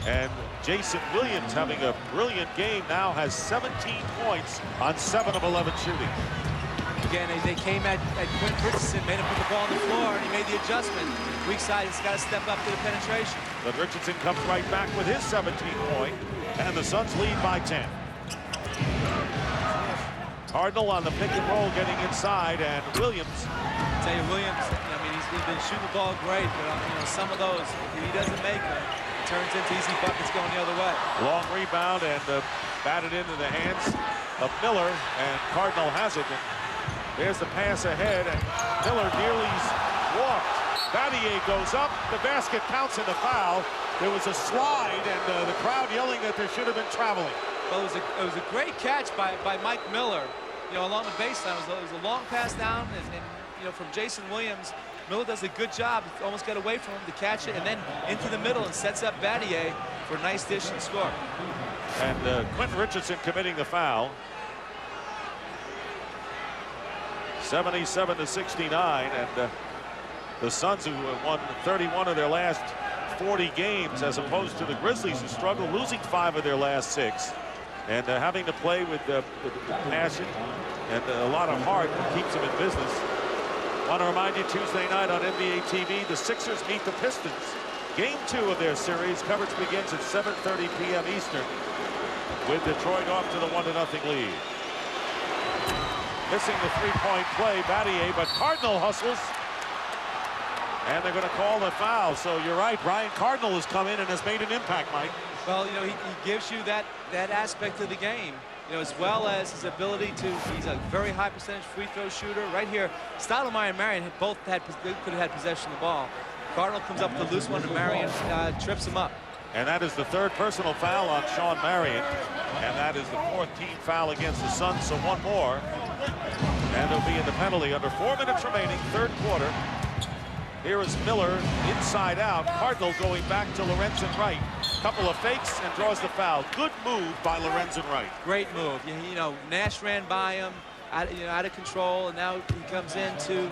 And Jason Williams having a brilliant game, now has 17 points on 7 of 11 shooting. Again, they came at Quinn Richardson, made him put the ball on the floor, and he made the adjustment. Weak side has got to step up to the penetration. But Richardson comes right back with his 17-point, and the Suns lead by 10. Cardinal on the pick and roll getting inside, and Williams. I tell you, Williams, I mean, he's been shooting the ball great, but some of those, if he doesn't make them, it turns into easy buckets going the other way. Long rebound and batted into the hands of Miller, and Cardinal has it. And there's the pass ahead, and Miller nearly walked. Battier goes up, the basket counts in the foul. There was a slide, and the crowd yelling that there should have been traveling. Well, it was a great catch by Mike Miller, along the baseline. It was a long pass down, and from Jason Williams. Miller does a good job. Almost got away from him to catch it, and then into the middle and sets up Battier for a nice dish and score. And Quentin Richardson committing the foul. 77-69, and the Suns, who have won 31 of their last 40 games, as opposed to the Grizzlies, who struggle, losing 5 of their last 6, and having to play with passion and a lot of heart that keeps them in business. I want to remind you, Tuesday night on NBA TV, the Sixers meet the Pistons. Game 2 of their series. Coverage begins at 7:30 p.m. Eastern, with Detroit off to the 1-0 lead. missing the three-point play, Battier, but Cardinal hustles. And they're going to call the foul. So you're right, Brian Cardinal has come in and has made an impact, Mike. Well, you know, he gives you that aspect of the game, you know, as well as his ability to, he's a very high percentage free throw shooter. Right here, Stoudemire and Marion both could have had possession of the ball. Cardinal comes up with a loose one and Marion trips him up. And that is the third personal foul on Sean Marion. And that is the fourth team foul against the Suns, so one more. And they'll be in the penalty under 4 minutes remaining, third quarter. Here is Miller inside out. Cardinal going back to Lorenzen Wright. Couple of fakes and draws the foul. Good move by Lorenzen Wright. Great move. You know, Nash ran by him, out of control, and now he comes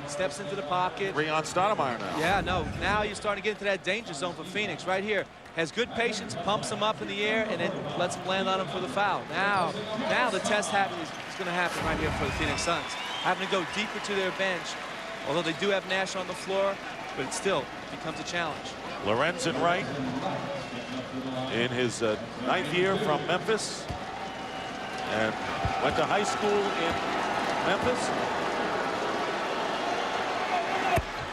steps into the pocket. Breon Stoudemire now. Yeah, no, now you're starting to get into that danger zone for Phoenix right here. Has good patience, pumps him up in the air, and then lets him land on him for the foul. Now the test is going to happen right here for the Phoenix Suns. Having to go deeper to their bench, although they do have Nash on the floor, but it still becomes a challenge. Lorenzen Wright in his 9th year from Memphis and went to high school in Memphis.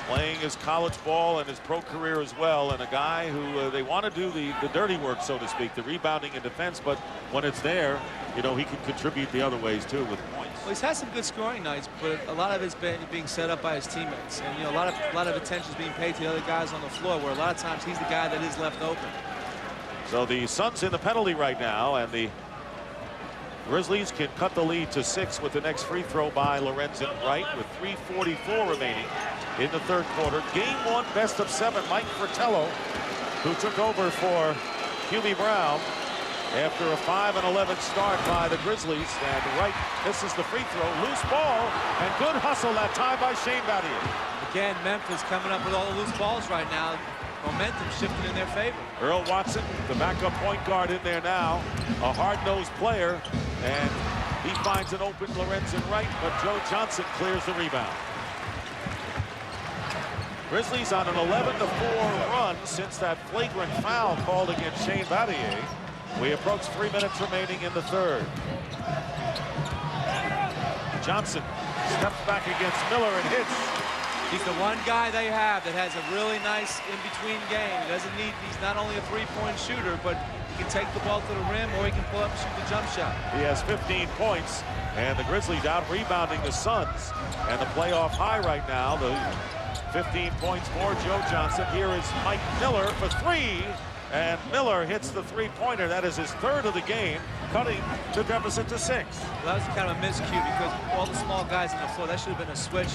Playing his college ball and his pro career as well, and a guy who they want to do the dirty work, so to speak, the rebounding and defense, but when it's there, you know, he can contribute the other ways too with points. Well, he's had some good scoring nights, but a lot of it's been being set up by his teammates, and you know, a lot of attention is being paid to the other guys on the floor, where a lot of times he's the guy that is left open. So the Suns in the penalty right now, and the Grizzlies can cut the lead to 6 with the next free throw by Lorenzen Wright with 3:44 remaining in the third quarter. Game 1, best of 7. Mike Fratello, who took over for Hubie Brown after a 5-11 start by the Grizzlies, and Wright misses the free throw. Loose ball, and good hustle that time by Shane Battier. Again, Memphis coming up with all the loose balls right now. Momentum shifting in their favor. Earl Watson, the backup point guard, in there now. A hard-nosed player, and he finds an open Lorenzen Wright, but Joe Johnson clears the rebound. Grizzlies on an 11-4 run since that flagrant foul called against Shane Battier. We approach 3 minutes remaining in the third. Johnson steps back against Miller and hits. He's the one guy they have that has a really nice in-between game. He's not only a three-point shooter, but he can take the ball to the rim or he can pull up and shoot the jump shot. He has 15 points, and the Grizzlies out rebounding the Suns. And the playoff high right now, the 15 points for Joe Johnson. Here is Mike Miller for 3. And Miller hits the three-pointer. That is his third of the game, cutting the deficit to 6. Well, that was kind of a miscue because all the small guys on the floor, that should have been a switch.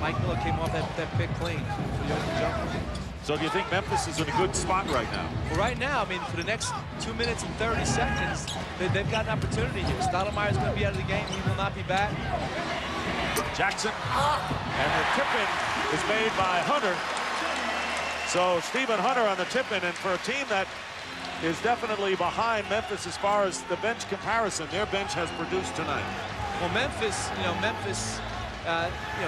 Mike Miller came off that pick clean for the open jumper. So do you think Memphis is in a good spot right now? Well, right now, I mean, for the next 2 minutes and 30 seconds, they've got an opportunity here. Stoudemire is going to be out of the game. He will not be back. Jackson. And the tip-in is made by Hunter. So Stephen Hunter on the tip-in, and for a team that is definitely behind Memphis as far as the bench comparison, their bench has produced tonight. Well, Memphis,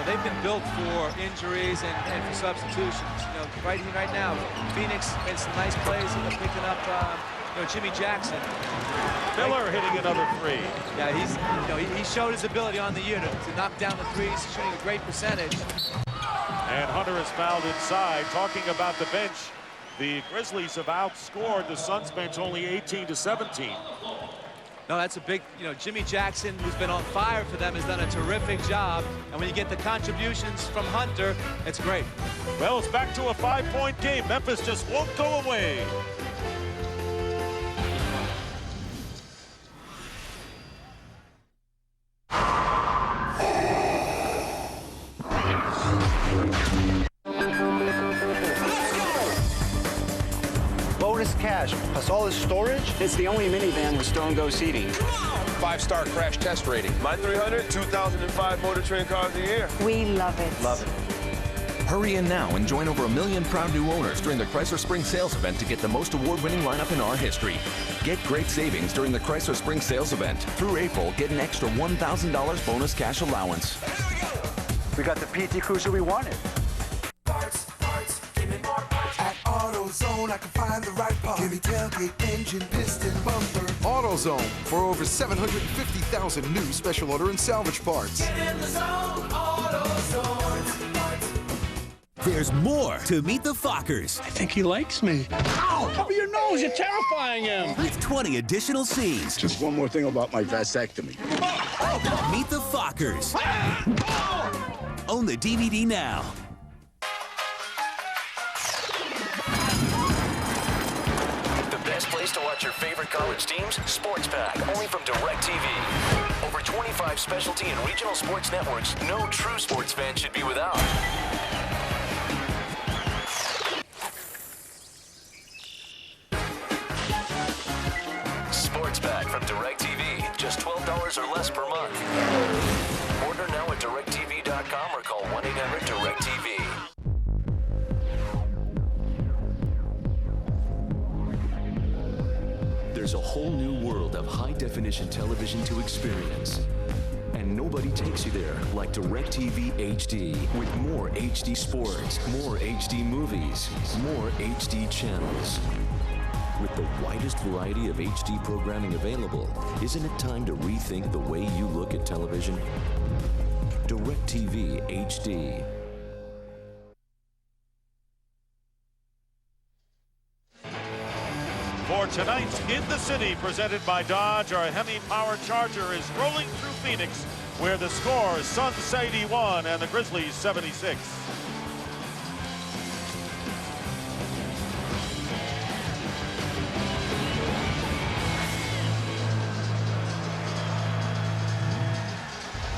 they've been built for injuries and for substitutions. You know, right now, Phoenix made some nice plays. They're picking up, Jimmy Jackson. Miller hitting another 3. Yeah, he showed his ability on the unit to knock down the threes, shooting a great percentage. And Hunter is fouled inside. Talking about the bench, the Grizzlies have outscored the Suns bench only 18-17. No, that's a big, Jimmy Jackson, who's been on fire for them, has done a terrific job. And when you get the contributions from Hunter, it's great. Well, it's back to a 5-point game. Memphis just won't go away. Bonus cash plus all this storage? It's the only minivan with Stone-Go seating. 5-star crash test rating. My 300, 2005 Motor Trend Car of the Year. We love it. Love it. Hurry in now and join over 1 million proud new owners during the Chrysler Spring Sales Event to get the most award-winning lineup in our history. Get great savings during the Chrysler Spring Sales Event. Through April, get an extra $1,000 bonus cash allowance. We got the PT Cruiser we wanted. Parts, give me more parts at Auto AutoZone, I can find the right part. Give me tailgate, engine, piston, bumper. AutoZone, for over 750,000 new special order and salvage parts. Get in the zone, AutoZone. There's more to Meet the Fockers. I think he likes me. Ow! Cover your nose, you're terrifying him. With 20 additional scenes. Just one more thing about my vasectomy. Meet the Fockers. Own the DVD now. The best place to watch your favorite college teams? Sports Pack, only from DirecTV. Over 25 specialty and regional sports networks no true sports fan should be without. Sports Pack from DirecTV, just $12 or less per month. Order now at DirecTV.com or call 1-800-DIRECTV. There's a whole new world of high-definition television to experience. And nobody takes you there like DirecTV HD. With more HD sports, more HD movies, more HD channels. With the widest variety of HD programming available, isn't it time to rethink the way you look at television? DirecTV HD. For tonight's In the City, presented by Dodge, our Hemi-powered Charger is rolling through Phoenix, where the score is Suns 81 and the Grizzlies 76.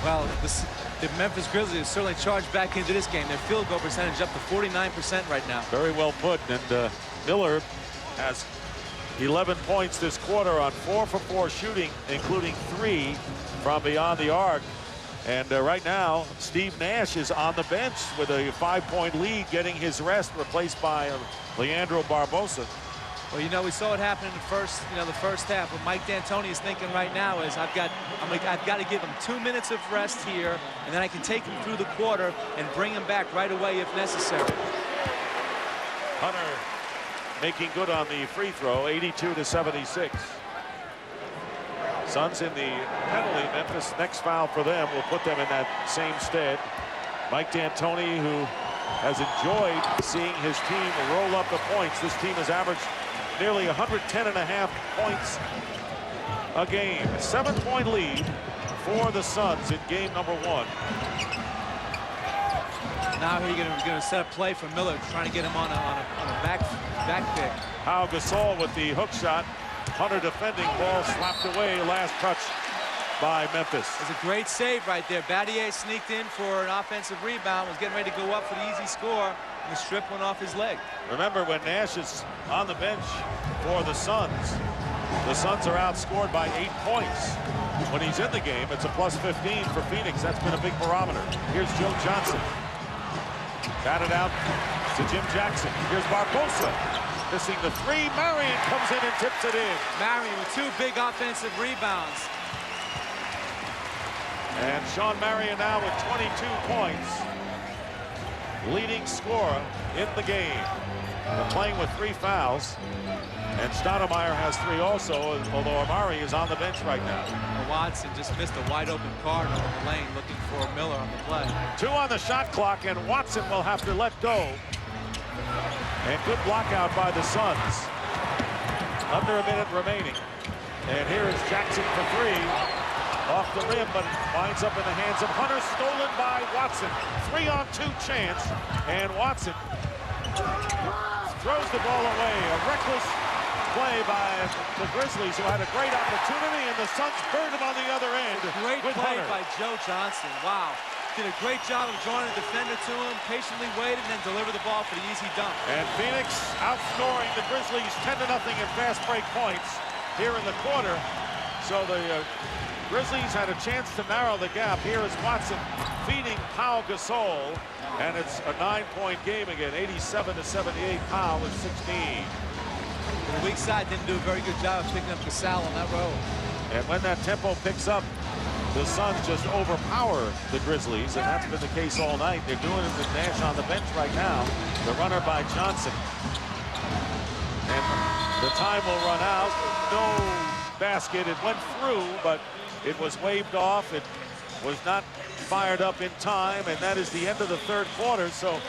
Well, the Memphis Grizzlies have certainly charged back into this game. Their field goal percentage up to 49% right now. Very well put, and Miller has 11 points this quarter on 4 for 4 shooting, including 3 from beyond the arc. And right now, Steve Nash is on the bench with a 5-point lead, getting his rest, replaced by Leandro Barbosa. Well, you know, we saw it happen in the first half. What Mike D'Antoni is thinking right now is I've got to give him 2 minutes of rest here, and then I can take him through the quarter and bring him back right away if necessary. Hunter making good on the free throw, 82-76. Suns in the penalty. Memphis, next foul for them will put them in that same stead. Mike D'Antoni, who has enjoyed seeing his team roll up the points. This team has averaged nearly 110.5 points a game. 7-point lead for the Suns in game number 1. Now he's going to set a play for Miller, trying to get him on a back pick. Pau Gasol with the hook shot. Hunter defending, ball slapped away, last touch by Memphis. It's a great save right there. Battier sneaked in for an offensive rebound, was getting ready to go up for the easy score, and the strip went off his leg. Remember, when Nash is on the bench for the Suns are outscored by 8 points. When he's in the game, it's a plus 15 for Phoenix. That's been a big barometer. Here's Joe Johnson. Batted out to Jim Jackson. Here's Barbosa. Missing the 3. Marion comes in and tips it in. Marion with 2 big offensive rebounds. And Sean Marion now with 22 points. Leading scorer in the game. They're playing with 3 fouls. And Stoudemire has 3 also, although Amari is on the bench right now. Watson just missed a wide open corner in the lane looking for Miller on the play. 2 on the shot clock, and Watson will have to let go. And good block out by the Suns. Under a minute remaining. And here is Jackson for 3. Off the rim, but winds up in the hands of Hunter. Stolen by Watson. 3-on-2 chance. And Watson throws the ball away. A reckless play by the Grizzlies, who had a great opportunity, and the Suns burned him on the other end. Great with play Hunter. by Joe Johnson. Wow. Did a great job of drawing a defender to him, patiently waited, and then delivered the ball for the easy dunk. And Phoenix outscoring the Grizzlies 10-0 in fast break points here in the quarter. So the Grizzlies had a chance to narrow the gap. Here is Watson feeding Pau Gasol, and it's a 9-point game again, 87-78. Pau with 16. The weak side didn't do a very good job of picking up Gasol on that road. And when that tempo picks up, the Suns just overpower the Grizzlies, and that's been the case all night. They're doing it with Nash on the bench right now. The runner by Johnson. And the time will run out. No basket. It went through, but it was waved off. It was not fired up in time, and that is the end of the third quarter. So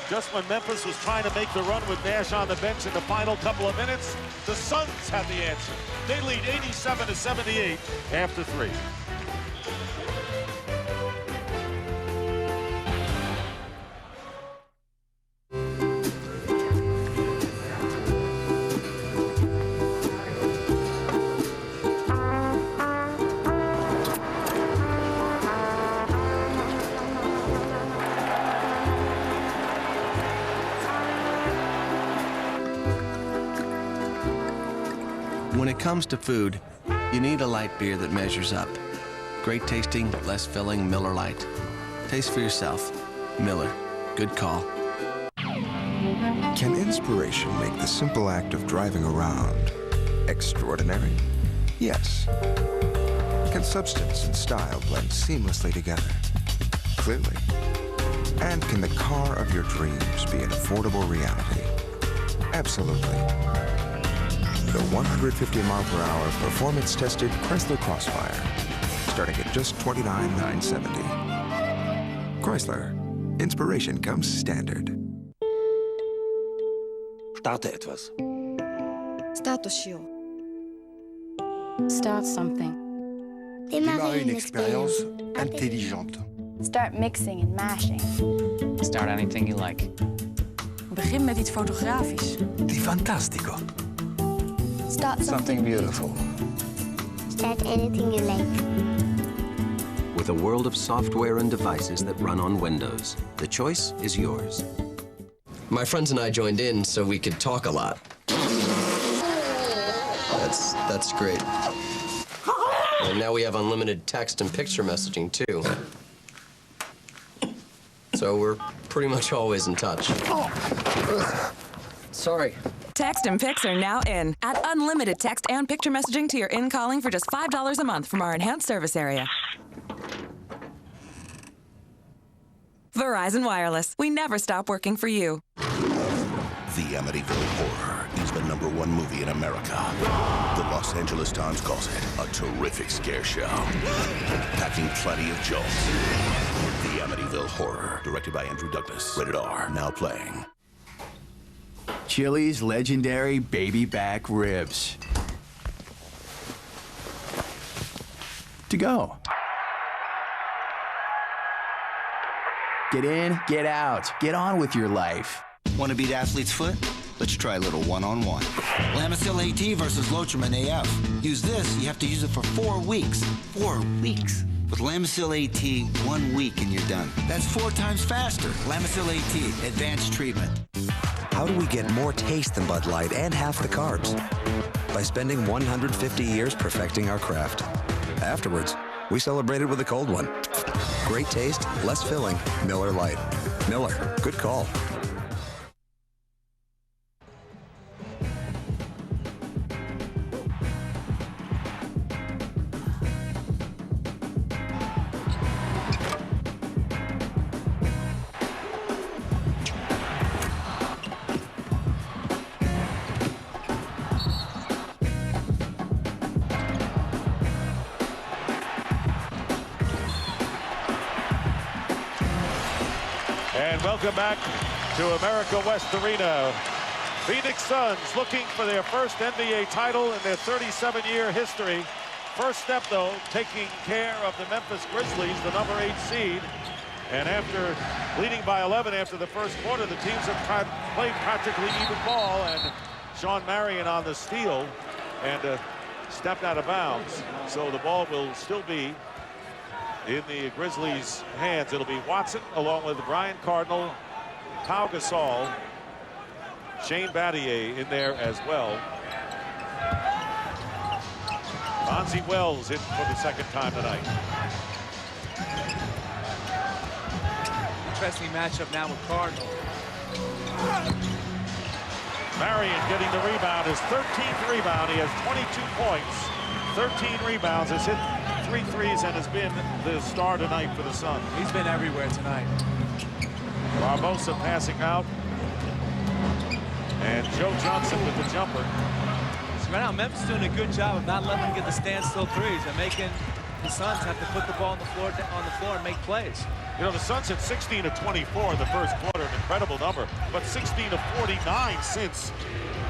just when Memphis was trying to make the run with Nash on the bench in the final couple of minutes, the Suns had the answer. They lead 87-78 after 3. When it comes to food, you need a light beer that measures up. Great tasting, less filling Miller Lite. Taste for yourself. Miller. Good call. Can inspiration make the simple act of driving around extraordinary? Yes. Can substance and style blend seamlessly together? Clearly. And can the car of your dreams be an affordable reality? Absolutely. The 150-mile-per-hour performance-tested Chrysler Crossfire, starting at just $29,970. Chrysler. Inspiration comes standard. Starte etwas. Start something. Démarrer une expérience intelligente. Start mixing and mashing. Start anything you like. Begin met iets fotografisch. Di fantastico. Start Something beautiful. Start anything you like. With a world of software and devices that run on Windows, the choice is yours. My friends and I joined in so we could talk a lot. That's great. And now we have unlimited text and picture messaging, too. So we're pretty much always in touch. Sorry. Text and pics are now in. Add unlimited text and picture messaging to your in-calling for just $5 a month from our enhanced service area. Verizon Wireless. We never stop working for you. The Amityville Horror is the #1 movie in America. The Los Angeles Times calls it a terrific scare show, packing plenty of jokes. The Amityville Horror, directed by Andrew Douglas. Rated R, now playing. Chili's legendary baby back ribs. To go. Get in, get out, get on with your life. Want to beat athlete's foot? Let's try a little one-on-one. Lamisil AT versus Lotrimin AF. Use this, you have to use it for 4 weeks. 4 weeks. With Lamisil AT, 1 week and you're done. That's 4 times faster. Lamisil AT, advanced treatment. How do we get more taste than Bud Light and half the carbs? By spending 150 years perfecting our craft. Afterwards, we celebrated with a cold one. Great taste, less filling, Miller Lite. Miller, good call. And welcome back to America West Arena. Phoenix Suns looking for their first NBA title in their 37-year history. First step, though, taking care of the Memphis Grizzlies, the #8 seed. And after leading by 11 after the first quarter, the teams have played practically even ball. And Sean Marion on the steal and stepped out of bounds. So the ball will still be in the Grizzlies' hands. It'll be Watson along with Brian Cardinal, Pau Gasol, Shane Battier in there as well. Bonzi Wells in for the second time tonight. Interesting matchup now with Cardinal. Marion getting the rebound, his 13th rebound. He has 22 points, 13 rebounds, has hit 3 threes and has been the star tonight for the Suns. He's been everywhere tonight. Barbosa passing out. And Joe Johnson with the jumper. So right now, Memphis is doing a good job of not letting them get the standstill threes and making the Suns have to put the ball on the floor and make plays. You know, the Suns at 16 of 24 in the first quarter, an incredible number, but 16 of 49 since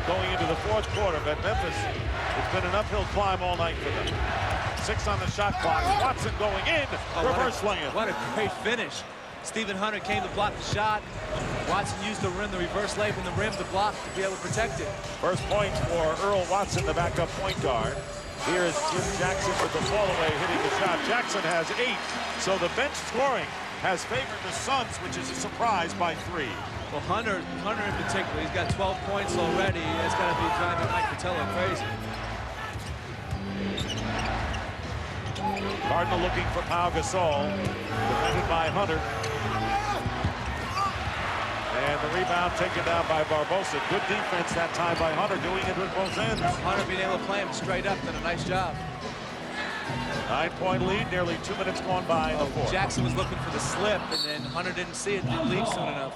going into the fourth quarter. But Memphis, it's been an uphill climb all night for them. 6 on the shot clock. Watson going in, reverse layup. What a great finish. Stephen Hunter came to block the shot. Watson used the reverse layup in the rim to block to be able to protect it. First point for Earl Watson, the backup point guard. Here is Jim Jackson with the fall away, hitting the shot. Jackson has 8, so the bench scoring has favored the Suns, which is a surprise by 3. Well, Hunter in particular, he's got 12 points already. That's got to be driving Mike Fratello crazy. Cardinal looking for Pau Gasol, defended by Hunter. And the rebound taken down by Barbosa. Good defense that time by Hunter, doing it with both ends. Hunter being able to play him straight up, done a nice job. 9-point lead, nearly 2 minutes gone by in the fourth. Jackson was looking for the slip, and then Hunter didn't see it, didn't leave soon enough.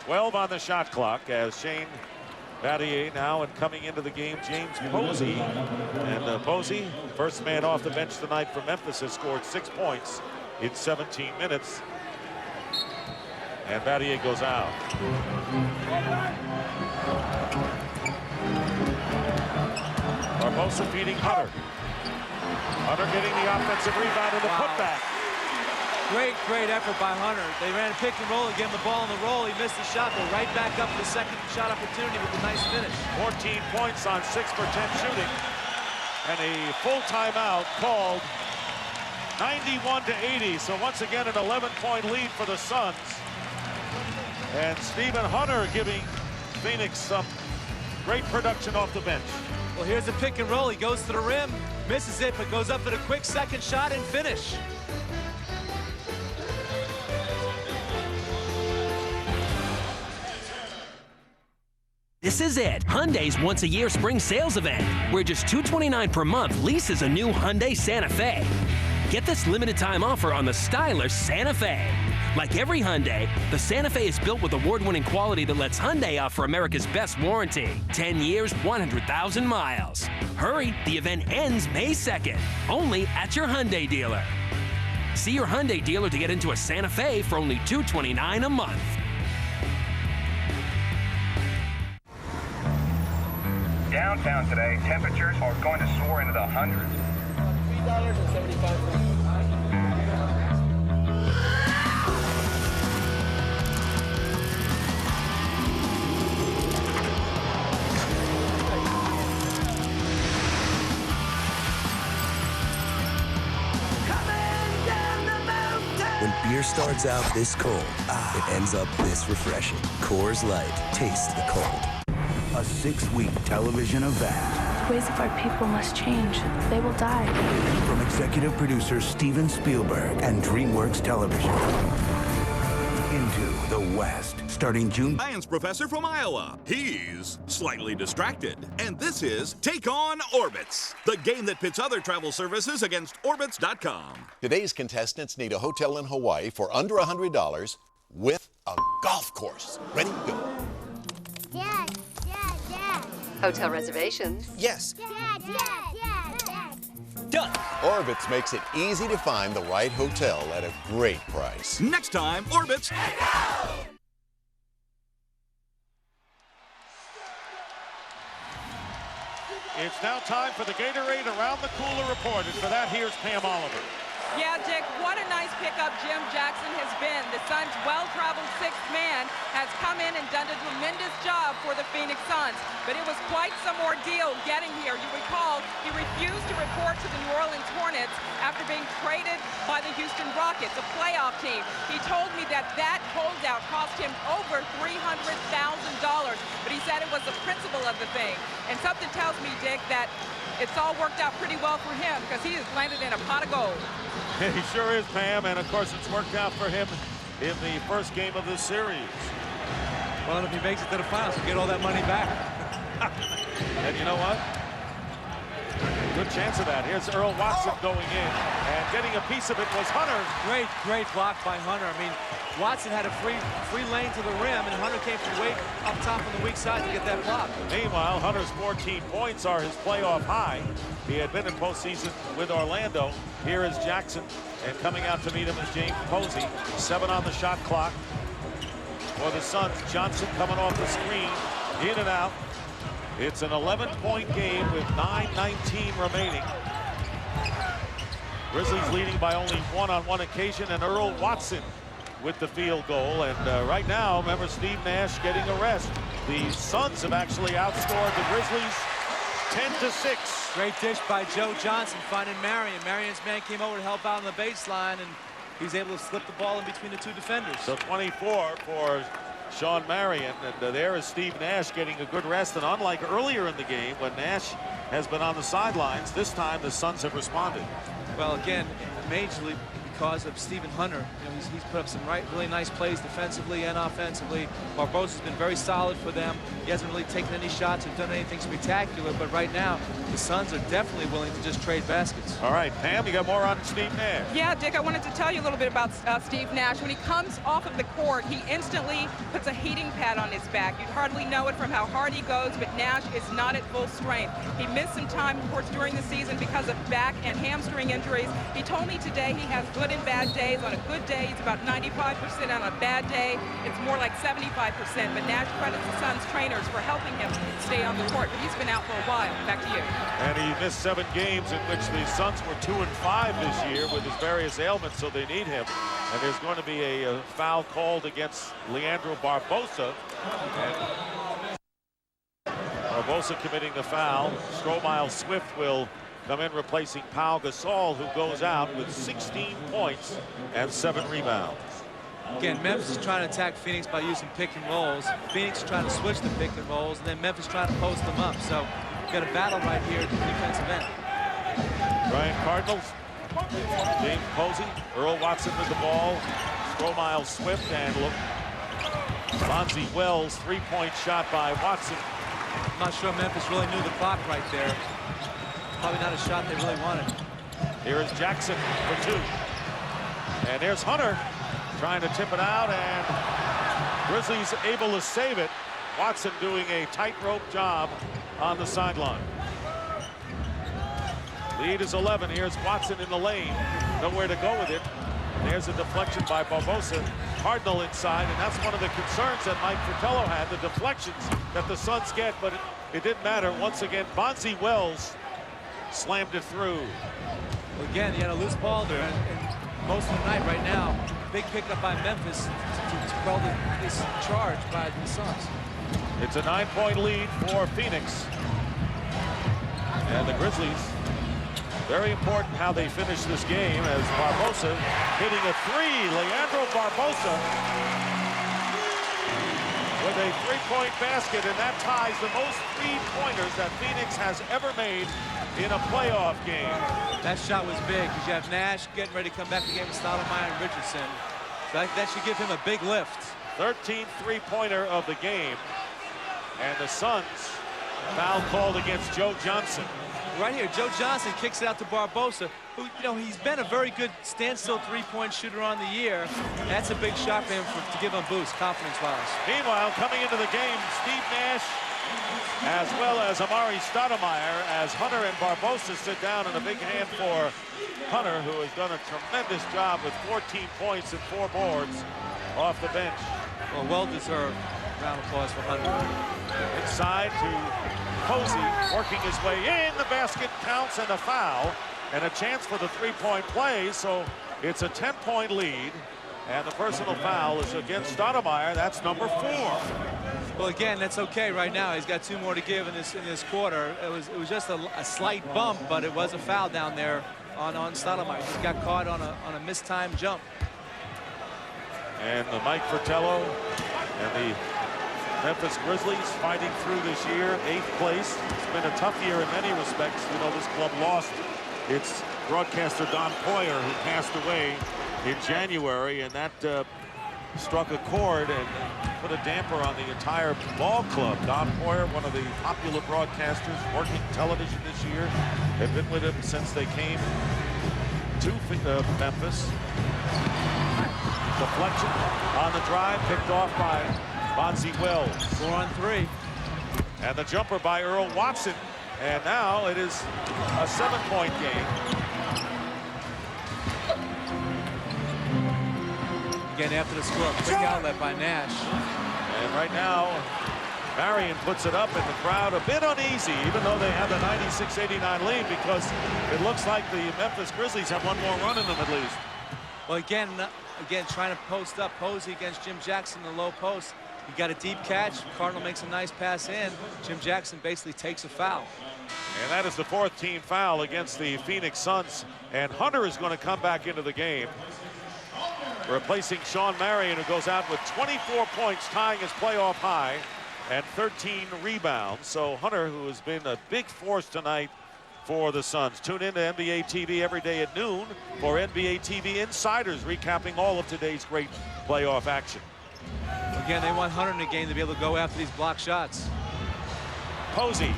12 on the shot clock as Shane Battier now, and coming into the game, James Posey. And Posey, first man off the bench tonight for Memphis, has scored 6 points in 17 minutes. And Battier goes out. Barbosa feeding Hunter. Hunter getting the offensive rebound and the putback. Great effort by Hunter. They ran a pick and roll, gave him the ball on the roll. He missed the shot, but right back up for the second shot opportunity with a nice finish. 14 points on 6 for 10 shooting. And a full timeout called, 91-80. So once again, an 11-point lead for the Suns. And Stephen Hunter giving Phoenix some great production off the bench. Well, here's the pick and roll. He goes to the rim, misses it, but goes up for a quick second shot and finish. This is it, Hyundai's once-a-year spring sales event, where just $229 per month leases a new Hyundai Santa Fe. Get this limited-time offer on the stylish Santa Fe. Like every Hyundai, the Santa Fe is built with award-winning quality that lets Hyundai offer America's best warranty. 10 years, 100,000 miles. Hurry, the event ends May 2nd, only at your Hyundai dealer. See your Hyundai dealer to get into a Santa Fe for only $229 a month. Downtown today, temperatures are going to soar into the hundreds. $3.75. When beer starts out this cold, it ends up this refreshing. Coors Light. Taste the cold. A 6-week television event. The ways of our people must change. They will die. From executive producer Steven Spielberg and DreamWorks Television. Into the West, starting June. Science professor from Iowa. He's slightly distracted. And this is Take On Orbitz, the game that pits other travel services against Orbitz.com. Today's contestants need a hotel in Hawaii for under $100 with a golf course. Ready? Go. Dad. Hotel reservations. Yes. Dad. Done. Orbitz makes it easy to find the right hotel at a great price. Next time, Orbitz. It's now time for the Gatorade Around the Cooler Report. And for that, here's Pam Oliver. Yeah, Dick, what a nice pickup Jim Jackson has been. The Suns' well-traveled sixth man has come in and done a tremendous job for the Phoenix Suns. But it was quite some ordeal getting here. You recall, he refused to report to the New Orleans Hornets after being traded by the Houston Rockets, a playoff team. He told me that holdout cost him over $300,000. But he said it was the principle of the thing. And something tells me, Dick, that it's all worked out pretty well for him because he has landed in a pot of gold. He sure is, Pam, and of course it's worked out for him in the first game of this series. Well, if he makes it to the finals, he'll get all that money back. And you know what? Good chance of that. Here's Earl Watson going in, and getting a piece of it was Hunter. Great block by Hunter. I mean, Watson had a free lane to the rim, and Hunter came from way up top on the weak side to get that block. Meanwhile, Hunter's 14 points are his playoff high. He had been in postseason with Orlando. Here is Jackson, and coming out to meet him is James Posey. 7 on the shot clock for the Suns. Johnson coming off the screen, in and out. It's an 11-point game with 9:19 remaining. Grizzlies leading by only 1 on 1 occasion, and Earl Watson with the field goal. And right now, remember, Steve Nash getting a rest. The Suns have actually outscored the Grizzlies 10-6. Great dish by Joe Johnson finding Marion. Marion's man came over to help out on the baseline, and he's able to slip the ball in between the two defenders. So 24 for Sean Marion, and there is Steve Nash getting a good rest. And unlike earlier in the game when Nash has been on the sidelines, this time the Suns have responded. Well, again, majorly because of Stephen Hunter. You know, he's put up some really nice plays defensively and offensively. Barbosa's been very solid for them. He hasn't really taken any shots or done anything spectacular, but right now the Suns are definitely willing to just trade baskets. All right, Pam, you got more on Steve Nash? Yeah, Dick, I wanted to tell you a little bit about Steve Nash. When he comes off of the court, he instantly puts a heating pad on his back. You'd hardly know it from how hard he goes, but Nash is not at full strength. He missed some time, of course, during the season because of back and hamstring injuries. He told me today he has good and bad days. On a good day, it's about 95%. On a bad day, it's more like 75%. But Nash credits the Suns trainers for helping him stay on the court, but he's been out for a while. Back to you. And he missed 7 games in which the Suns were 2-5 this year with his various ailments, so they need him. And there's going to be a foul called against Leandro Barbosa. Barbosa committing the foul. Stromile Swift will come in replacing Pau Gasol, who goes out with 16 points and 7 rebounds. Again, Memphis is trying to attack Phoenix by using pick and rolls. Phoenix is trying to switch the pick and rolls, and then Memphis trying to post them up. So we've got a battle right here at the defensive end. Ryan Cardinals, James Posey, Earl Watson with the ball, Stromile Swift, and look, Lonzie Wells, 3-point shot by Watson. I'm not sure Memphis really knew the clock right there. Probably not a shot they really wanted. Here is Jackson for 2. And there's Hunter trying to tip it out, and Grizzlies able to save it. Watson doing a tightrope job on the sideline. Lead is 11. Here's Watson in the lane. Nowhere to go with it. There's a deflection by Barbosa. Cardinal inside, and that's one of the concerns that Mike Fratello had, the deflections that the Suns get, but it didn't matter. Once again, Bonzi Wells slammed it through. Well, again, he had a loose ball there, and most of the night right now, big pickup by Memphis to quell this charge by the Suns. It's a 9-point lead for Phoenix. And the Grizzlies, very important how they finish this game, as Barbosa hitting a 3. Leandro Barbosa with a 3-point basket, and that ties the most 3-pointers that Phoenix has ever made in a playoff game. That shot was big because you have Nash getting ready to come back to the game with Stoudemire and Richardson. So that should give him a big lift. 13th 3-pointer of the game. And the Suns, foul called against Joe Johnson. Right here, Joe Johnson kicks it out to Barbosa, who, you know, he's been a very good standstill 3-point shooter on the year. That's a big shot for him to give him a boost, confidence-wise. Meanwhile, coming into the game, Steve Nash, as well as Amari Stoudemire, as Hunter and Barbosa sit down, and a big hand for Hunter, who has done a tremendous job with 14 points and 4 boards off the bench. Well, well-deserved round of applause for Hunter. Inside to Posey, working his way in. The basket counts, and a foul, and a chance for the 3-point play. So it's a 10-point lead, and the personal foul is against Stoudemire. That's number 4. Well, again, that's okay right now. He's got 2 more to give in this quarter. It was just a slight bump, but it was a foul down there on Stoudemire. He got caught on a mistimed jump. And Mike Fratello and the Memphis Grizzlies fighting through this year, 8th place. It's been a tough year in many respects. You know, this club lost its broadcaster Don Poyer, who passed away in January, and that struck a chord and put a damper on the entire ball club. Don Poyer, one of the popular broadcasters working television this year, had been with him since they came to Memphis. Deflection on the drive, picked off by Bonzi Wells. 4 on 3. And the jumper by Earl Watson. And now it is a 7-point game. Again, after the score, quick outlet by Nash. And right now, Marion puts it up, and the crowd a bit uneasy, even though they have a 96-89 lead, because it looks like the Memphis Grizzlies have one more run in them at least. Well, again, trying to post up Posey against Jim Jackson in the low post. He got a deep catch. Cardinal makes a nice pass in. Jim Jackson basically takes a foul. And that is the 4th team foul against the Phoenix Suns. And Hunter is going to come back into the game, replacing Sean Marion, who goes out with 24 points, tying his playoff high, and 13 rebounds. So Hunter, who has been a big force tonight for the Suns. Tune in to NBA TV every day at noon for NBA TV Insiders, recapping all of today's great playoff action. Again, they want Hunter in the game to be able to go after these block shots. Posey,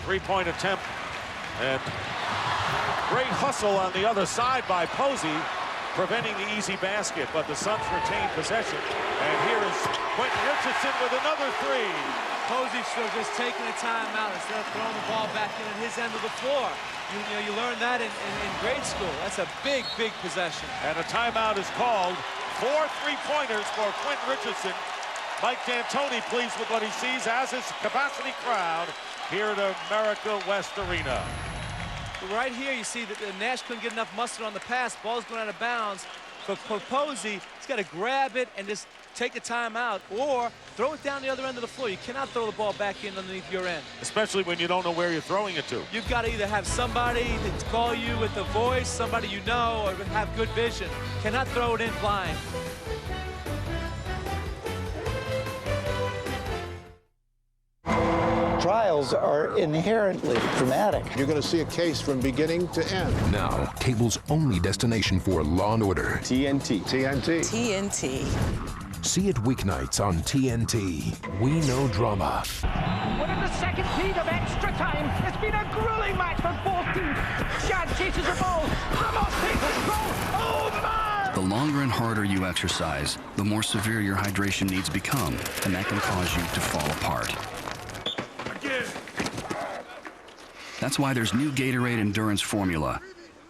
3-point attempt, and great hustle on the other side by Posey, preventing the easy basket, but the Suns retain possession. And here is Quentin Richardson with another 3. Posey should have just taken a timeout instead of throwing the ball back in at his end of the floor. You learned that in grade school. That's a big, big possession. And a timeout is called. 4 3-pointers for Quentin Richardson. Mike D'Antoni pleased with what he sees, as his capacity crowd here at America West Arena. Right here, you see that Nash couldn't get enough mustard on the pass. Ball's going out of bounds. But for Posey, he's got to grab it and just take a timeout or throw it down the other end of the floor. You cannot throw the ball back in underneath your end. Especially when you don't know where you're throwing it to. You've got to either have somebody to call you with the voice, somebody you know, or have good vision. Cannot throw it in blind. Trials are inherently dramatic. You're going to see a case from beginning to end. Now, cable's only destination for Law & Order. TNT. TNT. TNT. See it weeknights on TNT. We know drama. We're in the second heat of extra time. It's been a grueling match for both teams. Chad chases the ball. Ramos takes control. Oh, my! The longer and harder you exercise, the more severe your hydration needs become, and that can cause you to fall apart. That's why there's new Gatorade Endurance Formula.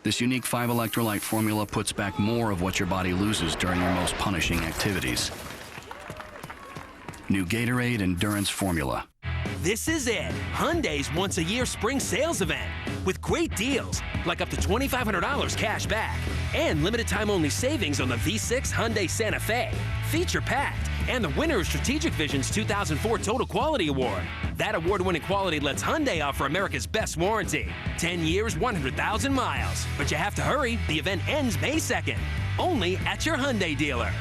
This unique 5-electrolyte formula puts back more of what your body loses during your most punishing activities. New Gatorade Endurance Formula. This is it, Hyundai's once-a-year spring sales event with great deals like up to $2,500 cash back and limited-time-only savings on the V6 Hyundai Santa Fe, feature-packed, and the winner of Strategic Vision's 2004 Total Quality Award. That award-winning quality lets Hyundai offer America's best warranty. 10 years, 100,000 miles. But you have to hurry. The event ends May 2nd. Only at your Hyundai dealer.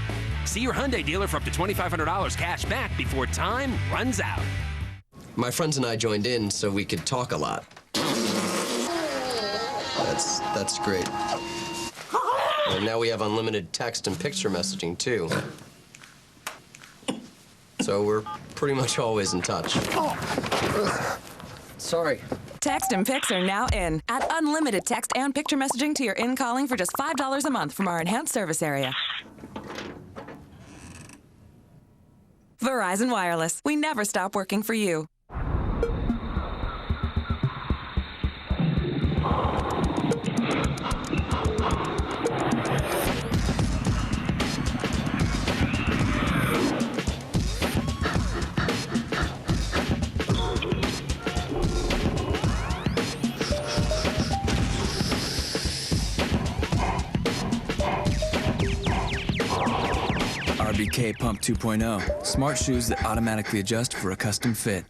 See your Hyundai dealer for up to $2,500 cash back before time runs out. My friends and I joined in so we could talk a lot. That's great. And now we have unlimited text and picture messaging, too. So we're pretty much always in touch. Sorry. Text and pics are now in. Add unlimited text and picture messaging to your in-calling for just $5 a month from our enhanced service area. Verizon Wireless. We never stop working for you. RBK Pump 2.0. Smart shoes that automatically adjust for a custom fit.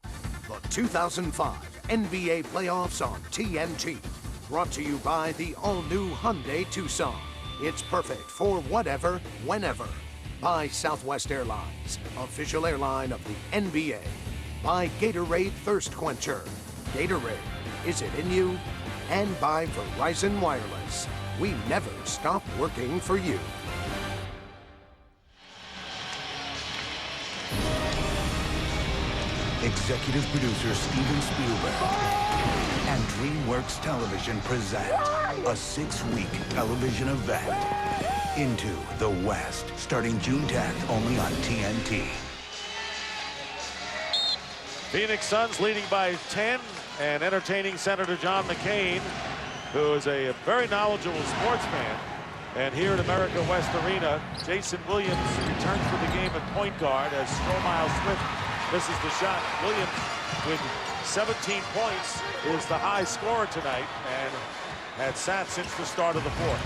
The 2005 NBA Playoffs on TNT. Brought to you by the all-new Hyundai Tucson. It's perfect for whatever, whenever. By Southwest Airlines, official airline of the NBA. By Gatorade Thirst Quencher. Gatorade, is it in you? And by Verizon Wireless. We never stop working for you. executive producer Steven Spielberg and DreamWorks Television present a 6-week television event, Into the West, starting June 10th only on TNT. Phoenix Suns leading by 10 and entertaining Senator John McCain, who is a very knowledgeable sports fan. And here at America West Arena, Jason Williams returns to the game at point guard as Stromile Swift misses the shot. Williams with 17 points is the high scorer tonight and had sat since the start of the fourth.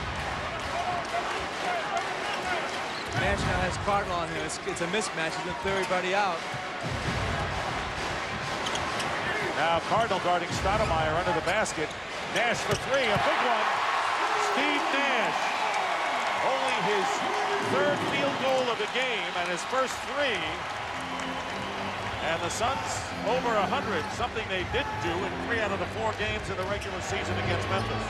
Nash now has Cardinal on him. It's a mismatch. He's going to clear everybody out. Now Cardinal guarding Stoudemire under the basket. Nash for three, a big one. Steve Nash. Only his third field goal of the game and his first three. And the Suns over 100, something they didn't do in 3 out of the 4 games in the regular season against Memphis.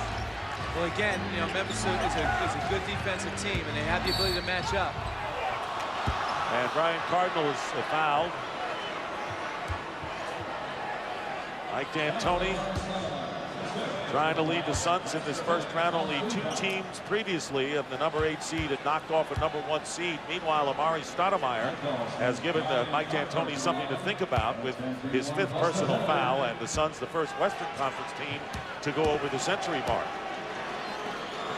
Well, again, you know, Memphis is a good defensive team, and they have the ability to match up. And Brian Cardinal is fouled. Mike D'Antoni trying to lead the Suns in this first round. Only 2 teams previously of the number 8 seed had knocked off a number 1 seed. Meanwhile, Amari Stoudemire has given Mike D'Antoni something to think about with his 5th personal foul, and the Suns the first Western Conference team to go over the century mark.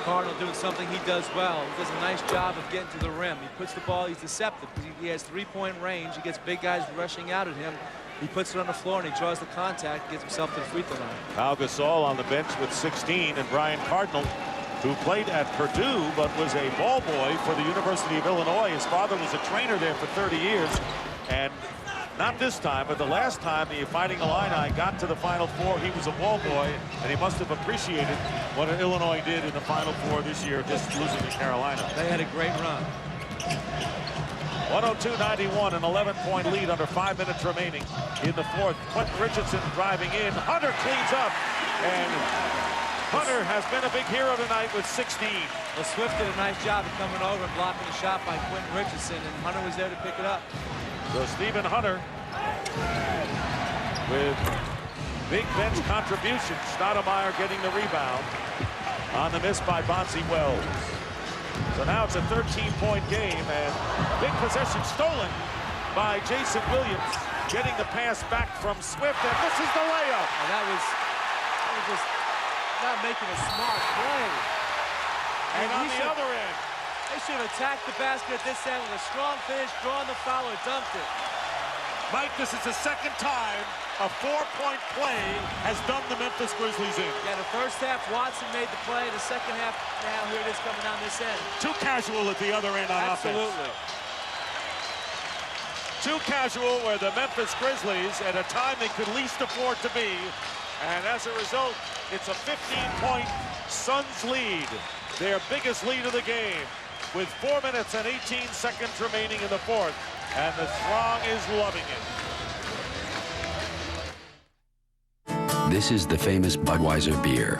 Cardinal doing something he does well. He does a nice job of getting to the rim. He puts the ball, he's deceptive because he has 3-point range. He gets big guys rushing out at him. He puts it on the floor and he draws the contact and gets himself to the free throw line. Pau Gasol on the bench with 16, and Brian Cardinal, who played at Purdue but was a ball boy for the University of Illinois. His father was a trainer there for 30 years, and not this time, but the last time the Fighting Illini got to the Final Four, he was a ball boy, and he must have appreciated what Illinois did in the Final Four this year, just losing to Carolina. They had a great run. 102-91, an 11-point lead under 5 minutes remaining in the fourth. Quentin Richardson driving in. Hunter cleans up, and Hunter has been a big hero tonight with 16. Well, Swift did a nice job of coming over and blocking the shot by Quentin Richardson, and Hunter was there to pick it up. So Stephen Hunter with big bench contribution. Stoudemire getting the rebound on the miss by Bonzi Wells. So now it's a 13-point game, and big possession stolen by Jason Williams, getting the pass back from Swift, and misses the layup. And that was just not making a smart play. And on the other end, they should have attacked the basket at this end with a strong finish, drawn the foul, or dumped it. Mike, this is the second time a 4-point play has done the Memphis Grizzlies in. Yeah, the first half, Watson made the play. The second half, now here it is coming down this end. Too casual at the other end on offense. Absolutely. Too casual where the Memphis Grizzlies, at a time they could least afford to be, and as a result, it's a 15-point Suns lead, their biggest lead of the game, with 4 minutes and 18 seconds remaining in the fourth, and the throng is loving it. This is the famous Budweiser beer.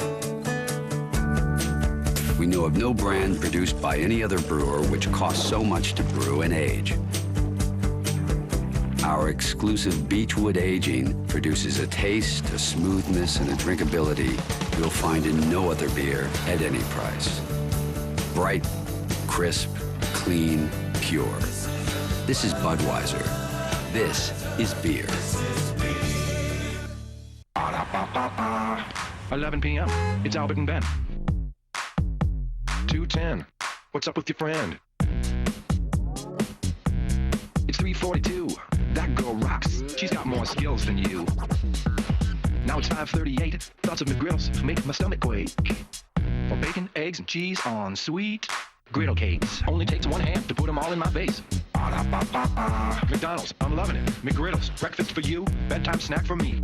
We know of no brand produced by any other brewer which costs so much to brew and age. Our exclusive Beechwood aging produces a taste, a smoothness, and a drinkability you'll find in no other beer at any price. Bright, crisp, clean, pure. This is Budweiser. This is beer. 11 p.m. It's Albert and Ben. 2:10. What's up with your friend? It's 3:42. That girl rocks. She's got more skills than you. Now it's 5:38. Thoughts of McGriddles make my stomach quake. For bacon, eggs, and cheese on sweet griddle cakes. Only takes one hand to put them all in my face. McDonald's, I'm loving it. McGriddles, breakfast for you, bedtime snack for me.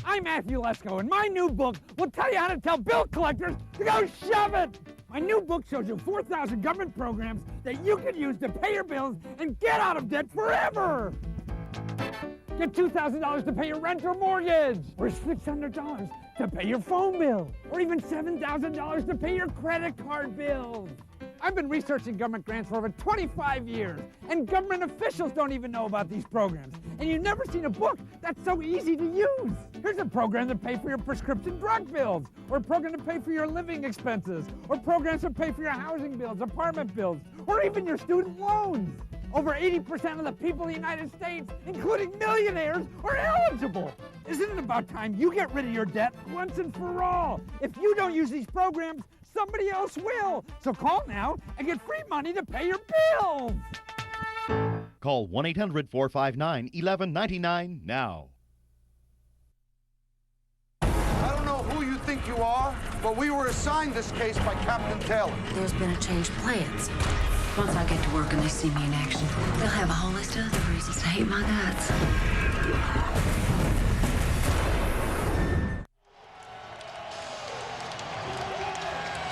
I'm Matthew Lesko, and my new book will tell you how to tell bill collectors to go shove it! My new book shows you 4,000 government programs that you can use to pay your bills and get out of debt forever! Get $2,000 to pay your rent or mortgage, or $600 to pay your phone bill, or even $7,000 to pay your credit card bills. I've been researching government grants for over 25 years, and government officials don't even know about these programs. And you've never seen a book that's so easy to use. Here's a program to pay for your prescription drug bills, or a program to pay for your living expenses, or programs to pay for your housing bills, apartment bills, or even your student loans. Over 80% of the people in the United States, including millionaires, are eligible. Isn't it about time you get rid of your debt once and for all? If you don't use these programs, somebody else will. So call now and get free money to pay your bills. Call 1-800-459-1199 now. I don't know who you think you are, but we were assigned this case by Captain Taylor. There's been a change of plans. Once I get to work and they see me in action, they'll have a whole list of other reasons to hate my guts.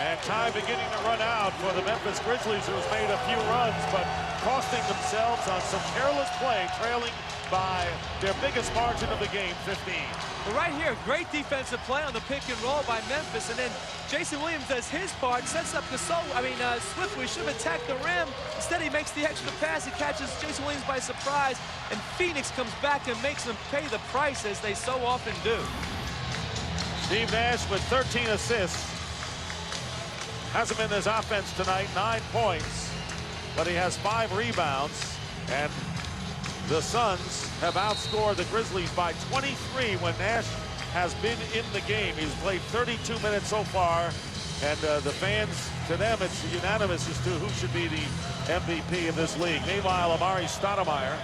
And time beginning to run out for the Memphis Grizzlies, who's made a few runs, but costing themselves on some careless play, trailing by their biggest margin of the game, 15. But right here, great defensive play on the pick and roll by Memphis, and then Jason Williams does his part, sets up Swift, we should have attacked the rim. Instead, he makes the extra pass. He catches Jason Williams by surprise, and Phoenix comes back and makes them pay the price, as they so often do. Steve Nash with 13 assists. Hasn't been his offense tonight, 9 points, but he has 5 rebounds, and the Suns have outscored the Grizzlies by 23 when Nash has been in the game. He's played 32 minutes so far, and the fans, to them, it's unanimous as to who should be the MVP of this league. Meanwhile, Amari Stoudemire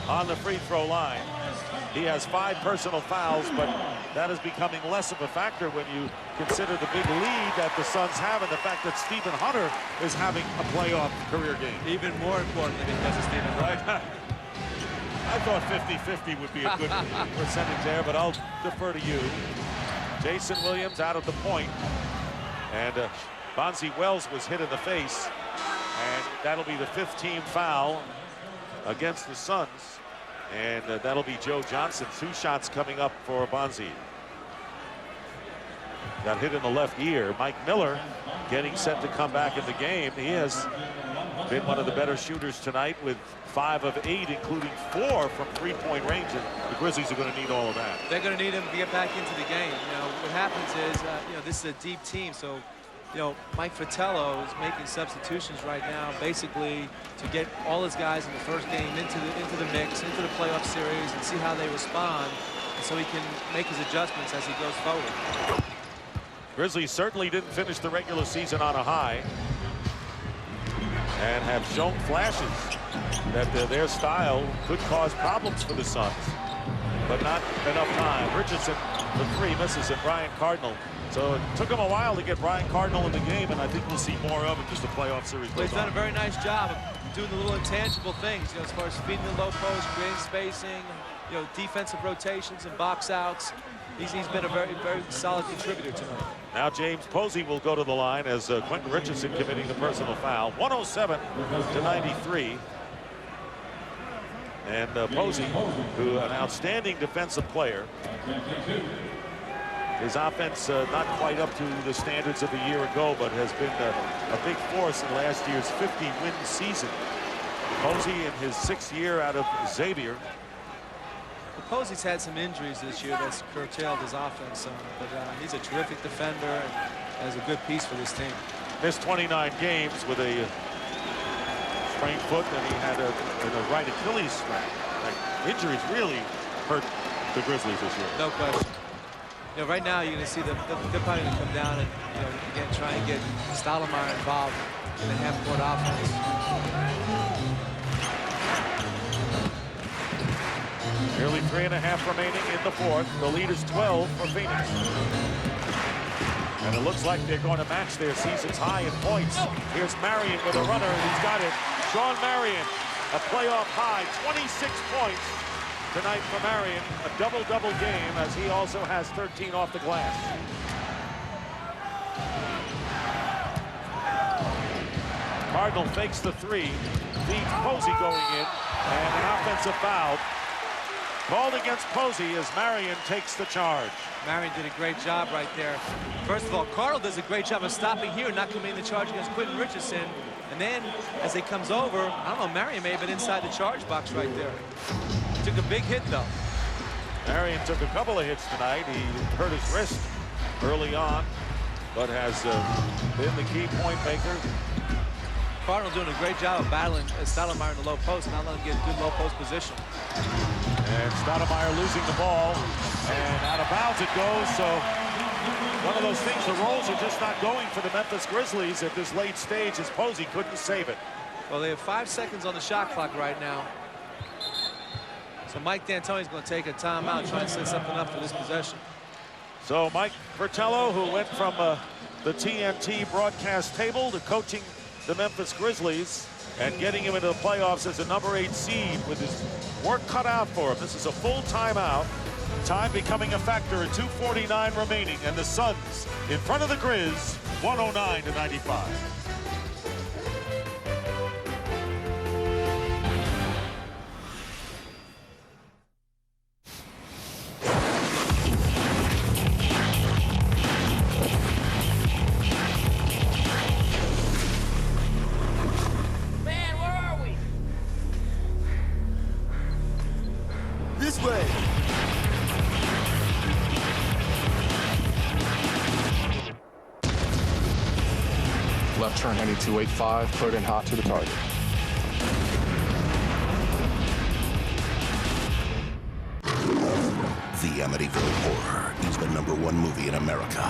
on the free throw line. He has 5 personal fouls, but that is becoming less of a factor when you consider the big lead that the Suns have and the fact that Stephen Hunter is having a playoff career game. Even more importantly because of Stephen Hunter. I thought 50-50 would be a good percentage there, but I'll defer to you. Jason Williams out of the point, and Bonzi Wells was hit in the face, and that'll be the 5th team foul against the Suns, and that'll be Joe Johnson. 2 shots coming up for Bonzi. Got hit in the left ear. Mike Miller getting set to come back in the game. He has been one of the better shooters tonight with 5 of 8, including 4 from 3-point range, and the Grizzlies are going to need all of that. They're going to need him to get back into the game. You know, what happens is, this is a deep team, so, Mike Fratello is making substitutions right now, basically to get all his guys in the first game into the mix, into the playoff series, and see how they respond, and so he can make his adjustments as he goes forward. Grizzlies certainly didn't finish the regular season on a high, and have shown flashes that their style could cause problems for the Suns, but not enough time. Richardson, the 3, misses it. Brian Cardinal. So it took him a while to get Brian Cardinal in the game, and I think we'll see more of it as the playoff series goes on. He's done a very nice job of doing the little intangible things, as far as feeding the low post, creating spacing, defensive rotations and box outs. He's been a very, very solid contributor tonight. Now James Posey will go to the line as Quentin Richardson committing the personal foul. 107-93. And Posey, who an outstanding defensive player. His offense not quite up to the standards of a year ago, but has been a big force in last year's 50-win season. Posey in his 6th year out of Xavier. Posey's had some injuries this year that's curtailed his offense some, but he's a terrific defender and has a good piece for this team. Missed 29 games with a sprained foot, and he had a right Achilles strain. Injuries really hurt the Grizzlies this year. No question. Right now you're going to see they're probably going to come down and again try and get Stoudemire involved in the half-court offense. Nearly 3.5 remaining in the 4th. The lead is 12 for Phoenix. And it looks like they're going to match their season's high in points. Here's Marion with a runner, and he's got it. Sean Marion, a playoff high, 26 points tonight for Marion. A double-double game, as he also has 13 off the glass. Cardinal fakes the 3. Feeds Posey going in, and an offensive foul. called against Posey as Marion takes the charge. Marion did a great job right there. First of all, Cardinal does a great job of stopping here, not committing the charge against Quentin Richardson. And then, as he comes over, I don't know, Marion may have been inside the charge box right there. Took a big hit, though. Marion took a couple of hits tonight. He hurt his wrist early on, but has been the key point maker. Cardinal doing a great job of battling Stoudemire in the low post, not letting him get good low post position. And Stoudemire losing the ball, and out of bounds it goes. So one of those things, the rolls are just not going for the Memphis Grizzlies at this late stage, as Posey couldn't save it. Well, they have 5 seconds on the shot clock right now. So Mike D'Antoni's going to take a timeout, try and set something up for this possession. So Mike Fratello, who went from the TNT broadcast table to coaching the Memphis Grizzlies and getting him into the playoffs as a #8 seed with his work cut out for him. This is a full timeout. Time becoming a factor at 2:49 remaining, and the Suns in front of the Grizz, 109-95. This way. Left turn heading 285, cleared in hot to the target. The Amityville Horror is the #1 movie in America.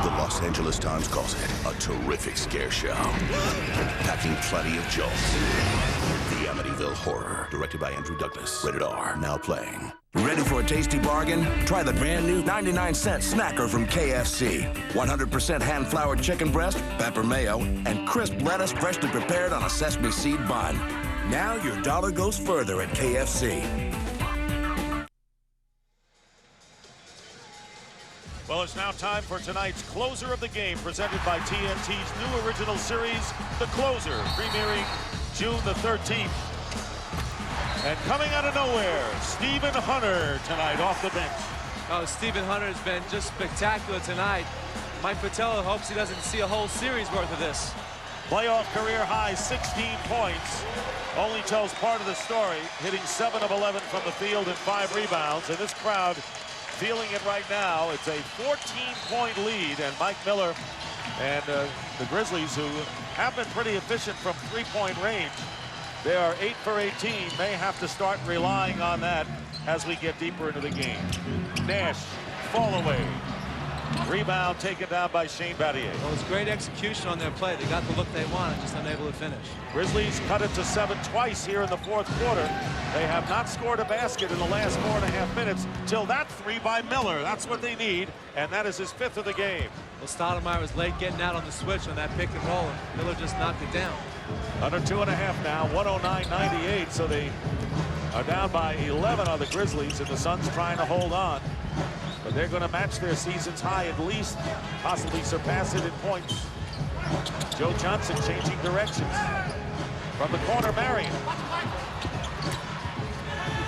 The Los Angeles Times calls it a terrific scare show, packing plenty of jokes. The Amityville Horror, directed by Andrew Douglas. Rated R, now playing. Ready for a tasty bargain? Try the brand new 99-cent snacker from KFC. 100% hand-floured chicken breast, pepper mayo, and crisp lettuce freshly prepared on a sesame seed bun. Now your dollar goes further at KFC. Well, it's now time for tonight's closer of the game, presented by TNT's new original series, The Closer, premiering June the 13th. And coming out of nowhere, Stephen Hunter tonight off the bench. Oh, Stephen Hunter has been just spectacular tonight. Mike Fratello hopes he doesn't see a whole series worth of this. Playoff career high, 16 points. Only tells part of the story, hitting 7 of 11 from the field and 5 rebounds. And this crowd feeling it right now. It's a 14-point lead, and Mike Miller and the Grizzlies, who have been pretty efficient from three-point range, they are 8 for 18. May have to start relying on that as we get deeper into the game. Nash, fall away. Rebound taken down by Shane Battier. Well, it's great execution on their play. They got the look they wanted, just unable to finish. Grizzlies cut it to 7 twice here in the fourth quarter. They have not scored a basket in the last 4.5 minutes till that 3 by Miller. That's what they need, and that is his 5th of the game. Well, Stoudemire was late getting out on the switch on that pick and roll, and Miller just knocked it down. Under 2.5 now, 109-98, so they are down by 11 on the Grizzlies, and the Suns trying to hold on. But they're going to match their season's high at least, possibly surpass it in points. Joe Johnson changing directions. From the corner, Marion.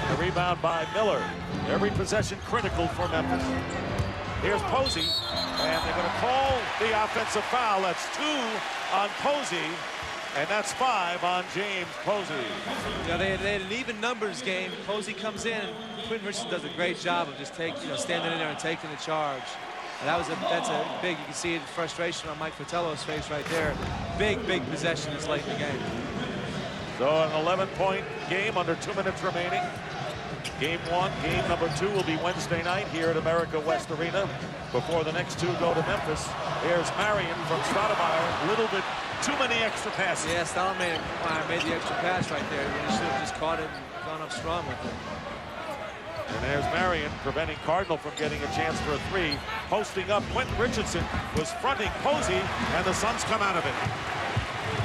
The rebound by Miller. Every possession critical for Memphis. Here's Posey, and they're going to call the offensive foul. That's 2 on Posey, and that's 5 on James Posey. Yeah, they had an even numbers game. Posey comes in, and Quentin Richardson does a great job of just standing in there and taking the charge. And that's a big, you can see the frustration on Mike Fratello's face right there. Big possession this late in the game. So an 11-point game under 2 minutes remaining. Game 1, game number 2 will be Wednesday night here at America West Arena before the next 2 go to Memphis. Here's Marion from Stoudemire. A little bit too many extra passes. Yeah, Stoudemire made the extra pass right there. He should have just caught it and gone up strong with it. And there's Marion preventing Cardinal from getting a chance for a 3. Posting up, Quentin Richardson was fronting Posey, and the Suns come out of it.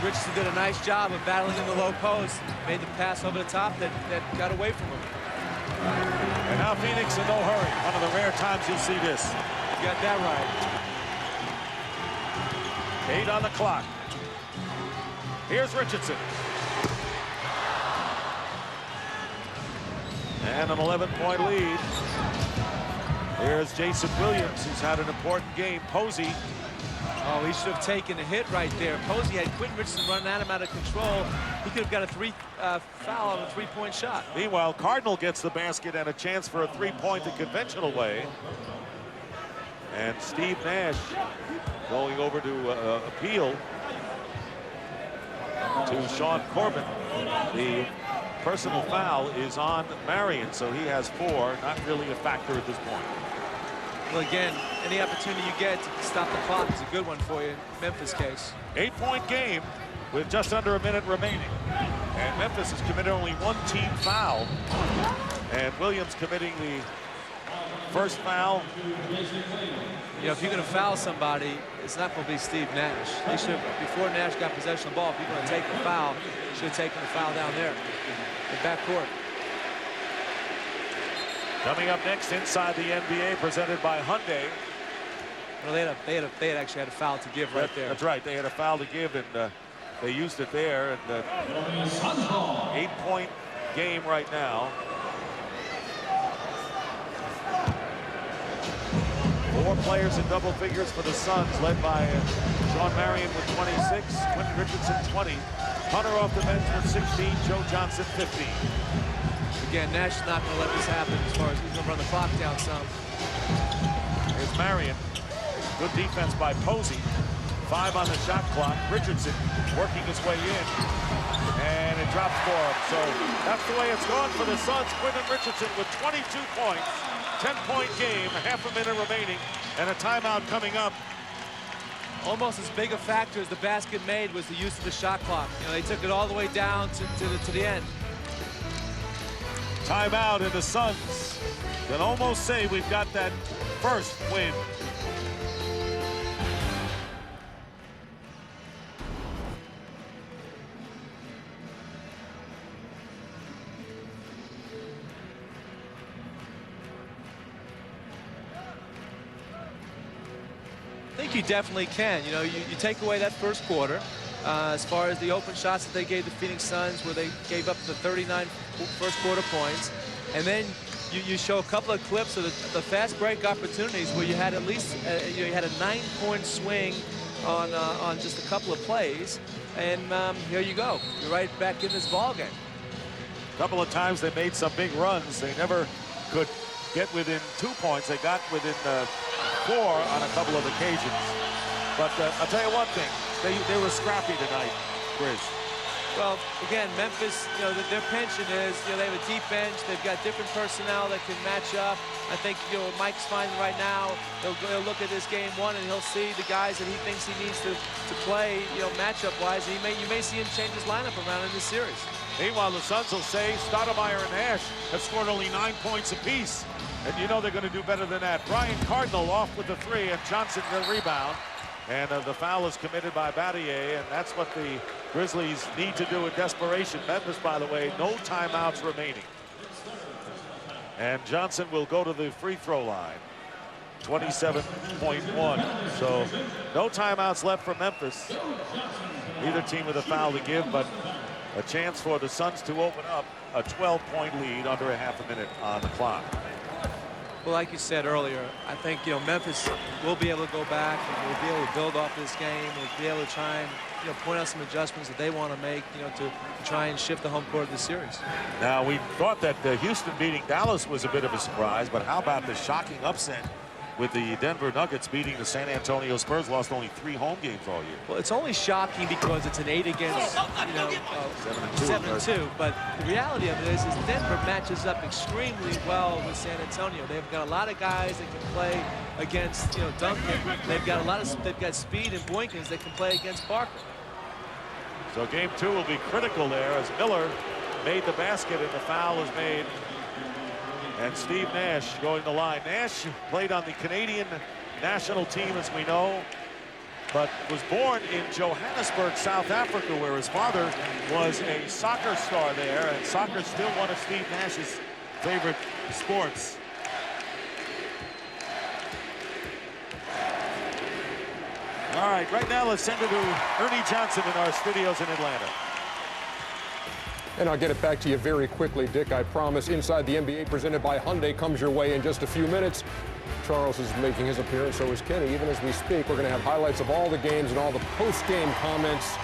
Richardson did a nice job of battling in the low post. Made the pass over the top that got away from him. And now Phoenix in no hurry. One of the rare times you'll see this. You got that right. 8 on the clock. Here's Richardson. And and an 11-point lead. Here's Jason Williams, who's had an important game. Posey. Oh, he should have taken a hit right there. Posey had Quentin Richardson running at him out of control. He could have got a foul on a three-point shot. Meanwhile, Cardinal gets the basket and a chance for a three-point the conventional way. And Steve Nash going over to appeal to Sean Corbin. The personal foul is on Marion, so he has 4. Not really a factor at this point. Well, again, any opportunity you get to stop the clock is a good one for you in Memphis' case. 8-point game with just under a minute remaining. And Memphis has committed only 1 team foul. And Williams committing the first foul. You know, if you're going to foul somebody, it's not going to be Steve Nash. They should have, before Nash got possession of the ball, if you're going to take the foul, you should have taken the foul down there, the backcourt. Coming up next, Inside the NBA, presented by Hyundai. Well, they had actually had a foul to give right there. That's right. They had a foul to give, and they used it there. And 8-point game right now. 4 players in double figures for the Suns, led by Sean Marion with 26, Quentin Richardson 20, Hunter off the bench with 16, Joe Johnson 15. Again, Nash is not going to let this happen as far as he's going to run the clock down some. Here's Marion. Good defense by Posey. 5 on the shot clock. Richardson working his way in. And it drops for him. So that's the way it's gone for the Suns. Quentin Richardson with 22 points. 10-point game, half a minute remaining, and a timeout coming up. Almost as big a factor as the basket made was the use of the shot clock. You know, they took it all the way down to the end. Timeout, and the Suns can almost say we've got that first win. I think you definitely can. You know, you take away that first quarter. As far as the open shots that they gave the Phoenix Suns, where they gave up the 39 first quarter points, and then you show a couple of clips of the fast break opportunities where you had at least you had a 9-point swing on just a couple of plays, and here you go. You're right back in this ball game. A couple of times they made some big runs. They never could get within 2 points. They got within 4 on a couple of occasions. But I'll tell you one thing. They were scrappy tonight, Grizz. Well, again, Memphis, you know, their penchant is, you know, they have a deep bench. They've got different personnel that can match up. I think, you know, Mike's finding right now, he'll look at this game 1 and he'll see the guys that he thinks he needs to play, you know, matchup-wise. You may see him change his lineup around in this series. Meanwhile, the Suns will say Stoudemire and Nash have scored only 9 points apiece. And you know they're going to do better than that. Brian Cardinal off with the 3, and Johnson the rebound. And the foul is committed by Battier, and that's what the Grizzlies need to do in desperation. Memphis, by the way, no timeouts remaining. And Johnson will go to the free throw line. 27.1. So no timeouts left for Memphis. Neither team with a foul to give, but a chance for the Suns to open up a 12-point lead under a half a minute on the clock. Well, like you said earlier, I think, you know, Memphis will be able to go back and will be able to build off this game. We'll be able to try and, you know, point out some adjustments that they want to make, you know, to try and shift the home court of the series. Now, we thought that Houston beating Dallas was a bit of a surprise, but how about the shocking upset with the Denver Nuggets beating the San Antonio Spurs? Lost only 3 home games all year. Well, it's only shocking because it's an 8 against, you know, 7-2. But the reality of it is Denver matches up extremely well with San Antonio. They've got a lot of guys that can play against, you know, Duncan. They've got speed and Boykins that can play against Parker. So game 2 will be critical there as Miller made the basket and the foul is made. And Steve Nash going to the line. Nash played on the Canadian national team, as we know, but was born in Johannesburg, South Africa, where his father was a soccer star there, and soccer is still one of Steve Nash's favorite sports. All right, right now let's send it to Ernie Johnson in our studios in Atlanta. And I'll get it back to you very quickly, Dick, I promise. Inside the NBA, presented by Hyundai, comes your way in just a few minutes. Charles is making his appearance, so is Kenny. Even as we speak, we're going to have highlights of all the games and all the post-game comments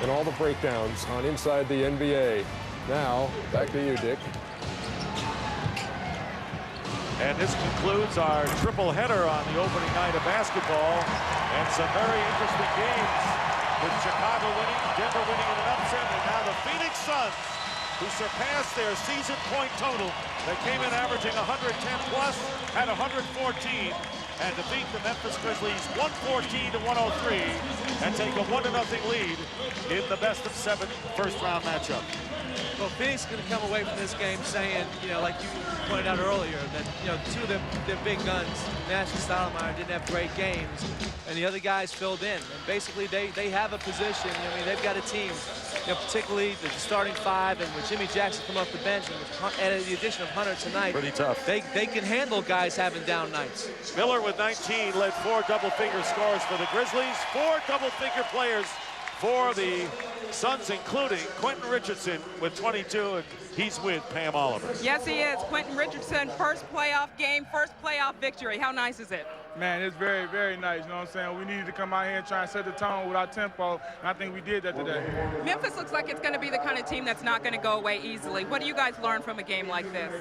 and all the breakdowns on Inside the NBA. Now, back to you, Dick. And this concludes our triple header on the opening night of basketball. And some very interesting games with Chicago winning, Denver winning in an upset, and now the Phoenix Suns, who surpassed their season point total. They came in averaging 110 plus, had 114, and defeat the Memphis Grizzlies 114 to 103, and take a 1-0 lead in the best-of-7 first-round matchup. Well, Phoenix is going to come away from this game saying, you know, like you pointed out earlier, that, you know, two of their big guns, Nash and Stoudemire, didn't have great games, and the other guys filled in. And basically, they have a position. I mean, they've got a team, you know, particularly the starting five, and with Jimmy Jackson come off the bench, and with the addition of Hunter tonight, pretty tough. They can handle guys having down nights. Miller with 19 led 4 double-figure scores for the Grizzlies, 4 double-figure players for the Suns, including Quentin Richardson with 22, and he's with Pam Oliver. Yes, he is. Quentin Richardson, first playoff game, first playoff victory. How nice is it? Man, it's very, very nice. You know what I'm saying? We needed to come out here and try and set the tone with our tempo, and I think we did that today. Memphis looks like it's going to be the kind of team that's not going to go away easily. What do you guys learn from a game like this?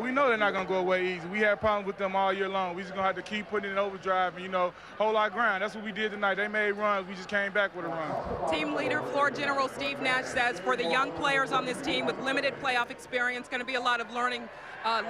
We know they're not going to go away easy. We had problems with them all year long. We just going to have to keep putting it in overdrive and, you know, hold our ground. That's what we did tonight. They made runs. We just came back with a run. Team leader, floor general Steve Nash says for the young players on this team with limited playoff experience, going to be a lot of learning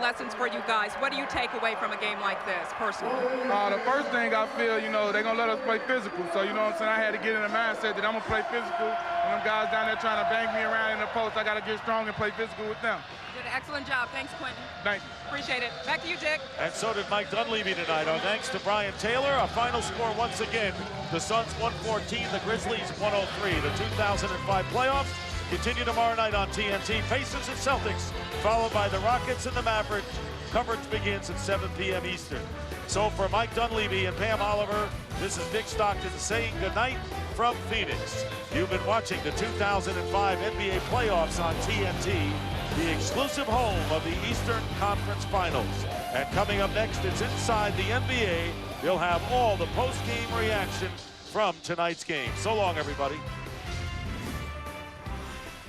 lessons for you guys. What do you take away from a game like this, personally? The first thing I feel, you know, they're going to let us play physical. So, you know what I'm saying, I had to get in the mindset that I'm going to play physical. And them guys down there trying to bang me around in the post, I got to get strong and play physical with them. You did an excellent job. Thanks, Quentin. Thank you. Appreciate it. Back to you, Dick. And so did Mike Dunleavy tonight. Our thanks to Brian Taylor. Our final score once again, the Suns 114, the Grizzlies 103. The 2005 playoffs continue tomorrow night on TNT. Pacers and Celtics, followed by the Rockets and the Mavericks. Coverage begins at 7 p.m. Eastern. So for Mike Dunleavy and Pam Oliver, this is Dick Stockton saying goodnight from Phoenix. You've been watching the 2005 NBA playoffs on TNT, the exclusive home of the Eastern Conference Finals. And coming up next, it's Inside the NBA. You'll have all the post-game reaction from tonight's game. So long, everybody.